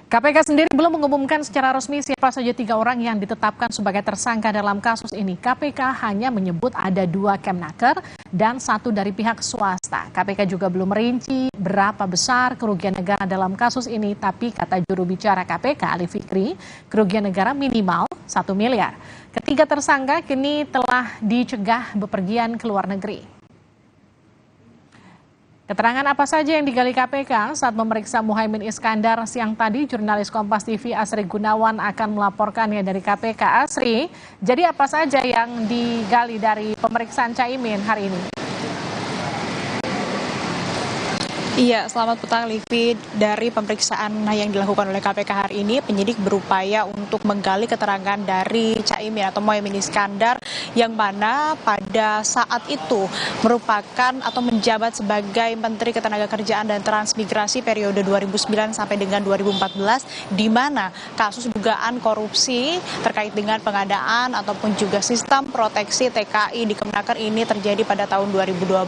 KPK sendiri belum mengumumkan secara resmi siapa saja 3 orang yang ditetapkan sebagai tersangka dalam kasus ini. KPK hanya menyebut ada 2 Kemnaker dan 1 dari pihak swasta. KPK juga belum merinci berapa besar kerugian negara dalam kasus ini, tapi kata juru bicara KPK Ali Fikri, kerugian negara minimal 1 miliar. Ketiga tersangka kini telah dicegah bepergian ke luar negeri. Keterangan apa saja yang digali KPK saat memeriksa Muhaimin Iskandar siang tadi, jurnalis Kompas TV Asri Gunawan akan melaporkannya dari KPK. Asri, jadi apa saja yang digali dari pemeriksaan Caimin hari ini? Iya, selamat petang Livi. Dari pemeriksaan yang dilakukan oleh KPK hari ini, penyidik berupaya untuk menggali keterangan dari Caimin atau Muhaimin Iskandar yang mana pada saat itu merupakan atau menjabat sebagai Menteri Ketenagakerjaan dan Transmigrasi periode 2009 sampai dengan 2014, di mana kasus dugaan korupsi terkait dengan pengadaan ataupun juga sistem proteksi TKI di Kemnaker ini terjadi pada tahun 2012.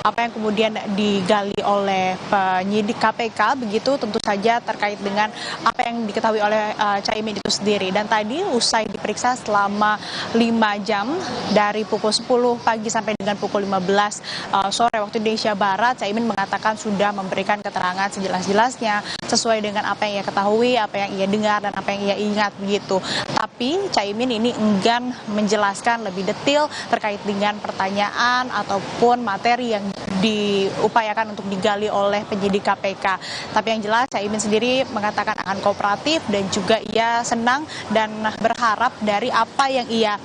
Apa yang kemudian digali oleh penyidik KPK begitu tentu saja terkait dengan apa yang diketahui oleh Caimin itu sendiri. Dan tadi usai diperiksa selama 5 jam dari pukul 10 pagi sampai dengan pukul 15 sore waktu Indonesia Barat, Caimin mengatakan sudah memberikan keterangan sejelas-jelasnya sesuai dengan apa yang ia ketahui, apa yang ia dengar dan apa yang ia ingat begitu. Tapi Caimin ini enggan menjelaskan lebih detail terkait dengan pertanyaan ataupun materi yang diupayakan untuk digali oleh penyidik KPK. Tapi yang jelas Caimin sendiri mengatakan akan kooperatif dan juga ia senang dan berharap dari apa yang ia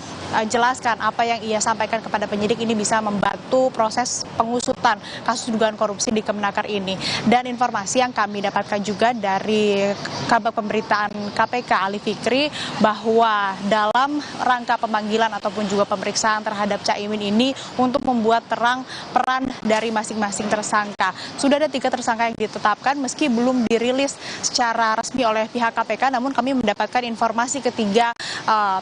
jelaskan, apa yang ia sampaikan kepada penyidik ini bisa membantu proses pengusutan kasus dugaan korupsi di Kemnaker ini. Dan informasi yang kami dapatkan juga dari Kabag Pemberitaan KPK Ali Fikri bahwa dalam rangka pemanggilan ataupun juga pemeriksaan terhadap Caimin ini untuk membuat terang peran dari masing-masing tersangka. Sudah ada 3 tersangka yang ditetapkan meski belum dirilis secara resmi oleh pihak KPK, namun kami mendapatkan informasi ketiga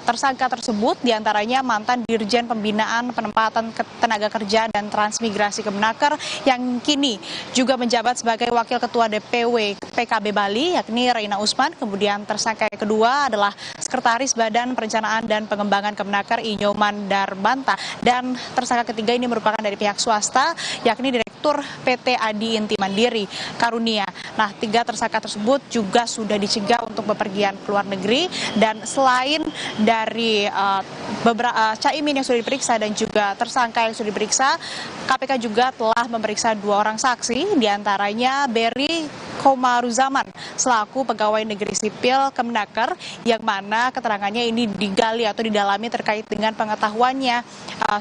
tersangka tersebut, diantaranya mantan Dirjen Pembinaan Penempatan Tenaga Kerja dan Transmigrasi Kemnaker yang kini juga menjabat sebagai Wakil Ketua DPW PKB Bali, yakni Reina Usman. Kemudian tersangka yang kedua adalah Sekretaris Badan Perencanaan dan Pengembangan Kemnaker Inyoman Darbanta. Dan tersangka ketiga ini merupakan dari pihak swasta, yakni Direktur PT Adi Inti Mandiri Karunia. Nah, 3 tersangka tersebut juga sudah dicegah untuk bepergian ke luar negeri. Dan selain dari beberapa Caimin yang sudah diperiksa dan juga tersangka yang sudah diperiksa, KPK juga telah memeriksa 2 orang saksi, diantaranya Berry Komaruzaman selaku pegawai negeri sipil Kemnaker, yang mana keterangannya ini digali atau didalami terkait dengan pengetahuannya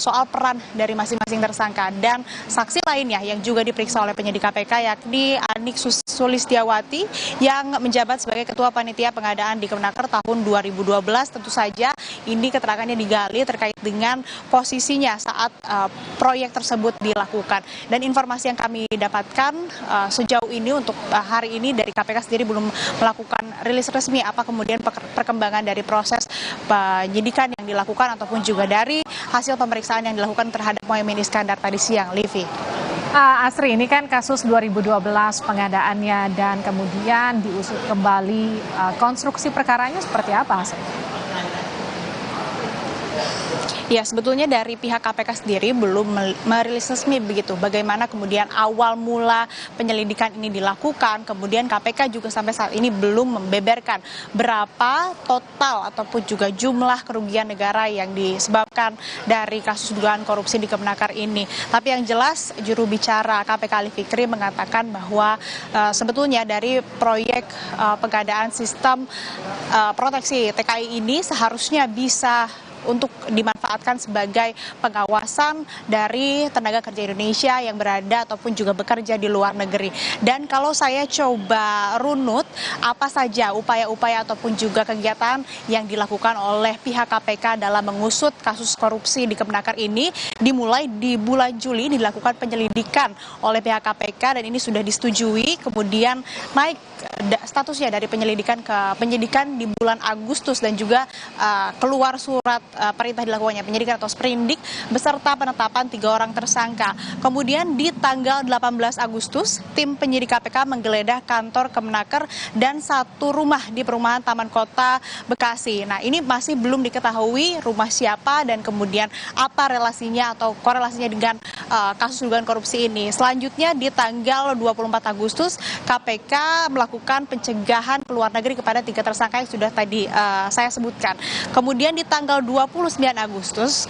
soal peran dari masing-masing tersangka. Dan saksi lainnya yang juga diperiksa oleh penyidik KPK yakni Anik Sulistiawati yang menjabat sebagai Ketua Panitia Pengadaan di Kemnaker tahun 2012. Tentu saja ini keterangannya digali terkait dengan posisinya saat proyek tersebut dilakukan. Dan informasi yang kami dapatkan sejauh ini untuk hari ini dari KPK sendiri belum melakukan rilis resmi apa kemudian perkembangan dari proses penyidikan yang dilakukan ataupun juga dari hasil pemeriksaan yang dilakukan terhadap Muhaimin Iskandar tadi siang, Livi. Asri, ini kan kasus 2012 pengadaannya dan kemudian diusut kembali, konstruksi perkaranya seperti apa, Asri? Ya, sebetulnya dari pihak KPK sendiri belum merilis resmi begitu bagaimana kemudian awal mula penyelidikan ini dilakukan. Kemudian KPK juga sampai saat ini belum membeberkan berapa total ataupun juga jumlah kerugian negara yang disebabkan dari kasus dugaan korupsi di Kemnaker ini. Tapi yang jelas juru bicara KPK Ali Fikri mengatakan bahwa sebetulnya dari proyek pengadaan sistem proteksi TKI ini seharusnya bisa untuk dimanfaatkan dimanfaatkan sebagai pengawasan dari tenaga kerja Indonesia yang berada ataupun juga bekerja di luar negeri. Dan kalau saya coba runut apa saja upaya-upaya ataupun juga kegiatan yang dilakukan oleh pihak KPK dalam mengusut kasus korupsi di Kemenaker ini, dimulai di bulan Juli dilakukan penyelidikan oleh pihak KPK dan ini sudah disetujui, kemudian naik statusnya dari penyelidikan ke penyidikan di bulan Agustus dan juga keluar surat perintah dilakukannya penyidikan atau sprindik beserta penetapan 3 orang tersangka. Kemudian di tanggal 18 Agustus tim penyidik KPK menggeledah kantor Kemenaker dan 1 rumah di perumahan Taman Kota Bekasi. Nah, ini masih belum diketahui rumah siapa dan kemudian apa relasinya atau korelasinya dengan kasus dugaan korupsi ini. Selanjutnya di tanggal 24 Agustus KPK melakukan pencegahan ke luar negeri kepada 3 tersangka yang sudah tadi saya sebutkan. Kemudian di tanggal 29 Agustus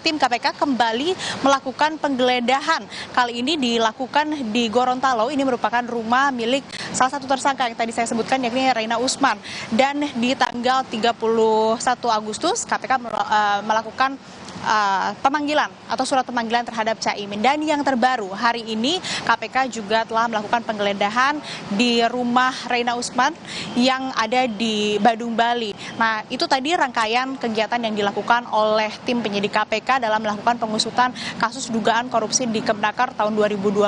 tim KPK kembali melakukan penggeledahan. Kali ini dilakukan di Gorontalo. Ini merupakan rumah milik salah satu tersangka yang tadi saya sebutkan yakni Reina Usman. Dan di tanggal 31 Agustus KPK melakukan pemanggilan atau surat pemanggilan terhadap Caimin. Dan yang terbaru hari ini KPK juga telah melakukan penggeledahan di rumah Reina Usman yang ada di Badung, Bali. Nah, itu tadi rangkaian kegiatan yang dilakukan oleh tim penyidik KPK dalam melakukan pengusutan kasus dugaan korupsi di Kemenaker tahun 2012.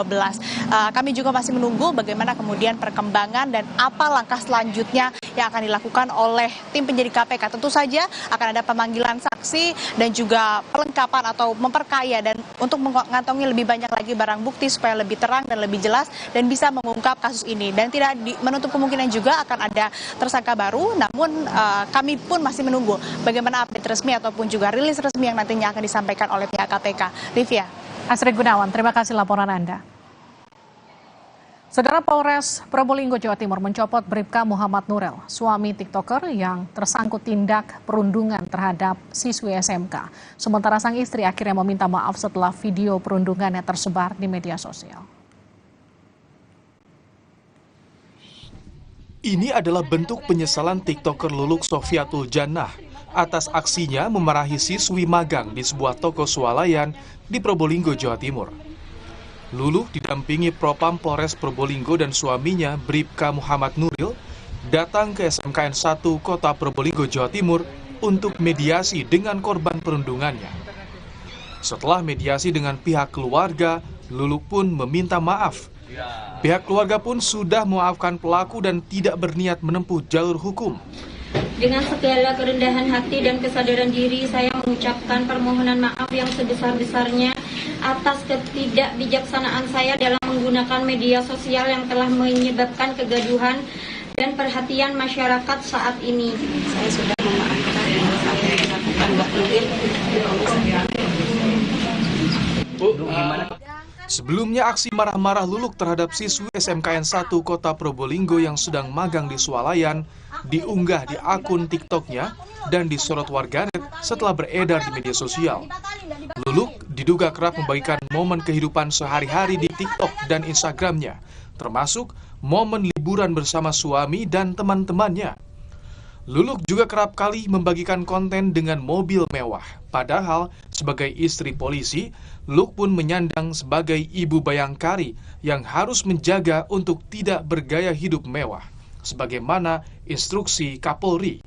Kami juga masih menunggu bagaimana kemudian perkembangan dan apa langkah selanjutnya yang akan dilakukan oleh tim penyidik KPK. Tentu saja akan ada pemanggilan saksi dan juga pelengkapan atau memperkaya dan untuk mengantongi lebih banyak lagi barang bukti supaya lebih terang dan lebih jelas dan bisa mengungkap kasus ini. Dan tidak menutup kemungkinan juga akan ada tersangka baru, namun kami pun masih menunggu bagaimana update resmi ataupun juga rilis resmi yang nantinya akan disampaikan oleh pihak KPK. Livia. Astrid Gunawan, terima kasih laporan Anda. Saudara, Polres Probolinggo, Jawa Timur mencopot Bribka Muhammad Nuril, suami TikToker yang tersangkut tindak perundungan terhadap siswi SMK. Sementara sang istri akhirnya meminta maaf setelah video perundungannya tersebar di media sosial. Ini adalah bentuk penyesalan TikToker Luluk Sofiatul Jannah atas aksinya memarahi siswi magang di sebuah toko swalayan di Probolinggo, Jawa Timur. Luluh didampingi Propam Polres Probolinggo dan suaminya Bribka Muhammad Nuril datang ke SMKN 1 Kota Probolinggo, Jawa Timur untuk mediasi dengan korban perundungannya. Setelah mediasi dengan pihak keluarga, Luluh pun meminta maaf. Pihak keluarga pun sudah memaafkan pelaku dan tidak berniat menempuh jalur hukum. Dengan segala kerendahan hati dan kesadaran diri, saya mengucapkan permohonan maaf yang sebesar-besarnya atas ketidakbijaksanaan saya dalam menggunakan media sosial yang telah menyebabkan kegaduhan dan perhatian masyarakat saat ini. Saya sudah memaafkan yang saya lakukan Mbak Nuril. Sebelumnya aksi marah-marah Luluk terhadap siswi SMKN 1 Kota Probolinggo yang sedang magang di swalayan diunggah di akun TikToknya dan disorot warganet setelah beredar di media sosial. Luluk diduga kerap membagikan momen kehidupan sehari-hari di TikTok dan Instagramnya, termasuk momen liburan bersama suami dan teman-temannya. Luluk juga kerap kali membagikan konten dengan mobil mewah. Padahal sebagai istri polisi, Luluk pun menyandang sebagai ibu bayangkari yang harus menjaga untuk tidak bergaya hidup mewah, sebagaimana instruksi Kapolri.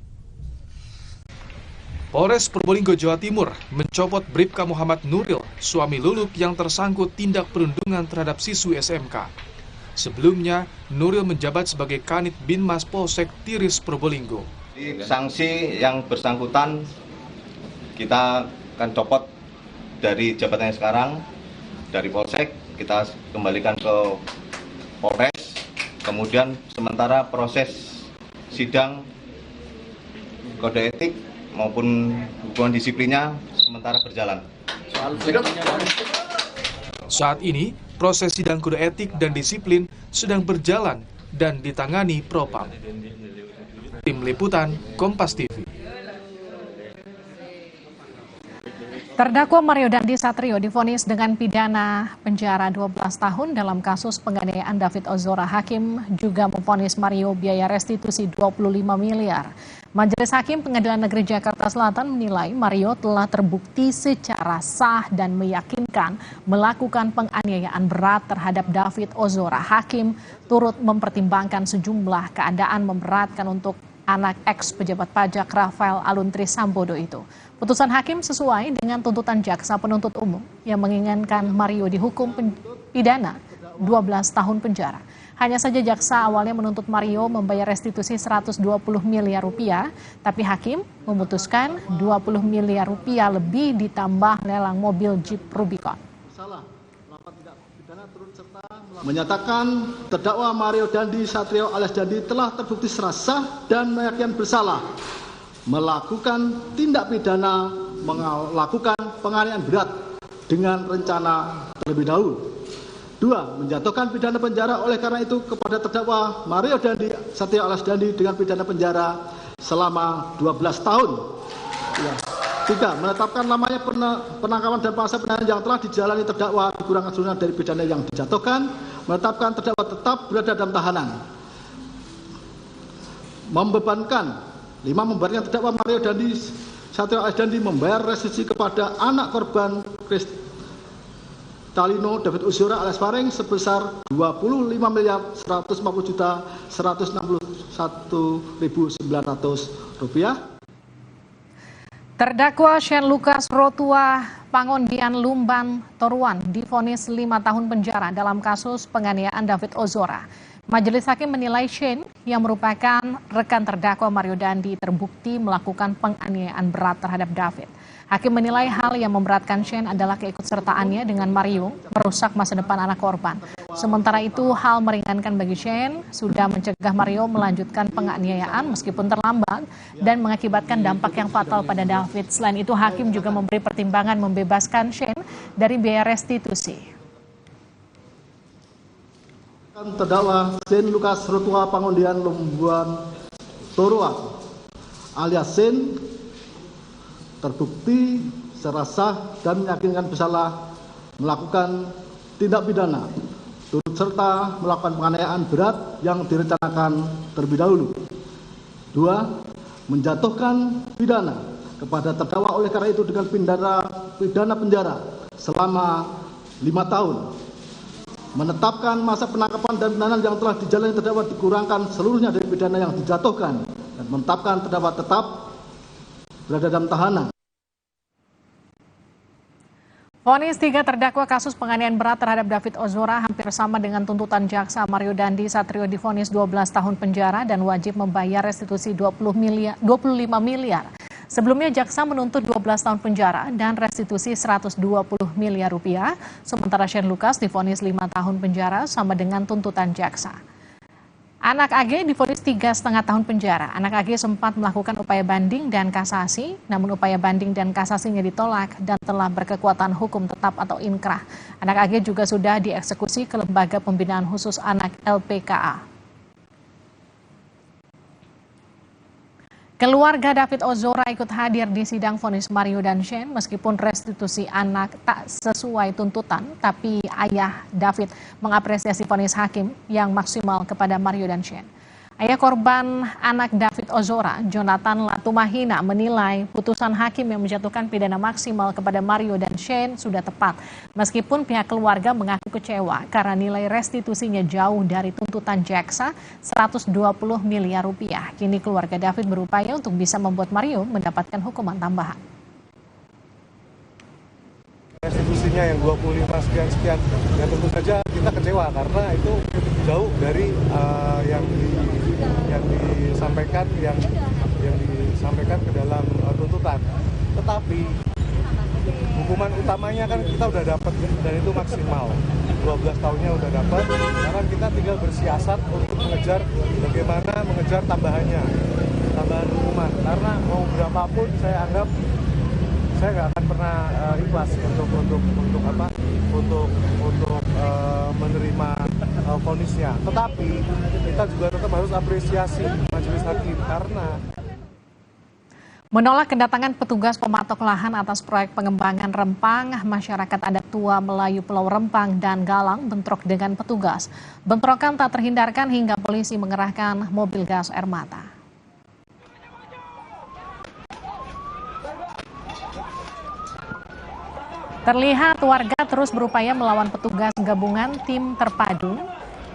Polres Probolinggo, Jawa Timur mencopot Bribka Muhammad Nuril, suami Luluk yang tersangkut tindak perundungan terhadap siswi SMK. Sebelumnya, Nuril menjabat sebagai Kanit Binmas Polsek Tiris Probolinggo. Sanksi yang bersangkutan kita akan copot dari jabatannya sekarang, dari Polsek kita kembalikan ke Polres, kemudian sementara proses sidang kode etik maupun hubungan disiplinnya sementara berjalan. Saat ini, proses sidang kode etik dan disiplin sedang berjalan dan ditangani Propam. Tim Liputan, Kompas TV. Terdakwa Mario Dandi Satrio divonis dengan pidana penjara 12 tahun dalam kasus penganiayaan David Ozora. Hakim juga memvonis Mario biaya restitusi 25 miliar. Majelis Hakim Pengadilan Negeri Jakarta Selatan menilai Mario telah terbukti secara sah dan meyakinkan melakukan penganiayaan berat terhadap David Ozora. Hakim turut mempertimbangkan sejumlah keadaan memberatkan untuk anak ex pejabat pajak Rafael Aluntri Sambodo itu. Putusan hakim sesuai dengan tuntutan jaksa penuntut umum yang menginginkan Mario dihukum pidana 12 tahun penjara. Hanya saja jaksa awalnya menuntut Mario membayar restitusi 120 miliar rupiah, tapi hakim memutuskan 20 miliar rupiah lebih ditambah lelang mobil Jeep Rubicon. Menyatakan terdakwa Mario Dandi Satrio alias Dandi telah terbukti secara sah dan meyakinkan bersalah melakukan tindak pidana melakukan penganiayaan berat dengan rencana terlebih dahulu. 2. Menjatuhkan pidana penjara oleh karena itu kepada terdakwa Mario Dandi Satrio alias Dandi dengan pidana penjara selama 12 tahun. 3. Menetapkan lamanya penangkapan dan masa penahanan yang telah dijalani terdakwa dikurangkan seluruhnya dari pidana yang dijatuhkan. Menetapkan terdakwa tetap berada dalam tahanan. Membebankan terdakwa Mario Dandi Satrio alias Dandi membayar restitusi kepada anak korban Kristalino David Ozora alias Fareng sebesar 25 miliar 150 juta 161.900 rupiah. Terdakwa Shane Lucas Rotua Pangondian Lumban Toruan divonis 5 tahun penjara dalam kasus penganiayaan David Ozora. Majelis Hakim menilai Shane yang merupakan rekan terdakwa Mario Dandi terbukti melakukan penganiayaan berat terhadap David. Hakim menilai hal yang memberatkan Shane adalah keikutsertaannya dengan Mario merusak masa depan anak korban. Sementara itu hal meringankan bagi Shane sudah mencegah Mario melanjutkan penganiayaan meskipun terlambat dan mengakibatkan dampak yang fatal pada David. Selain itu hakim juga memberi pertimbangan membebaskan Shane dari biaya restitusi. Terdakwa Shane Lucas Rotua Pangondian Lumban Toruan alias Shane terbukti secara sah dan meyakinkan bersalah melakukan tindak pidana turut serta melakukan penganiayaan berat yang direncanakan terlebih dahulu. 2. Menjatuhkan pidana kepada terdakwa oleh karena itu dengan pidana penjara selama 5 tahun. Menetapkan masa penangkapan dan penahanan yang telah dijalani terdakwa dikurangkan seluruhnya dari pidana yang dijatuhkan dan menetapkan terdakwa tetap berada dalam tahanan. Vonis 3 terdakwa kasus penganiayaan berat terhadap David Ozora hampir sama dengan tuntutan jaksa. Mario Dandi Satrio divonis 12 tahun penjara dan wajib membayar restitusi 25 miliar. Sebelumnya jaksa menuntut 12 tahun penjara dan restitusi 120 miliar rupiah, sementara Shane Lucas divonis 5 tahun penjara sama dengan tuntutan jaksa. Anak AG divonis 3,5 tahun penjara. Anak AG sempat melakukan upaya banding dan kasasi, namun upaya banding dan kasasinya ditolak dan telah berkekuatan hukum tetap atau inkrah. Anak AG juga sudah dieksekusi ke Lembaga Pembinaan Khusus Anak LPKA. Keluarga David Ozora ikut hadir di sidang vonis Mario dan Shane meskipun restitusi anak tak sesuai tuntutan, tapi ayah David mengapresiasi vonis hakim yang maksimal kepada Mario dan Shane. Ayah korban anak David Ozora, Jonathan Latumahina, menilai putusan hakim yang menjatuhkan pidana maksimal kepada Mario dan Shane sudah tepat. Meskipun pihak keluarga mengaku kecewa karena nilai restitusinya jauh dari tuntutan jaksa 120 miliar rupiah. Kini keluarga David berupaya untuk bisa membuat Mario mendapatkan hukuman tambahan. Restitusinya yang 25 sekian, ya tentu saja kita kecewa karena itu jauh dari yang disampaikan ke dalam tuntutan. Tetapi hukuman utamanya kan kita udah dapat dan itu maksimal. 12 tahunnya udah dapat. Sekarang kita tinggal bersiasat untuk bagaimana mengejar tambahan hukuman. Karena mau berapapun saya anggap saya nggak akan pernah ikhlas untuk menerima vonisnya. Tetapi kita juga tetap harus apresiasi majelis hakim karena Menolak kedatangan petugas pematok lahan atas proyek pengembangan Rempang, masyarakat adat tua Melayu Pulau Rempang dan Galang bentrok dengan petugas. Bentrokan tak terhindarkan hingga polisi mengerahkan mobil gas air mata. Terlihat warga terus berupaya melawan petugas gabungan tim terpadu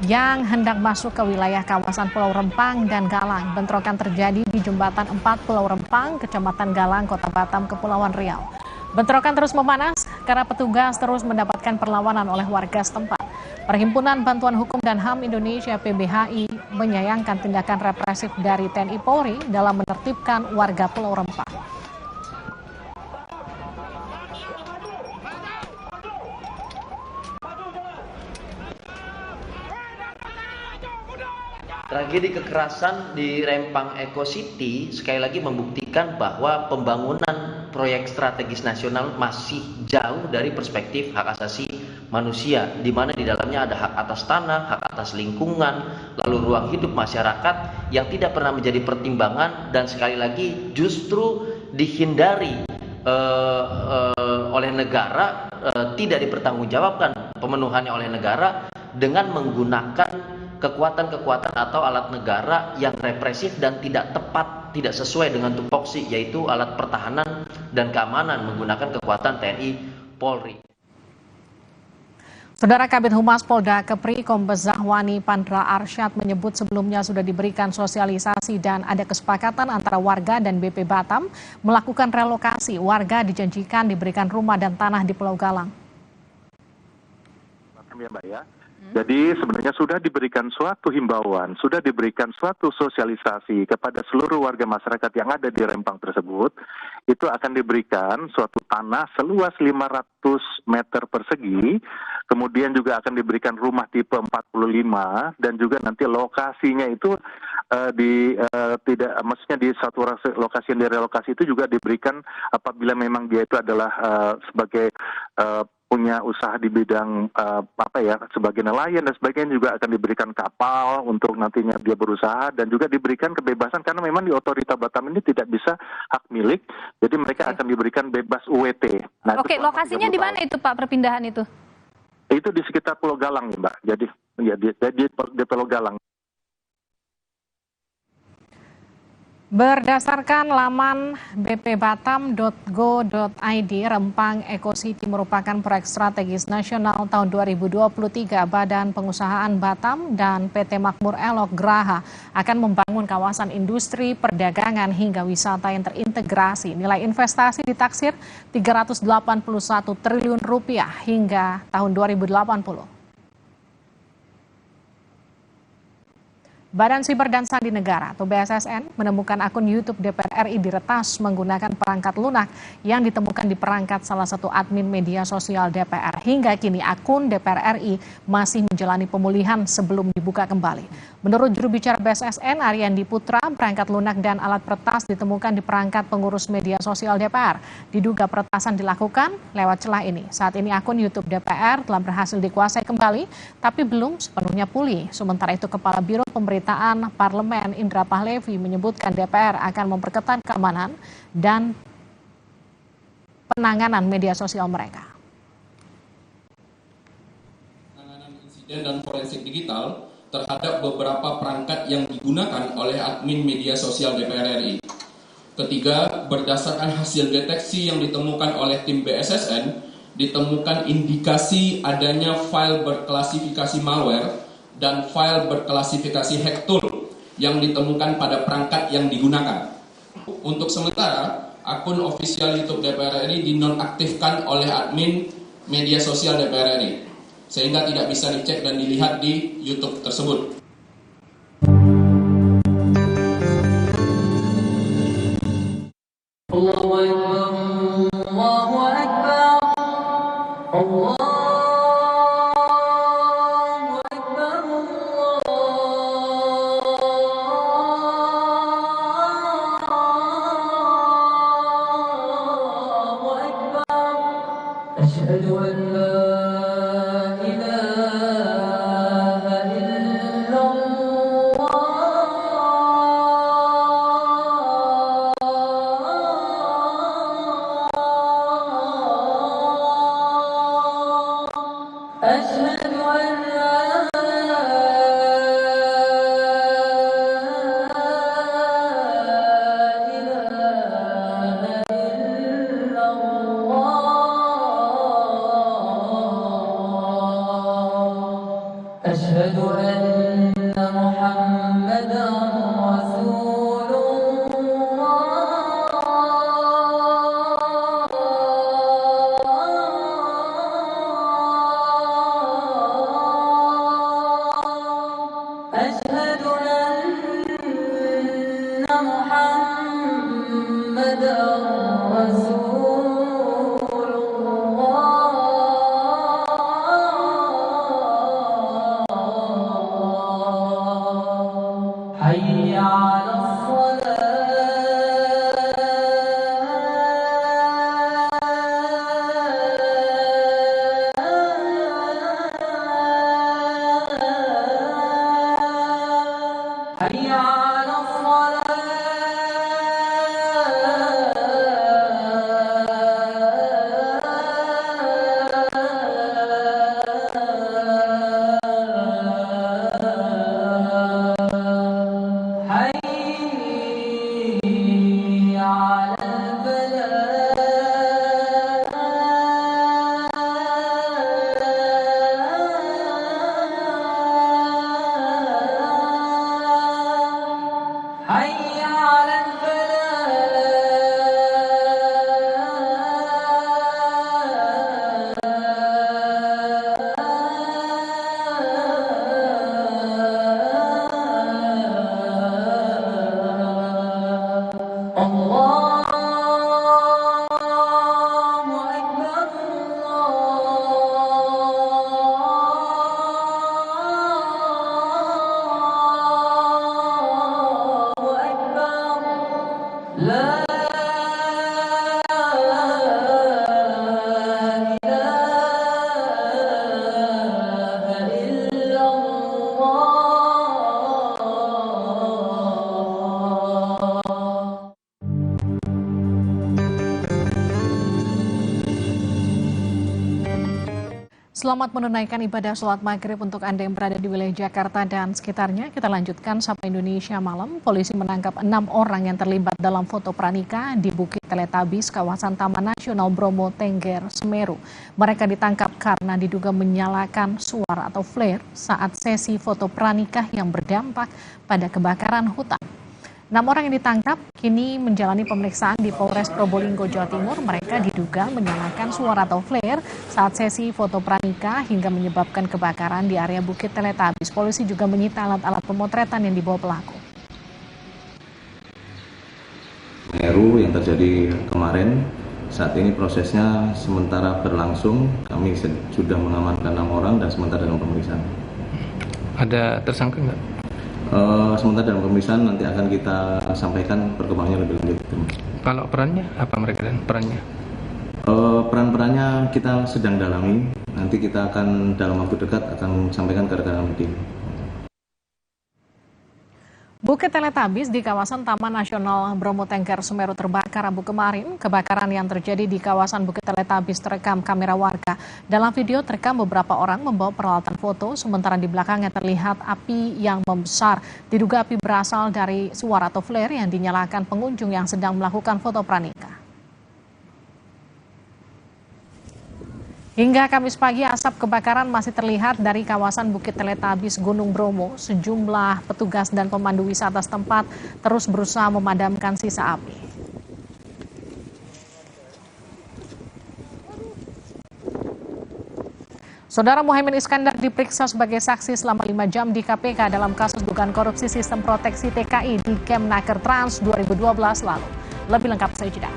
yang hendak masuk ke wilayah kawasan Pulau Rempang dan Galang. Bentrokan terjadi di Jembatan 4 Pulau Rempang, Kecamatan Galang, Kota Batam, Kepulauan Riau. Bentrokan terus memanas karena petugas terus mendapatkan perlawanan oleh warga setempat. Perhimpunan Bantuan Hukum dan HAM Indonesia (PBHI) menyayangkan tindakan represif dari TNI Polri dalam menertibkan warga Pulau Rempang. Tragedi kekerasan di Rempang Eco City sekali lagi membuktikan bahwa pembangunan proyek strategis nasional masih jauh dari perspektif hak asasi manusia, di mana di dalamnya ada hak atas tanah, hak atas lingkungan, lalu ruang hidup masyarakat yang tidak pernah menjadi pertimbangan dan sekali lagi justru dihindari oleh negara, tidak dipertanggungjawabkan pemenuhannya oleh negara dengan menggunakan kekuatan-kekuatan atau alat negara yang represif dan tidak tepat, tidak sesuai dengan tupoksi, yaitu alat pertahanan dan keamanan menggunakan kekuatan TNI Polri. Saudara Kabid Humas Polda Kepri Kombes Zahwani Pandra Arsyad menyebut sebelumnya sudah diberikan sosialisasi dan ada kesepakatan antara warga dan BP Batam melakukan relokasi. Warga dijanjikan diberikan rumah dan tanah di Pulau Galang. Ya, Mbak, ya. Jadi sebenarnya sudah diberikan suatu himbauan, sudah diberikan suatu sosialisasi kepada seluruh warga masyarakat yang ada di Rempang tersebut. Itu akan diberikan suatu tanah seluas 500 meter persegi, kemudian juga akan diberikan rumah tipe 45 dan juga nanti lokasinya itu maksudnya di satu lokasi yang direlokasi itu juga diberikan apabila memang dia itu adalah sebagai punya usaha di bidang sebagai nelayan dan sebagainya, juga akan diberikan kapal untuk nantinya dia berusaha dan juga diberikan kebebasan karena memang di Otorita Batam ini tidak bisa hak milik, jadi mereka akan diberikan bebas UWT. Nah, Oke, lokasinya di mana itu Pak perpindahan itu? Itu di sekitar Pulau Galang ya Mbak, jadi ya di Pulau Galang. Berdasarkan laman bpbatam.go.id, Rempang Eco City merupakan proyek strategis nasional tahun 2023. Badan Pengusahaan Batam dan PT Makmur Elok Graha akan membangun kawasan industri, perdagangan hingga wisata yang terintegrasi. Nilai investasi ditaksir 381 triliun rupiah hingga tahun 2080. Badan Siber dan Sandi Negara atau BSSN menemukan akun YouTube DPR RI diretas menggunakan perangkat lunak yang ditemukan di perangkat salah satu admin media sosial DPR. Hingga kini akun DPR RI masih menjalani pemulihan sebelum dibuka kembali. Menurut juru bicara BSSN Ariandi Putra, perangkat lunak dan alat peretas ditemukan di perangkat pengurus media sosial DPR. Diduga peretasan dilakukan lewat celah ini. Saat ini akun YouTube DPR telah berhasil dikuasai kembali, tapi belum sepenuhnya pulih. Sementara itu Kepala Biro Pemberitaan Parlemen Indra Pahlevi menyebutkan DPR akan memperketat keamanan dan penanganan media sosial mereka. Penanganan insiden dan forensik digital terhadap beberapa perangkat yang digunakan oleh admin media sosial DPR RI. Ketiga, berdasarkan hasil deteksi yang ditemukan oleh tim BSSN, ditemukan indikasi adanya file berklasifikasi malware dan file berklasifikasi hacktool yang ditemukan pada perangkat yang digunakan. Untuk sementara, akun official YouTube DPR RI dinonaktifkan oleh admin media sosial DPR RI, sehingga tidak bisa dicek dan dilihat di YouTube tersebut. Allahu Akbar, Allahu Akbar, Allahu Akbar, Allahu Akbar, Asyhadu an la ilaha illallah. أشهد أن لا أشهد أن محمدا رسول الله أشهد أن محمدا رسول الله حي على الصلاة حي على الصلاة حي على الفلاح حي على الفلاح الله أكبر الله أكبر لا إله إلا الله Selamat menunaikan ibadah sholat maghrib untuk Anda yang berada di wilayah Jakarta dan sekitarnya. Kita lanjutkan Sapa Indonesia Malam. Polisi menangkap 6 orang yang terlibat dalam foto pranikah di Bukit Teletabis, kawasan Taman Nasional Bromo Tengger, Semeru. Mereka ditangkap karena diduga menyalakan suar atau flare saat sesi foto pranikah yang berdampak pada kebakaran hutan. 6 orang yang ditangkap kini menjalani pemeriksaan di Polres Probolinggo, Jawa Timur. Mereka diduga menyalakan suara atau flare saat sesi foto pranikah hingga menyebabkan kebakaran di area Bukit Teletabis. Polisi juga menyita alat-alat pemotretan yang dibawa pelaku. Semeru yang terjadi kemarin, saat ini prosesnya sementara berlangsung. Kami sudah mengamankan 6 orang dan sementara dalam pemeriksaan. Ada tersangka nggak? Sementara dalam pemeriksaan nanti akan kita sampaikan perkembangannya lebih lanjut. Kalau perannya apa mereka dan perannya? Peran-perannya kita sedang dalami. Nanti kita akan dalam waktu dekat akan sampaikan ke rekan-rekan media. Bukit Teletabis di kawasan Taman Nasional Bromo Tengger, Semeru terbakar Rabu kemarin. Kebakaran yang terjadi di kawasan Bukit Teletabis terekam kamera warga. Dalam video terekam beberapa orang membawa peralatan foto, sementara di belakangnya terlihat api yang membesar. Diduga api berasal dari suara atau flare yang dinyalakan pengunjung yang sedang melakukan foto pranikah. Hingga Kamis pagi, asap kebakaran masih terlihat dari kawasan Bukit Teletabis, Gunung Bromo. Sejumlah petugas dan pemandu wisata setempat terus berusaha memadamkan sisa api. Saudara Muhaimin Iskandar diperiksa sebagai saksi selama 5 jam di KPK dalam kasus dugaan korupsi sistem proteksi TKI di Kemnaker Trans 2012 lalu. Lebih lengkap saya jeda.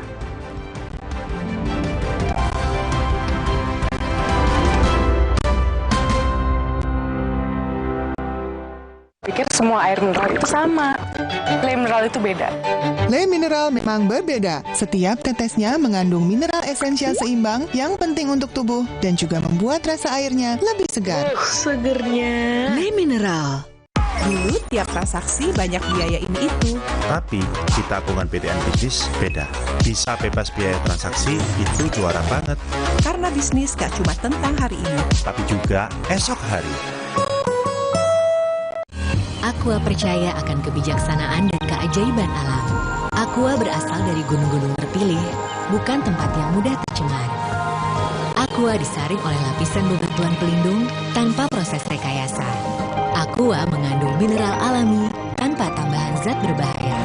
Pikir semua air mineral itu sama. Le mineral itu beda. Le mineral memang berbeda. Setiap tetesnya mengandung mineral esensial seimbang yang penting untuk tubuh dan juga membuat rasa airnya lebih segar. Segernya. Le mineral. Dulu tiap transaksi banyak biaya ini itu. Tapi di tabungan BTN Bugis beda. Bisa bebas biaya transaksi itu juara banget. Karena bisnis gak cuma tentang hari ini, tapi juga esok hari. Aqua percaya akan kebijaksanaan dan keajaiban alam. Aqua berasal dari gunung-gunung terpilih, bukan tempat yang mudah tercemar. Aqua disaring oleh lapisan bebatuan pelindung tanpa proses rekayasa. Aqua mengandung mineral alami tanpa tambahan zat berbahaya.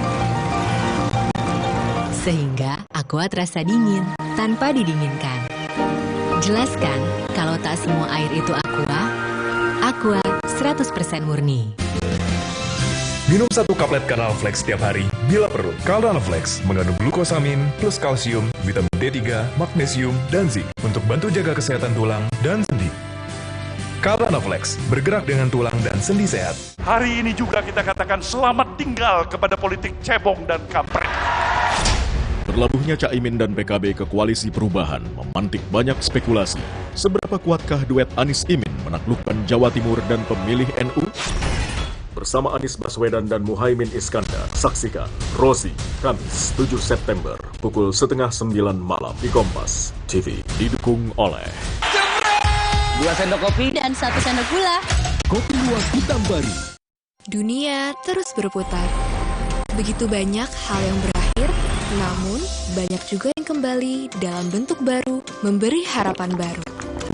Sehingga Aqua terasa dingin tanpa didinginkan. Jelaskan kalau tak semua air itu Aqua. Aqua 100% murni. Minum 1 kaplet Kanalflex setiap hari bila perlu. Kanalflex mengandung glukosamin plus kalsium, vitamin D3, magnesium, dan zinc untuk bantu jaga kesehatan tulang dan sendi. Kanalflex bergerak dengan tulang dan sendi sehat. Hari ini juga kita katakan selamat tinggal kepada politik cebong dan kampret. Berlabuhnya Caimin dan PKB ke koalisi perubahan memantik banyak spekulasi. Seberapa kuatkah duet Anies Imin menaklukkan Jawa Timur dan pemilih NU? Bersama Anies Baswedan dan Muhaimin Iskandar, saksikan Rosi, Kamis 7 September, pukul 8:30 malam di Kompas TV. Didukung oleh 2 sendok kopi dan 1 sendok gula. Kopi Luwak Hitam Baru. Dunia terus berputar. Begitu banyak hal yang berakhir, namun banyak juga yang kembali dalam bentuk baru, memberi harapan baru.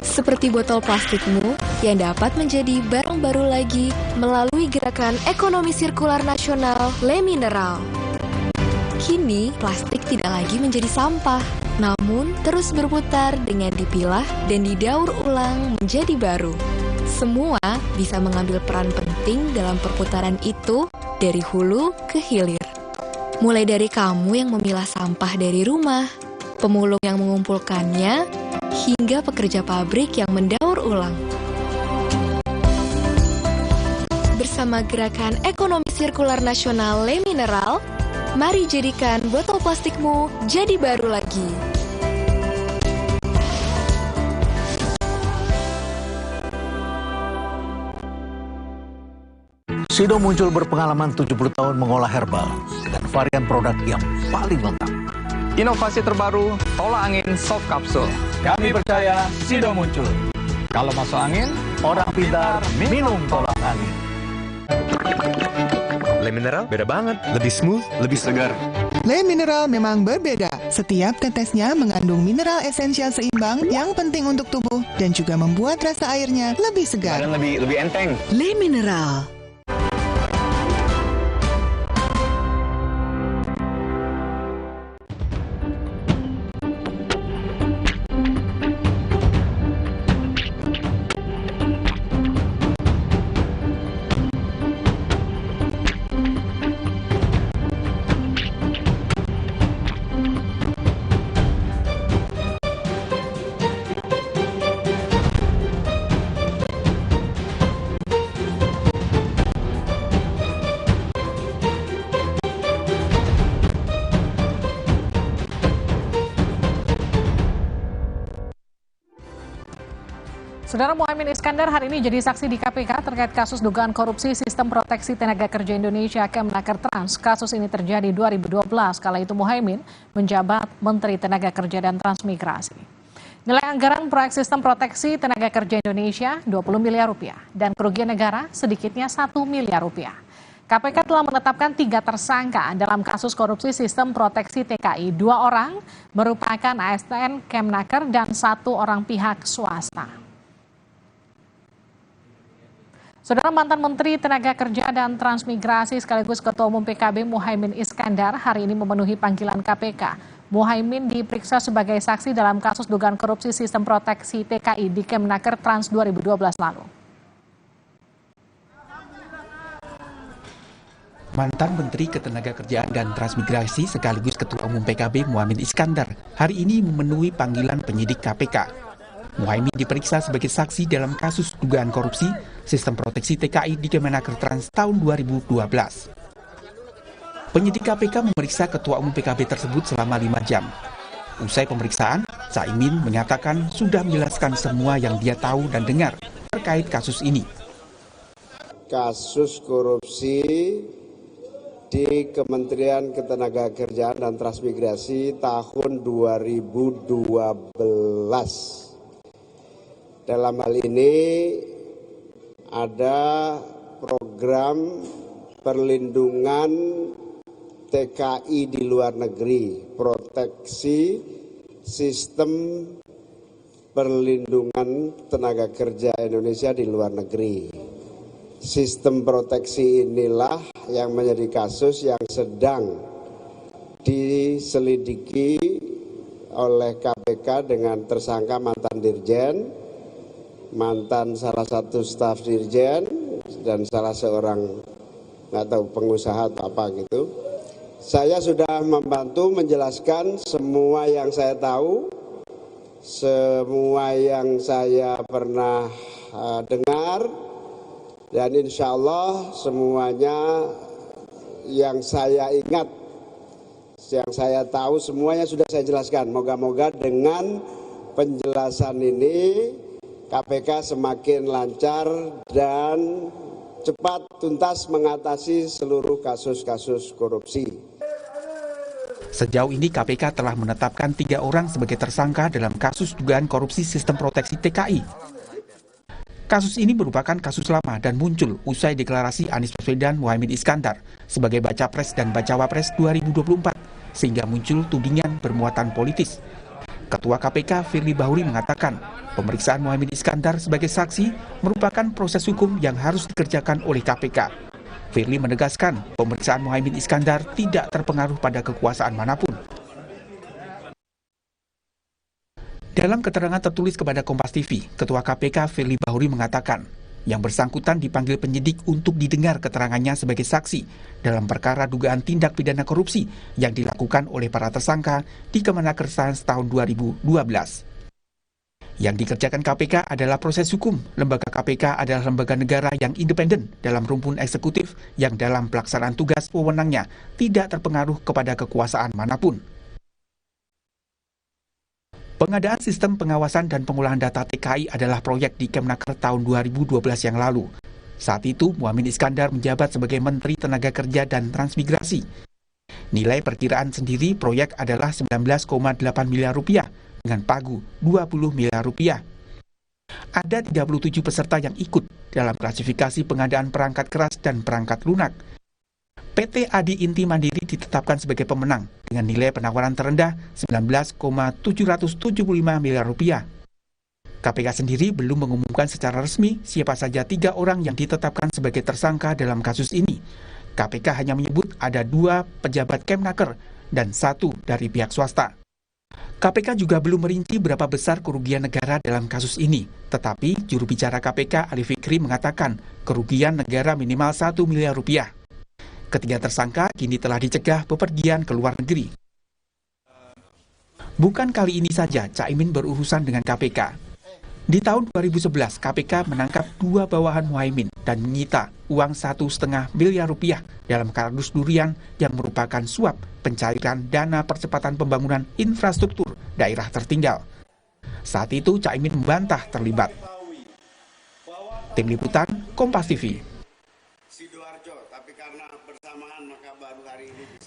Seperti botol plastikmu yang dapat menjadi barang baru lagi melalui gerakan ekonomi sirkular nasional Le Mineral. Kini, plastik tidak lagi menjadi sampah, namun terus berputar dengan dipilah dan didaur ulang menjadi baru. Semua bisa mengambil peran penting dalam perputaran itu dari hulu ke hilir. Mulai dari kamu yang memilah sampah dari rumah, pemulung yang mengumpulkannya, hingga pekerja pabrik yang mendaur ulang. Bersama gerakan ekonomi sirkular nasional Le Mineral, mari jadikan botol plastikmu jadi baru lagi. Sido Muncul berpengalaman 70 tahun mengolah herbal dengan varian produk yang paling lengkap. Inovasi terbaru, tolak angin soft capsule. Kami percaya Sido Muncul. Kalau masuk angin, orang pintar minum tolak angin. Le Mineral beda banget, lebih smooth, lebih segar. Le Mineral memang berbeda. Setiap tetesnya mengandung mineral esensial seimbang yang penting untuk tubuh dan juga membuat rasa airnya lebih segar. Dan lebih enteng. Le Mineral. Saudara, Muhaimin Iskandar hari ini jadi saksi di KPK terkait kasus dugaan korupsi Sistem Proteksi Tenaga Kerja Indonesia Kemnaker Trans. Kasus ini terjadi 2012, kala itu Muhaimin menjabat Menteri Tenaga Kerja dan Transmigrasi. Nilai anggaran proyek Sistem Proteksi Tenaga Kerja Indonesia 20 miliar rupiah dan kerugian negara sedikitnya 1 miliar rupiah. KPK telah menetapkan 3 tersangka dalam kasus korupsi Sistem Proteksi TKI. 2 orang merupakan ASN Kemnaker dan 1 orang pihak swasta. Saudara, mantan Menteri Tenaga Kerja dan Transmigrasi sekaligus Ketua Umum PKB Muhaimin Iskandar hari ini memenuhi panggilan KPK. Muhaimin diperiksa sebagai saksi dalam kasus dugaan korupsi Sistem Proteksi TKI di Kemnaker Trans 2012 lalu. Mantan Menteri Ketenagakerjaan dan Transmigrasi sekaligus Ketua Umum PKB Muhaimin Iskandar hari ini memenuhi panggilan penyidik KPK. Muhaimin diperiksa sebagai saksi dalam kasus dugaan korupsi Sistem Proteksi TKI di Kemnaker Trans tahun 2012. Penyidik KPK memeriksa Ketua Umum PKB tersebut selama 5 jam. Usai pemeriksaan, Caimin menyatakan sudah menjelaskan semua yang dia tahu dan dengar terkait kasus ini. kasus korupsi di Kementerian Ketenagakerjaan dan Transmigrasi tahun 2012. Dalam hal ini ada program perlindungan TKI di luar negeri, proteksi sistem perlindungan tenaga kerja Indonesia di luar negeri. Sistem proteksi inilah yang menjadi kasus yang sedang diselidiki oleh KPK dengan tersangka mantan dirjen, mantan salah satu staf dirjen, dan salah seorang nggak tahu pengusaha atau apa gitu. Saya sudah membantu menjelaskan semua yang saya tahu, semua yang saya pernah dengar, dan insya Allah semuanya yang saya ingat, yang saya tahu semuanya sudah saya jelaskan. Moga-moga dengan penjelasan ini KPK semakin lancar dan cepat tuntas mengatasi seluruh kasus-kasus korupsi. Sejauh ini KPK telah menetapkan 3 orang sebagai tersangka dalam kasus dugaan korupsi sistem proteksi TKI. Kasus ini merupakan kasus lama dan muncul usai deklarasi Anies Baswedan Muhaimin Iskandar sebagai Baca Pres dan Bacawa Pres 2024, sehingga muncul tudingan bermuatan politis. Ketua KPK Firly Bahuri mengatakan, pemeriksaan Muhaimin Iskandar sebagai saksi merupakan proses hukum yang harus dikerjakan oleh KPK. Firly menegaskan, pemeriksaan Muhaimin Iskandar tidak terpengaruh pada kekuasaan manapun. Dalam keterangan tertulis kepada Kompas TV, Ketua KPK Firly Bahuri mengatakan, yang bersangkutan dipanggil penyidik untuk didengar keterangannya sebagai saksi dalam perkara dugaan tindak pidana korupsi yang dilakukan oleh para tersangka di Kemenaker Sains tahun 2012. Yang dikerjakan KPK adalah proses hukum. Lembaga KPK adalah lembaga negara yang independen dalam rumpun eksekutif yang dalam pelaksanaan tugas wewenangnya tidak terpengaruh kepada kekuasaan manapun. Pengadaan sistem pengawasan dan pengolahan data TKI adalah proyek di Kemenaker tahun 2012 yang lalu. Saat itu, Muhaimin Iskandar menjabat sebagai Menteri Tenaga Kerja dan Transmigrasi. Nilai perkiraan sendiri proyek adalah 19,8 miliar rupiah dengan pagu 20 miliar rupiah. Ada 37 peserta yang ikut dalam klasifikasi pengadaan perangkat keras dan perangkat lunak. PT Adi Inti Mandiri ditetapkan sebagai pemenang dengan nilai penawaran terendah 19,775 miliar rupiah. KPK sendiri belum mengumumkan secara resmi siapa saja 3 orang yang ditetapkan sebagai tersangka dalam kasus ini. KPK hanya menyebut ada 2 pejabat Kemnaker dan 1 dari pihak swasta. KPK juga belum merinci berapa besar kerugian negara dalam kasus ini. Tetapi juru bicara KPK Ali Fikri mengatakan kerugian negara minimal 1 miliar rupiah. Ketiga tersangka kini telah dicegah bepergian ke luar negeri. Bukan kali ini saja Caimin berurusan dengan KPK. Di tahun 2011, KPK menangkap 2 bawahan Muhaimin dan menyita uang 1,5 miliar rupiah dalam kardus durian yang merupakan suap pencairan dana percepatan pembangunan infrastruktur daerah tertinggal. Saat itu Caimin membantah terlibat. Tim Liputan, Kompas TV.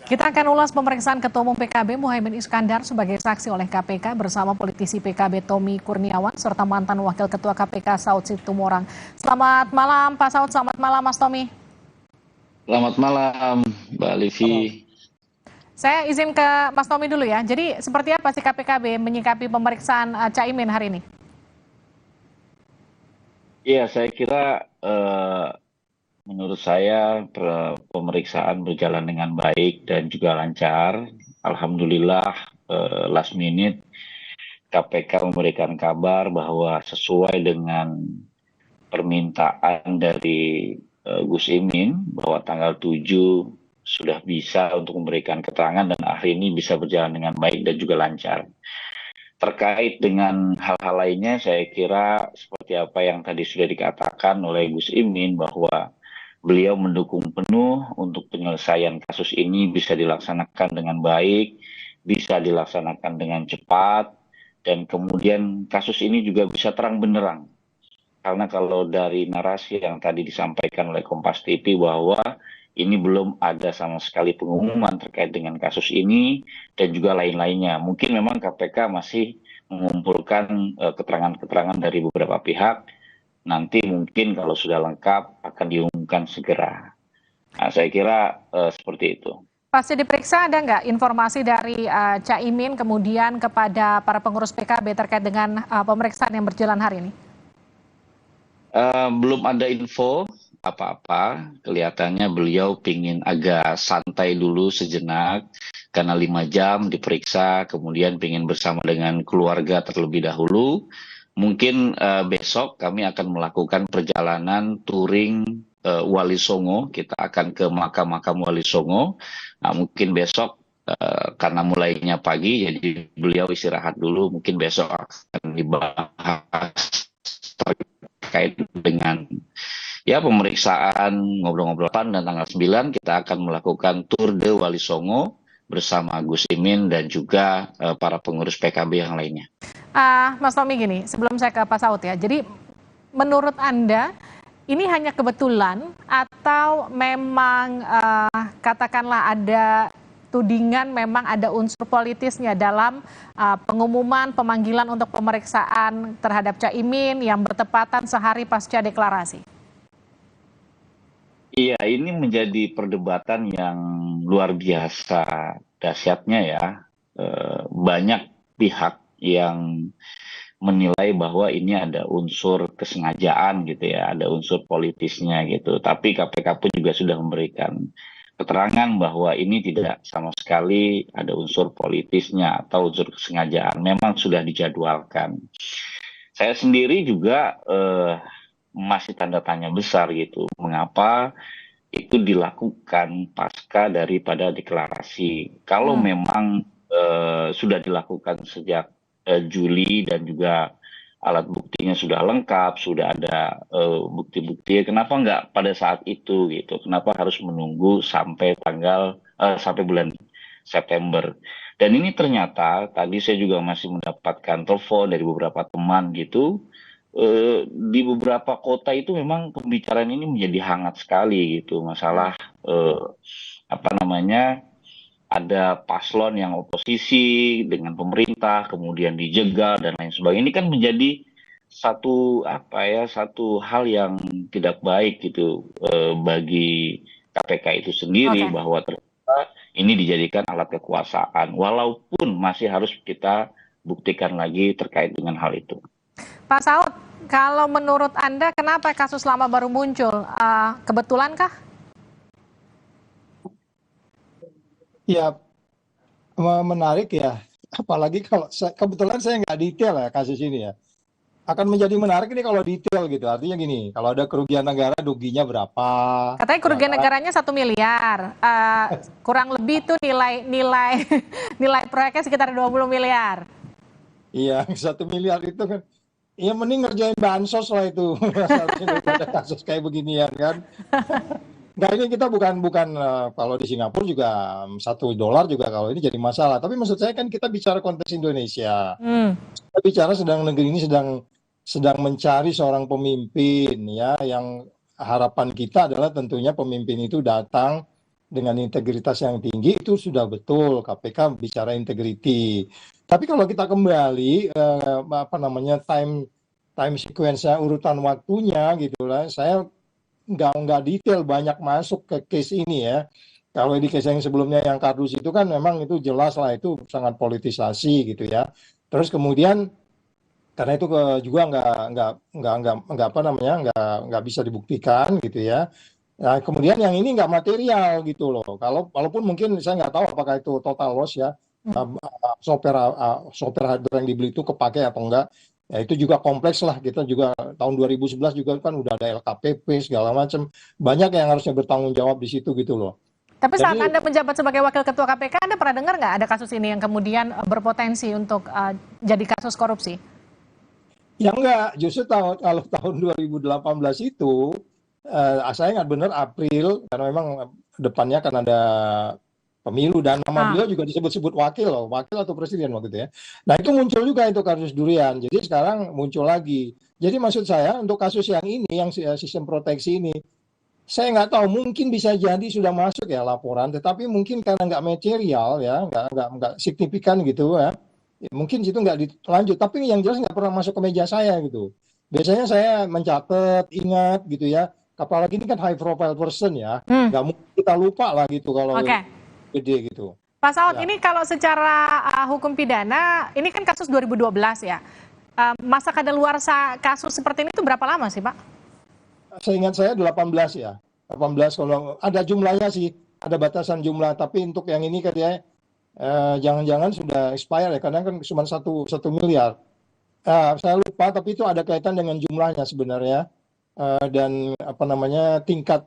Kita akan ulas pemeriksaan Ketua Umum PKB Muhaimin Iskandar sebagai saksi oleh KPK bersama politisi PKB Tommy Kurniawan serta mantan Wakil Ketua KPK Saud Situmorang. Selamat malam Pak Saud, selamat malam Mas Tommy. Selamat malam Mbak Livi. Saya izin ke Mas Tommy dulu ya. Jadi seperti apa sih KPKB menyikapi pemeriksaan Caimin hari ini? Iya, saya kira menurut saya pemeriksaan berjalan dengan baik dan juga lancar. Alhamdulillah last minute KPK memberikan kabar bahwa sesuai dengan permintaan dari Gus Imin bahwa tanggal 7 sudah bisa untuk memberikan keterangan dan hari ini bisa berjalan dengan baik dan juga lancar. Terkait dengan hal-hal lainnya, saya kira seperti apa yang tadi sudah dikatakan oleh Gus Imin bahwa beliau mendukung penuh untuk penyelesaian kasus ini bisa dilaksanakan dengan baik, bisa dilaksanakan dengan cepat, dan kemudian kasus ini juga bisa terang benderang. karena kalau dari narasi yang tadi disampaikan oleh Kompas TV bahwa ini belum ada sama sekali pengumuman terkait dengan kasus ini dan juga lain-lainnya. Mungkin memang KPK masih mengumpulkan keterangan-keterangan dari beberapa pihak. Nanti mungkin kalau sudah lengkap akan diumumkan segera. Nah, saya kira seperti itu. Pasti diperiksa, ada nggak informasi dari Caimin kemudian kepada para pengurus PKB terkait dengan pemeriksaan yang berjalan hari ini? Belum ada info apa-apa, kelihatannya beliau pingin agak santai dulu sejenak, karena 5 jam diperiksa, kemudian pingin bersama dengan keluarga terlebih dahulu. Mungkin besok kami akan melakukan perjalanan touring Wali Songo, kita akan ke makam-makam Wali Songo. Nah, mungkin besok karena mulainya pagi, jadi beliau istirahat dulu, mungkin besok akan dibahas terkait dengan pemeriksaan, ngobrol-ngobrol dan tanggal 9 kita akan melakukan tour de Wali Songo bersama Gus Imin dan juga para pengurus PKB yang lainnya. Mas Tommy, gini, sebelum saya ke Pak Saud ya, jadi menurut Anda ini hanya kebetulan atau memang katakanlah ada tudingan memang ada unsur politisnya dalam pengumuman pemanggilan untuk pemeriksaan terhadap Caimin yang bertepatan sehari pasca deklarasi? Iya, ini menjadi perdebatan yang luar biasa dahsyatnya ya. Banyak pihak yang menilai bahwa ini ada unsur kesengajaan gitu ya, ada unsur politisnya gitu. Tapi KPK pun juga sudah memberikan keterangan bahwa ini tidak sama sekali ada unsur politisnya atau unsur kesengajaan. Memang sudah dijadwalkan. Saya sendiri juga masih tanda tanya besar gitu. Mengapa itu dilakukan pasca daripada deklarasi? Kalau memang sudah dilakukan sejak Juli dan juga alat buktinya sudah lengkap, sudah ada bukti-bukti, kenapa nggak pada saat itu gitu? Kenapa harus menunggu sampai sampai bulan September? Dan ini ternyata tadi saya juga masih mendapatkan telepon dari beberapa teman gitu. Di beberapa kota itu memang pembicaraan ini menjadi hangat sekali gitu, masalah ada paslon yang oposisi dengan pemerintah kemudian dijegal dan lain sebagainya. Ini kan menjadi satu hal yang tidak baik gitu bagi KPK itu sendiri, bahwa ternyata ini dijadikan alat kekuasaan walaupun masih harus kita buktikan lagi terkait dengan hal itu. Pak Saud, kalau menurut Anda kenapa kasus lama baru muncul? Kebetulankah? Ya, menarik ya. Apalagi kalau kebetulan saya nggak detail ya kasus ini ya. Akan menjadi menarik ini kalau detail gitu. Artinya gini, kalau ada kerugian negara, ruginya berapa? Katanya kerugian negaranya 1 miliar. Kurang lebih tuh nilai proyeknya sekitar 20 miliar. Iya, 1 miliar itu kan. Ya mending ngerjain bansos lah itu. Daripada kasus kayak beginian kan. Nah ini kita bukan kalau di Singapura juga $1 juga kalau ini jadi masalah. Tapi maksud saya kan kita bicara konteks Indonesia. Kita bicara negeri ini sedang mencari seorang pemimpin ya, yang harapan kita adalah tentunya pemimpin itu datang dengan integritas yang tinggi. Itu sudah betul, KPK bicara integriti. Tapi kalau kita kembali time sequence-nya, urutan waktunya gitu lah, saya nggak detail banyak masuk ke case ini ya. Kalau di case yang sebelumnya yang kardus itu kan memang itu jelas lah, itu sangat politisasi gitu ya. Terus kemudian karena itu juga nggak bisa dibuktikan gitu ya. Nah, kemudian yang ini nggak material gitu loh. Walaupun mungkin saya nggak tahu apakah itu total loss ya. Software hardware yang dibeli itu kepake atau enggak. Ya itu juga kompleks lah, kita juga tahun 2011 juga kan udah ada LKPP segala macam, banyak yang harusnya bertanggung jawab di situ gitu loh. Tapi saat Anda menjabat sebagai Wakil Ketua KPK, Anda pernah dengar nggak ada kasus ini yang kemudian berpotensi untuk jadi kasus korupsi? Ya enggak, justru kalau tahun 2018 itu saya ingat benar April, karena memang depannya kan ada pemilu, dan nama beliau juga disebut-sebut wakil atau presiden waktu itu ya. Nah itu muncul juga itu kasus durian, jadi sekarang muncul lagi. Jadi maksud saya untuk kasus yang ini, yang sistem proteksi ini, saya nggak tahu, mungkin bisa jadi sudah masuk ya laporan, tetapi mungkin karena nggak material ya, nggak signifikan gitu ya, mungkin situ nggak dilanjut. Tapi yang jelas nggak pernah masuk ke meja saya gitu. Biasanya saya mencatat, ingat gitu ya. Apalagi ini kan high profile person ya, nggak mungkin kita lupa lah gitu kalau gede gitu. Pak Saud, ini kalau secara hukum pidana, ini kan kasus 2012 ya. Masa kadaluarsa kasus seperti ini itu berapa lama sih Pak? Seingat saya 18 ya. 18 kalau ada jumlahnya sih, ada batasan jumlah. Tapi untuk yang ini katanya jangan-jangan sudah expire ya, karena kan cuma 1 miliar. Saya lupa, tapi itu ada kaitan dengan jumlahnya sebenarnya. Dan apa namanya tingkat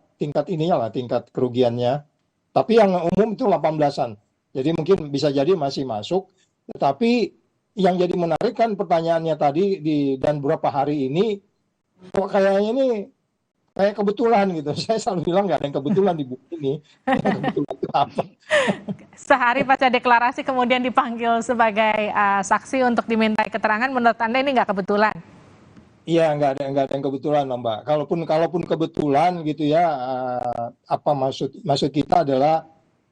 ininya lah, tingkat kerugiannya. Tapi yang umum itu 18-an. Jadi mungkin bisa jadi masih masuk. Tetapi yang jadi menarik kan pertanyaannya tadi dan beberapa hari ini, kok kayaknya ini kayak kebetulan gitu. Saya selalu bilang nggak ada yang kebetulan di buku ini. Kebetulan itu apa? Sehari pasca deklarasi kemudian dipanggil sebagai saksi untuk dimintai keterangan, menurut Anda ini nggak kebetulan? Iya, nggak ada yang kebetulan, Mbak. Kalaupun kebetulan gitu ya, apa maksud kita adalah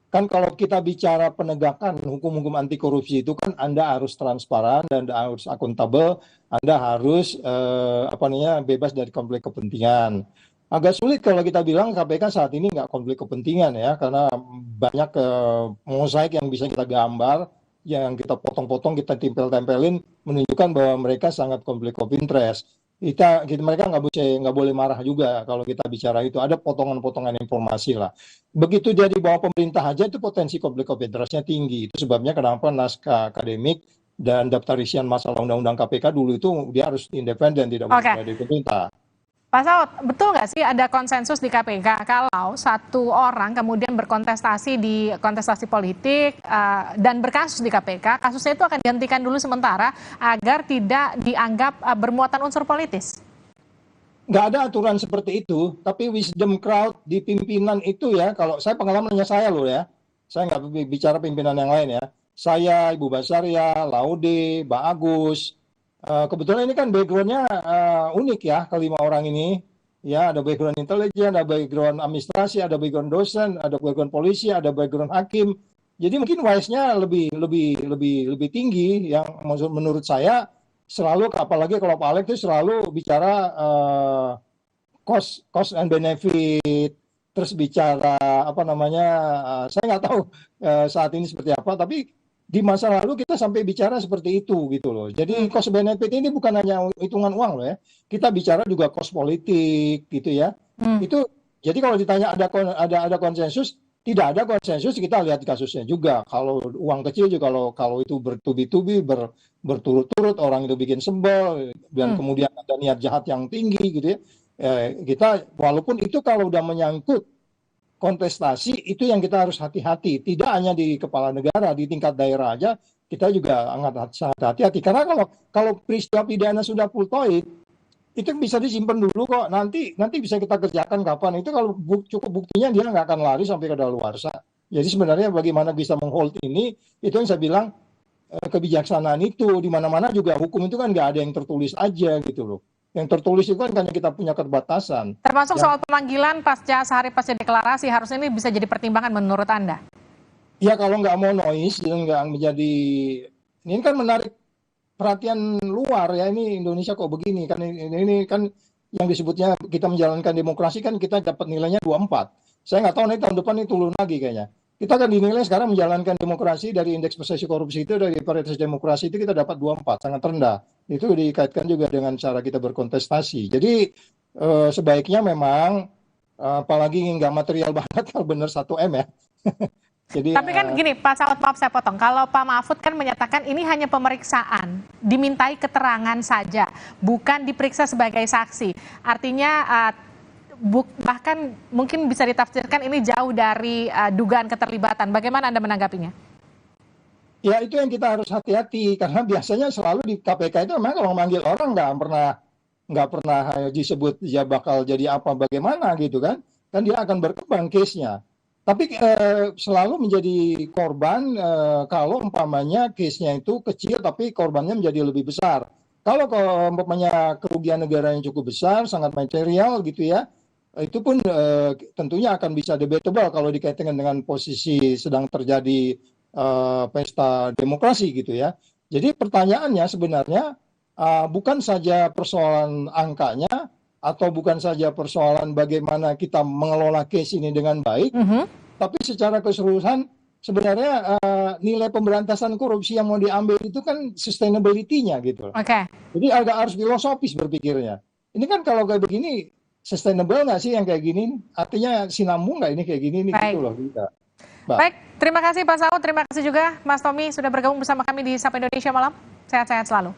kan kalau kita bicara penegakan hukum-hukum anti korupsi itu kan Anda harus transparan dan Anda harus akuntabel, Anda harus bebas dari konflik kepentingan. Agak sulit kalau kita bilang KPK saat ini nggak konflik kepentingan ya, karena banyak mosaik yang bisa kita gambar, yang kita potong-potong, kita tempel-tempelin, menunjukkan bahwa mereka sangat konflik of interest. Mereka nggak boleh marah juga kalau kita bicara itu. Ada potongan-potongan informasi lah. Begitu dia di bawah pemerintah aja itu potensi konflik of interest-nya tinggi. Itu sebabnya kenapa naskah akademik dan daftar isian masalah undang-undang KPK dulu itu dia harus independen, tidak boleh dari pemerintah. Pak Saud, betul nggak sih ada konsensus di KPK kalau satu orang kemudian berkontestasi di kontestasi politik dan berkasus di KPK, kasusnya itu akan dihentikan dulu sementara agar tidak dianggap bermuatan unsur politis? Nggak ada aturan seperti itu, tapi wisdom crowd di pimpinan itu ya, kalau saya pengalamannya saya loh ya, saya nggak bicara pimpinan yang lain ya, saya, Ibu Basaria, Laude, Mbak Agus. Kebetulan ini kan background-nya unik ya, kelima orang ini. Ya, ada background intelijen, ada background administrasi, ada background dosen, ada background polisi, ada background hakim. Jadi mungkin wise-nya lebih tinggi. Yang menurut saya selalu, apalagi kalau Pak Alex itu selalu bicara cost and benefit, terus bicara saya nggak tahu saat ini seperti apa, tapi di masa lalu kita sampai bicara seperti itu gitu loh. Jadi cost benefit ini bukan hanya hitungan uang loh ya. Kita bicara juga cost politik gitu ya. Itu jadi kalau ditanya ada konsensus, tidak ada konsensus, kita lihat kasusnya juga. Kalau uang kecil juga kalau itu bertubi-tubi, berturut-turut, orang itu bikin sebel dan kemudian ada niat jahat yang tinggi gitu ya. Kita walaupun itu kalau udah menyangkut kontestasi itu yang kita harus hati-hati, tidak hanya di kepala negara, di tingkat daerah aja kita juga sangat hati-hati, karena kalau peristiwa pidana sudah pultoid itu bisa disimpan dulu kok, nanti bisa kita kerjakan kapan. Itu kalau cukup buktinya dia nggak akan lari sampai ke daluarsa. Jadi sebenarnya bagaimana bisa menghold ini, itu yang saya bilang kebijaksanaan itu. Di mana-mana juga hukum itu kan nggak ada yang tertulis aja gitu loh. Yang tertulis itu kan karena kita punya keterbatasan. Termasuk soal pemanggilan sehari pasca deklarasi, harusnya ini bisa jadi pertimbangan menurut Anda? Ya kalau nggak mau noise dan nggak menjadi, ini kan menarik perhatian luar ya, ini Indonesia kok begini kan, ini kan yang disebutnya kita menjalankan demokrasi kan kita dapat nilainya 24. Saya nggak tahu nih tahun depan ini turun lagi kayaknya. Kita kan dinilai sekarang menjalankan demokrasi dari indeks persepsi korupsi itu, dari paritas demokrasi itu kita dapat 24, sangat rendah. Itu dikaitkan juga dengan cara kita berkontestasi. Jadi sebaiknya memang, apalagi nggak material banget, kalau benar 1M ya. Jadi, tapi kan gini Pak Saud, maaf saya potong, kalau Pak Mahfud kan menyatakan ini hanya pemeriksaan, dimintai keterangan saja, bukan diperiksa sebagai saksi. Artinya bahkan mungkin bisa ditafsirkan ini jauh dari dugaan keterlibatan. Bagaimana Anda menanggapinya? Ya itu yang kita harus hati-hati, karena biasanya selalu di KPK itu memang kalau memanggil orang nggak pernah disebut dia bakal jadi apa bagaimana gitu kan dia akan berkembang case-nya. Tapi selalu menjadi korban kalau umpamanya case-nya itu kecil tapi korbannya menjadi lebih besar. Kalau umpamanya kerugian negara yang cukup besar, sangat material gitu ya, itu pun tentunya akan bisa debatable kalau dikaitkan dengan posisi sedang terjadi pesta demokrasi gitu ya. Jadi pertanyaannya sebenarnya bukan saja persoalan angkanya atau bukan saja persoalan bagaimana kita mengelola case ini dengan baik, tapi secara keseluruhan sebenarnya nilai pemberantasan korupsi yang mau diambil itu kan sustainability-nya gitu. Jadi agak harus filosofis berpikirnya. Ini kan kalau kayak begini sustainable nggak sih yang kayak gini? Artinya sinambung nggak ini kayak gini nih gitu loh kita. Baik, terima kasih Pak Saud, terima kasih juga Mas Tommy sudah bergabung bersama kami di Sapa Indonesia Malam. Sehat-sehat selalu.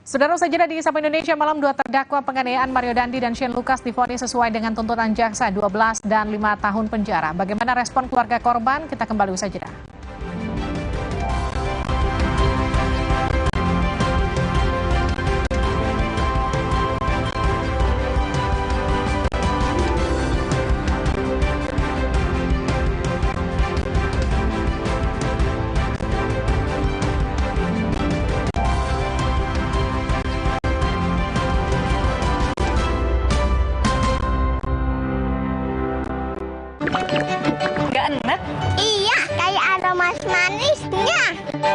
Saudara, saja di Sapa Indonesia Malam, 2 terdakwa penganiayaan Mario Dandi dan Shane Lucas divonis sesuai dengan tuntutan jaksa 12 dan 5 tahun penjara. Bagaimana respon keluarga korban? Kita kembali usai jeda.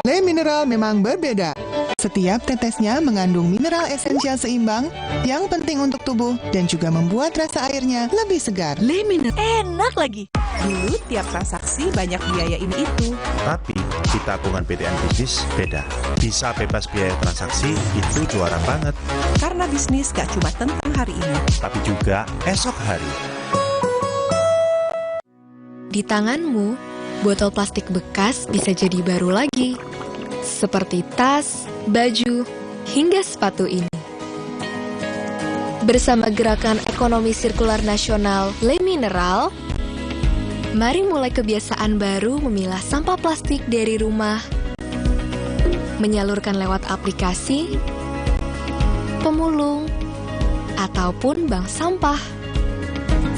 Le Mineral memang berbeda. Setiap tetesnya mengandung mineral esensial seimbang yang penting untuk tubuh dan juga membuat rasa airnya lebih segar. Le Mineral enak lagi. Dulu tiap transaksi banyak biaya ini itu. Tapi di tabungan BTN Bisnis beda. Bisa bebas biaya transaksi itu juara banget. Karena bisnis gak cuma tentang hari ini, tapi juga esok hari. Di tanganmu, botol plastik bekas bisa jadi baru lagi. Seperti tas, baju, hingga sepatu ini. Bersama Gerakan Ekonomi Sirkular Nasional Le Mineral, mari mulai kebiasaan baru memilah sampah plastik dari rumah, menyalurkan lewat aplikasi, pemulung, ataupun bank sampah.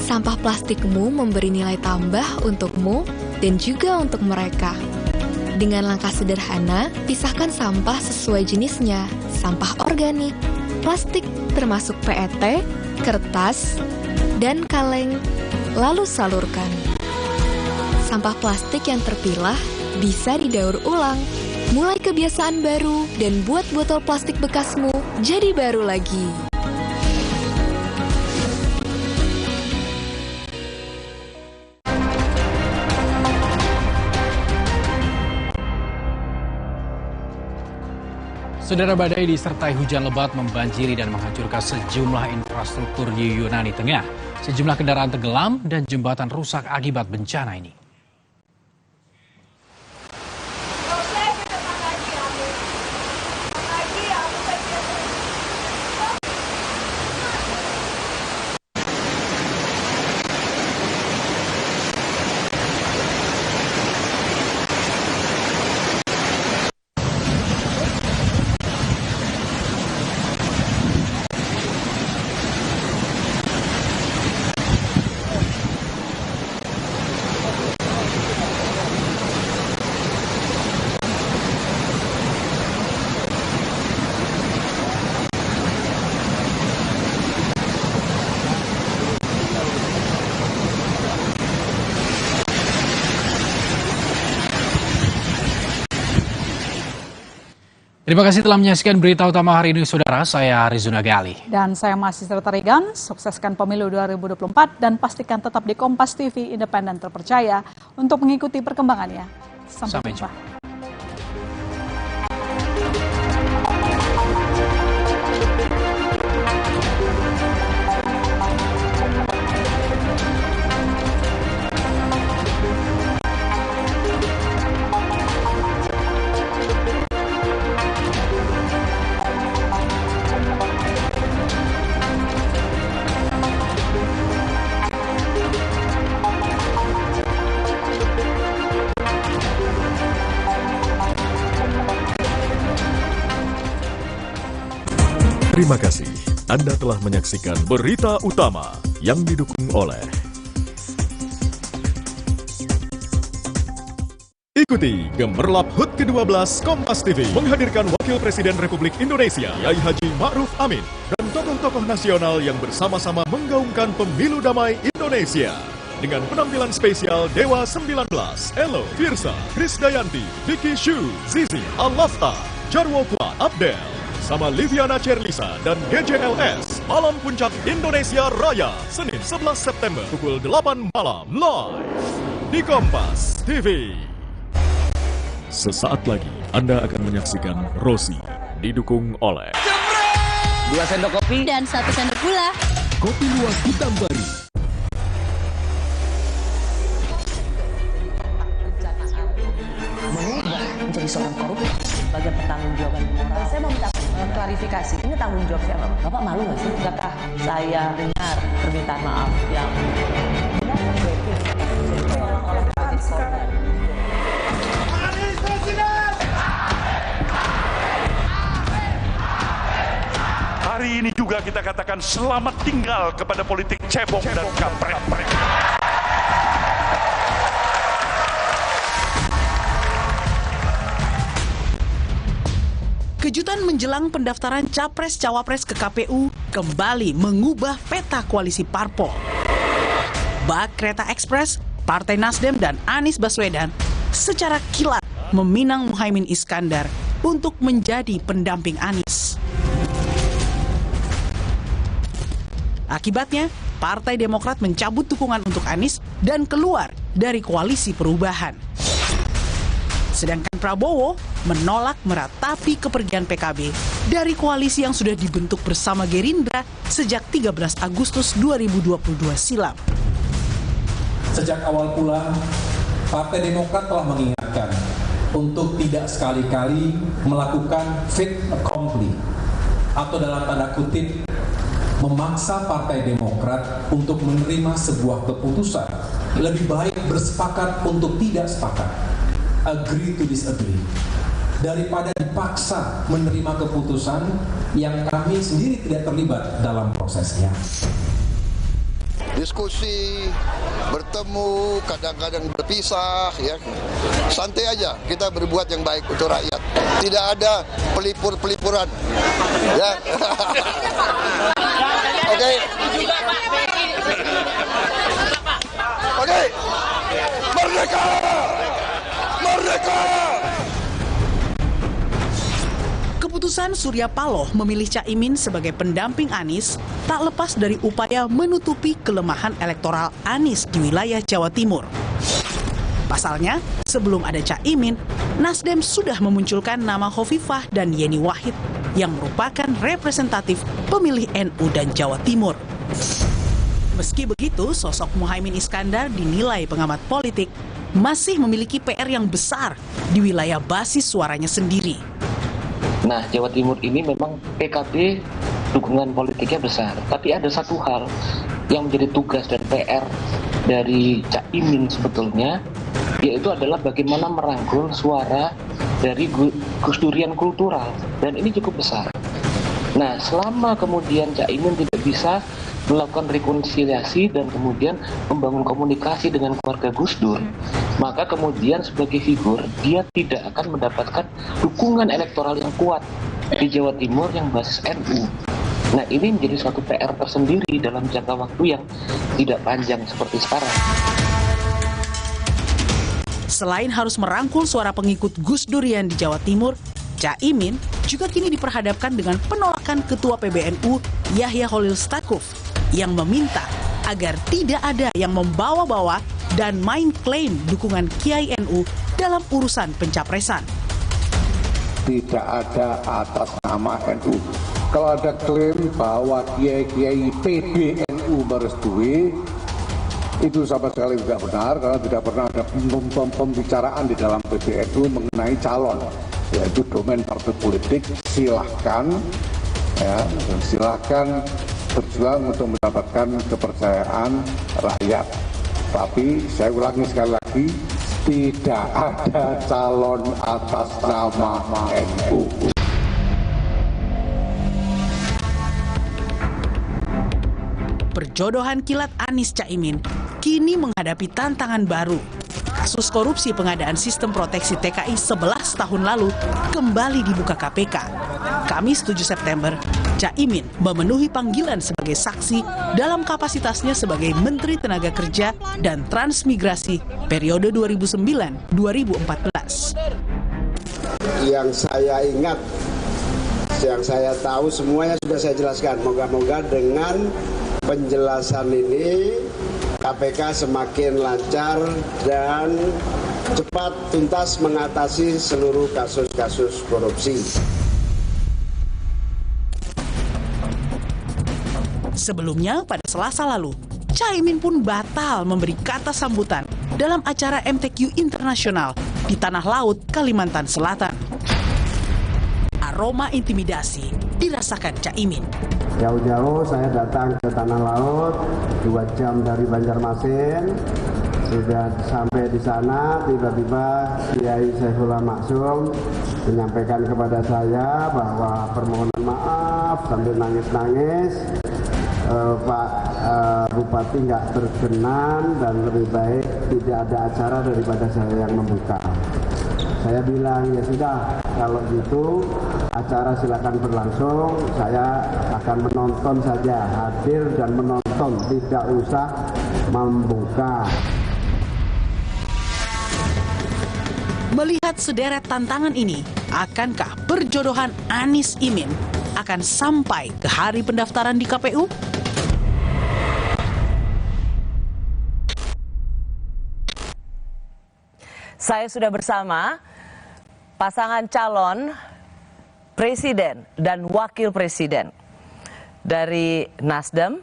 Sampah plastikmu memberi nilai tambah untukmu dan juga untuk mereka. Dengan langkah sederhana, pisahkan sampah sesuai jenisnya, sampah organik, plastik termasuk PET, kertas, dan kaleng, lalu salurkan. Sampah plastik yang terpilah bisa didaur ulang. Mulai kebiasaan baru dan buat botol plastik bekasmu jadi baru lagi. Saudara, badai disertai hujan lebat membanjiri dan menghancurkan sejumlah infrastruktur di Yunani Tengah. Sejumlah kendaraan tenggelam dan jembatan rusak akibat bencana ini. Terima kasih telah menyaksikan berita utama hari ini, saudara. Saya Rizuna Gali. Dan saya masih Regan. Sukseskan pemilu 2024 dan pastikan tetap di Kompas TV, independen terpercaya untuk mengikuti perkembangannya. Sampai jumpa. Terima kasih Anda telah menyaksikan berita utama yang didukung oleh Ikuti Gemerlap HUT ke-12 Kompas TV menghadirkan Wakil Presiden Republik Indonesia Yai Haji Ma'ruf Amin dan tokoh-tokoh nasional yang bersama-sama menggaungkan pemilu damai Indonesia. Dengan penampilan spesial Dewa 19, Elo, Firsa, Krisdayanti, Vicky Shu, Zizi, Al-Lafta, Jarwo Kuat, Abdel, sama Liviana Cherlisa dan DJLS. Malam Puncak Indonesia Raya, Senin 11 September pukul 8 malam, live di Kompas TV. Sesaat lagi Anda akan menyaksikan Rosi, didukung oleh 2 sendok kopi dan 1 sendok gula. Kopi Luwak Hitam Bari. Menjadi seorang koruptor bagian pertanggungjawaban moral. Saya mau minta klarifikasi, ini tanggung jawab siapa? Bapak malu nggak sih? Tidakkah saya dengar permintaan maaf yang Hari ini juga kita katakan selamat tinggal kepada politik cebong dan kampret. Kejutan menjelang pendaftaran Capres-Cawapres ke KPU kembali mengubah peta koalisi parpol. Bak Kereta Ekspres, Partai Nasdem dan Anies Baswedan secara kilat meminang Muhaimin Iskandar untuk menjadi pendamping Anies. Akibatnya, Partai Demokrat mencabut dukungan untuk Anies dan keluar dari koalisi perubahan. Sedangkan Prabowo menolak meratapi kepergian PKB dari koalisi yang sudah dibentuk bersama Gerindra sejak 13 Agustus 2022 silam. Sejak awal pula, Partai Demokrat telah mengingatkan untuk tidak sekali-kali melakukan fait accompli atau dalam tanda kutip memaksa Partai Demokrat untuk menerima sebuah keputusan. Lebih baik bersepakat untuk tidak sepakat, agree to disagree, daripada dipaksa menerima keputusan yang kami sendiri tidak terlibat dalam prosesnya. Diskusi, bertemu, kadang-kadang berpisah, ya. Santai aja, kita berbuat yang baik untuk rakyat. Tidak ada pelipur-pelipuran. Ya. Oke. Oke. Merdeka! Merdeka! Keputusan Surya Paloh memilih Caimin sebagai pendamping Anies tak lepas dari upaya menutupi kelemahan elektoral Anies di wilayah Jawa Timur. Pasalnya, sebelum ada Caimin, Nasdem sudah memunculkan nama Hovifah dan Yeni Wahid yang merupakan representatif pemilih NU dan Jawa Timur. Meski begitu, sosok Muhaimin Iskandar dinilai pengamat politik masih memiliki PR yang besar di wilayah basis suaranya sendiri. Nah, Jawa Timur ini memang PKB dukungan politiknya besar. Tapi ada satu hal yang menjadi tugas dan PR dari Caimin sebetulnya, yaitu adalah bagaimana merangkul suara dari Gusdurian kultural. Dan ini cukup besar. Nah, selama kemudian Caimin tidak bisa melakukan rekonsiliasi dan kemudian membangun komunikasi dengan keluarga Gus Dur, maka kemudian sebagai figur dia tidak akan mendapatkan dukungan elektoral yang kuat di Jawa Timur yang basis NU. Nah, ini menjadi suatu PR tersendiri dalam jangka waktu yang tidak panjang seperti sekarang. Selain harus merangkul suara pengikut Gus Durian di Jawa Timur, Caimin juga kini diperhadapkan dengan penolakan Ketua PBNU Yahya Holil Stakuf yang meminta agar tidak ada yang membawa-bawa dan main klaim dukungan Kiai NU dalam urusan pencapresan. Tidak ada atas nama NU. Kalau ada klaim bahwa Kiai PBNU merestui, itu sama sekali tidak benar, karena tidak pernah ada pembicaraan di dalam PBNU mengenai calon, yaitu domain partai politik. Silahkan, ya, silahkan berjuang untuk mendapatkan kepercayaan rakyat. Tapi saya ulangi sekali lagi, tidak ada calon atas nama NU. Perjodohan kilat Anies Caimin kini menghadapi tantangan baru. kasus korupsi pengadaan sistem proteksi TKI 11 tahun lalu kembali dibuka KPK. Kamis 7 September, Caimin memenuhi panggilan sebagai saksi dalam kapasitasnya sebagai Menteri Tenaga Kerja dan Transmigrasi periode 2009-2014. Yang saya ingat, yang saya tahu semuanya sudah saya jelaskan. Moga-moga dengan penjelasan ini KPK semakin lancar dan cepat tuntas mengatasi seluruh kasus-kasus korupsi. Sebelumnya pada Selasa lalu, Caimin pun batal memberi kata sambutan dalam acara MTQ Internasional di Tanah Laut, Kalimantan Selatan. Aroma intimidasi dirasakan Caimin. Jauh-jauh saya datang ke Tanah Laut, 2 jam dari Banjarmasin. Sudah sampai di sana, tiba-tiba Kiai Saifullah Maksum menyampaikan kepada saya bahwa permohonan maaf sambil nangis-nangis, Pak Bupati nggak berkenan dan lebih baik tidak ada acara daripada saya yang membuka. Saya bilang, ya sudah, kalau gitu acara silakan berlangsung, saya akan menonton saja, hadir dan menonton, tidak usah membuka. Melihat sederet tantangan ini, akankah perjodohan Anies Imin akan sampai ke hari pendaftaran di KPU? Saya sudah bersama pasangan calon presiden dan wakil presiden dari Nasdem,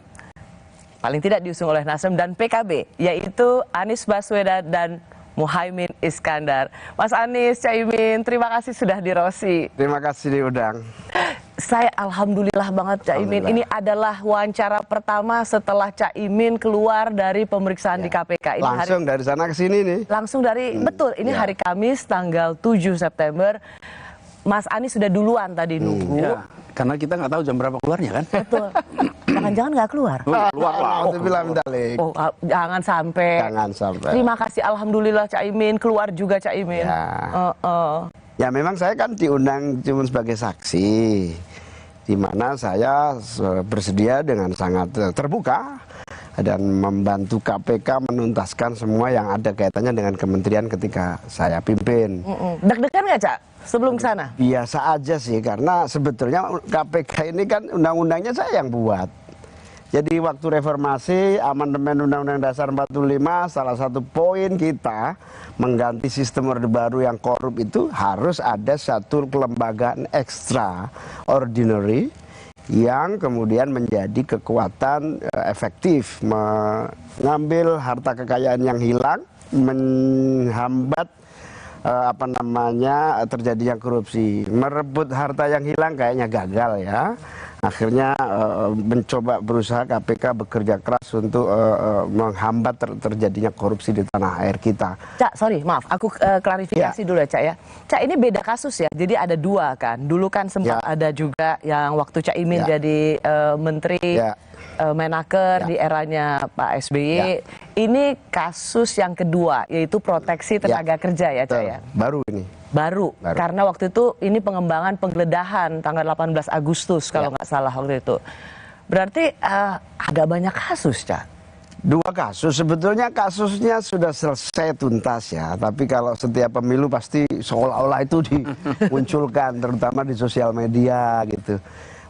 paling tidak diusung oleh Nasdem, dan PKB, yaitu Anies Baswedan dan Muhaimin Iskandar. Mas Anies, Caimin, terima kasih sudah di Rosi. Terima kasih diundang. Saya alhamdulillah banget Caimin. Ini adalah wawancara pertama setelah Caimin keluar dari pemeriksaan di KPK. Ini langsung dari sana ke sini nih. Langsung dari, betul, ini hari Kamis tanggal 7 September. Mas Anies sudah duluan tadi nunggu. Ya, karena kita nggak tahu jam berapa keluarnya kan. Betul. Jangan-jangan nggak keluar. Keluar lah. Oh, jangan sampai. Jangan sampai. Terima kasih alhamdulillah Caimin, keluar juga Caimin. Ya memang saya kan diundang cuma sebagai saksi, di mana saya bersedia dengan sangat terbuka dan membantu KPK menuntaskan semua yang ada kaitannya dengan kementerian ketika saya pimpin. Deg-degan nggak, Cak, sebelum ke sana? Biasa aja sih, karena sebetulnya KPK ini kan undang-undangnya saya yang buat. Jadi waktu reformasi, amandemen Undang-Undang Dasar 45, salah satu poin kita mengganti sistem Orde Baru yang korup itu harus ada satu kelembagaan extraordinary yang kemudian menjadi kekuatan efektif mengambil harta kekayaan yang hilang, menghambat terjadinya korupsi. Merebut harta yang hilang kayaknya gagal ya. Akhirnya berusaha KPK bekerja keras untuk menghambat terjadinya korupsi di tanah air kita. Cak, sorry, maaf, aku klarifikasi dulu ya, Cak ya. Cak, ini beda kasus ya, jadi ada 2 kan. Dulu kan sempat ada juga yang waktu Cak Imin jadi Menteri Menaker di eranya Pak SBY. Ini kasus yang kedua, yaitu proteksi tenaga kerja ya, Cak ya. Baru ini. Baru, karena waktu itu ini pengembangan penggeledahan tanggal 18 Agustus kalau nggak salah waktu itu. Berarti agak banyak kasus, Cak. 2 kasus, sebetulnya kasusnya sudah selesai tuntas ya. Tapi kalau setiap pemilu pasti seolah-olah itu dimunculkan, terutama di sosial media gitu.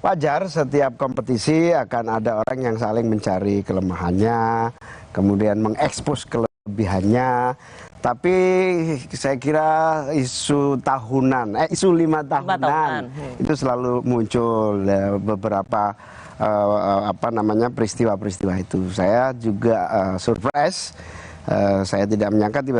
Wajar, setiap kompetisi akan ada orang yang saling mencari kelemahannya, kemudian mengekspos kelebihannya. Tapi saya kira isu tahunan, isu 5 tahunan itu selalu muncul beberapa peristiwa-peristiwa itu. Saya juga surprise, saya tidak menyangka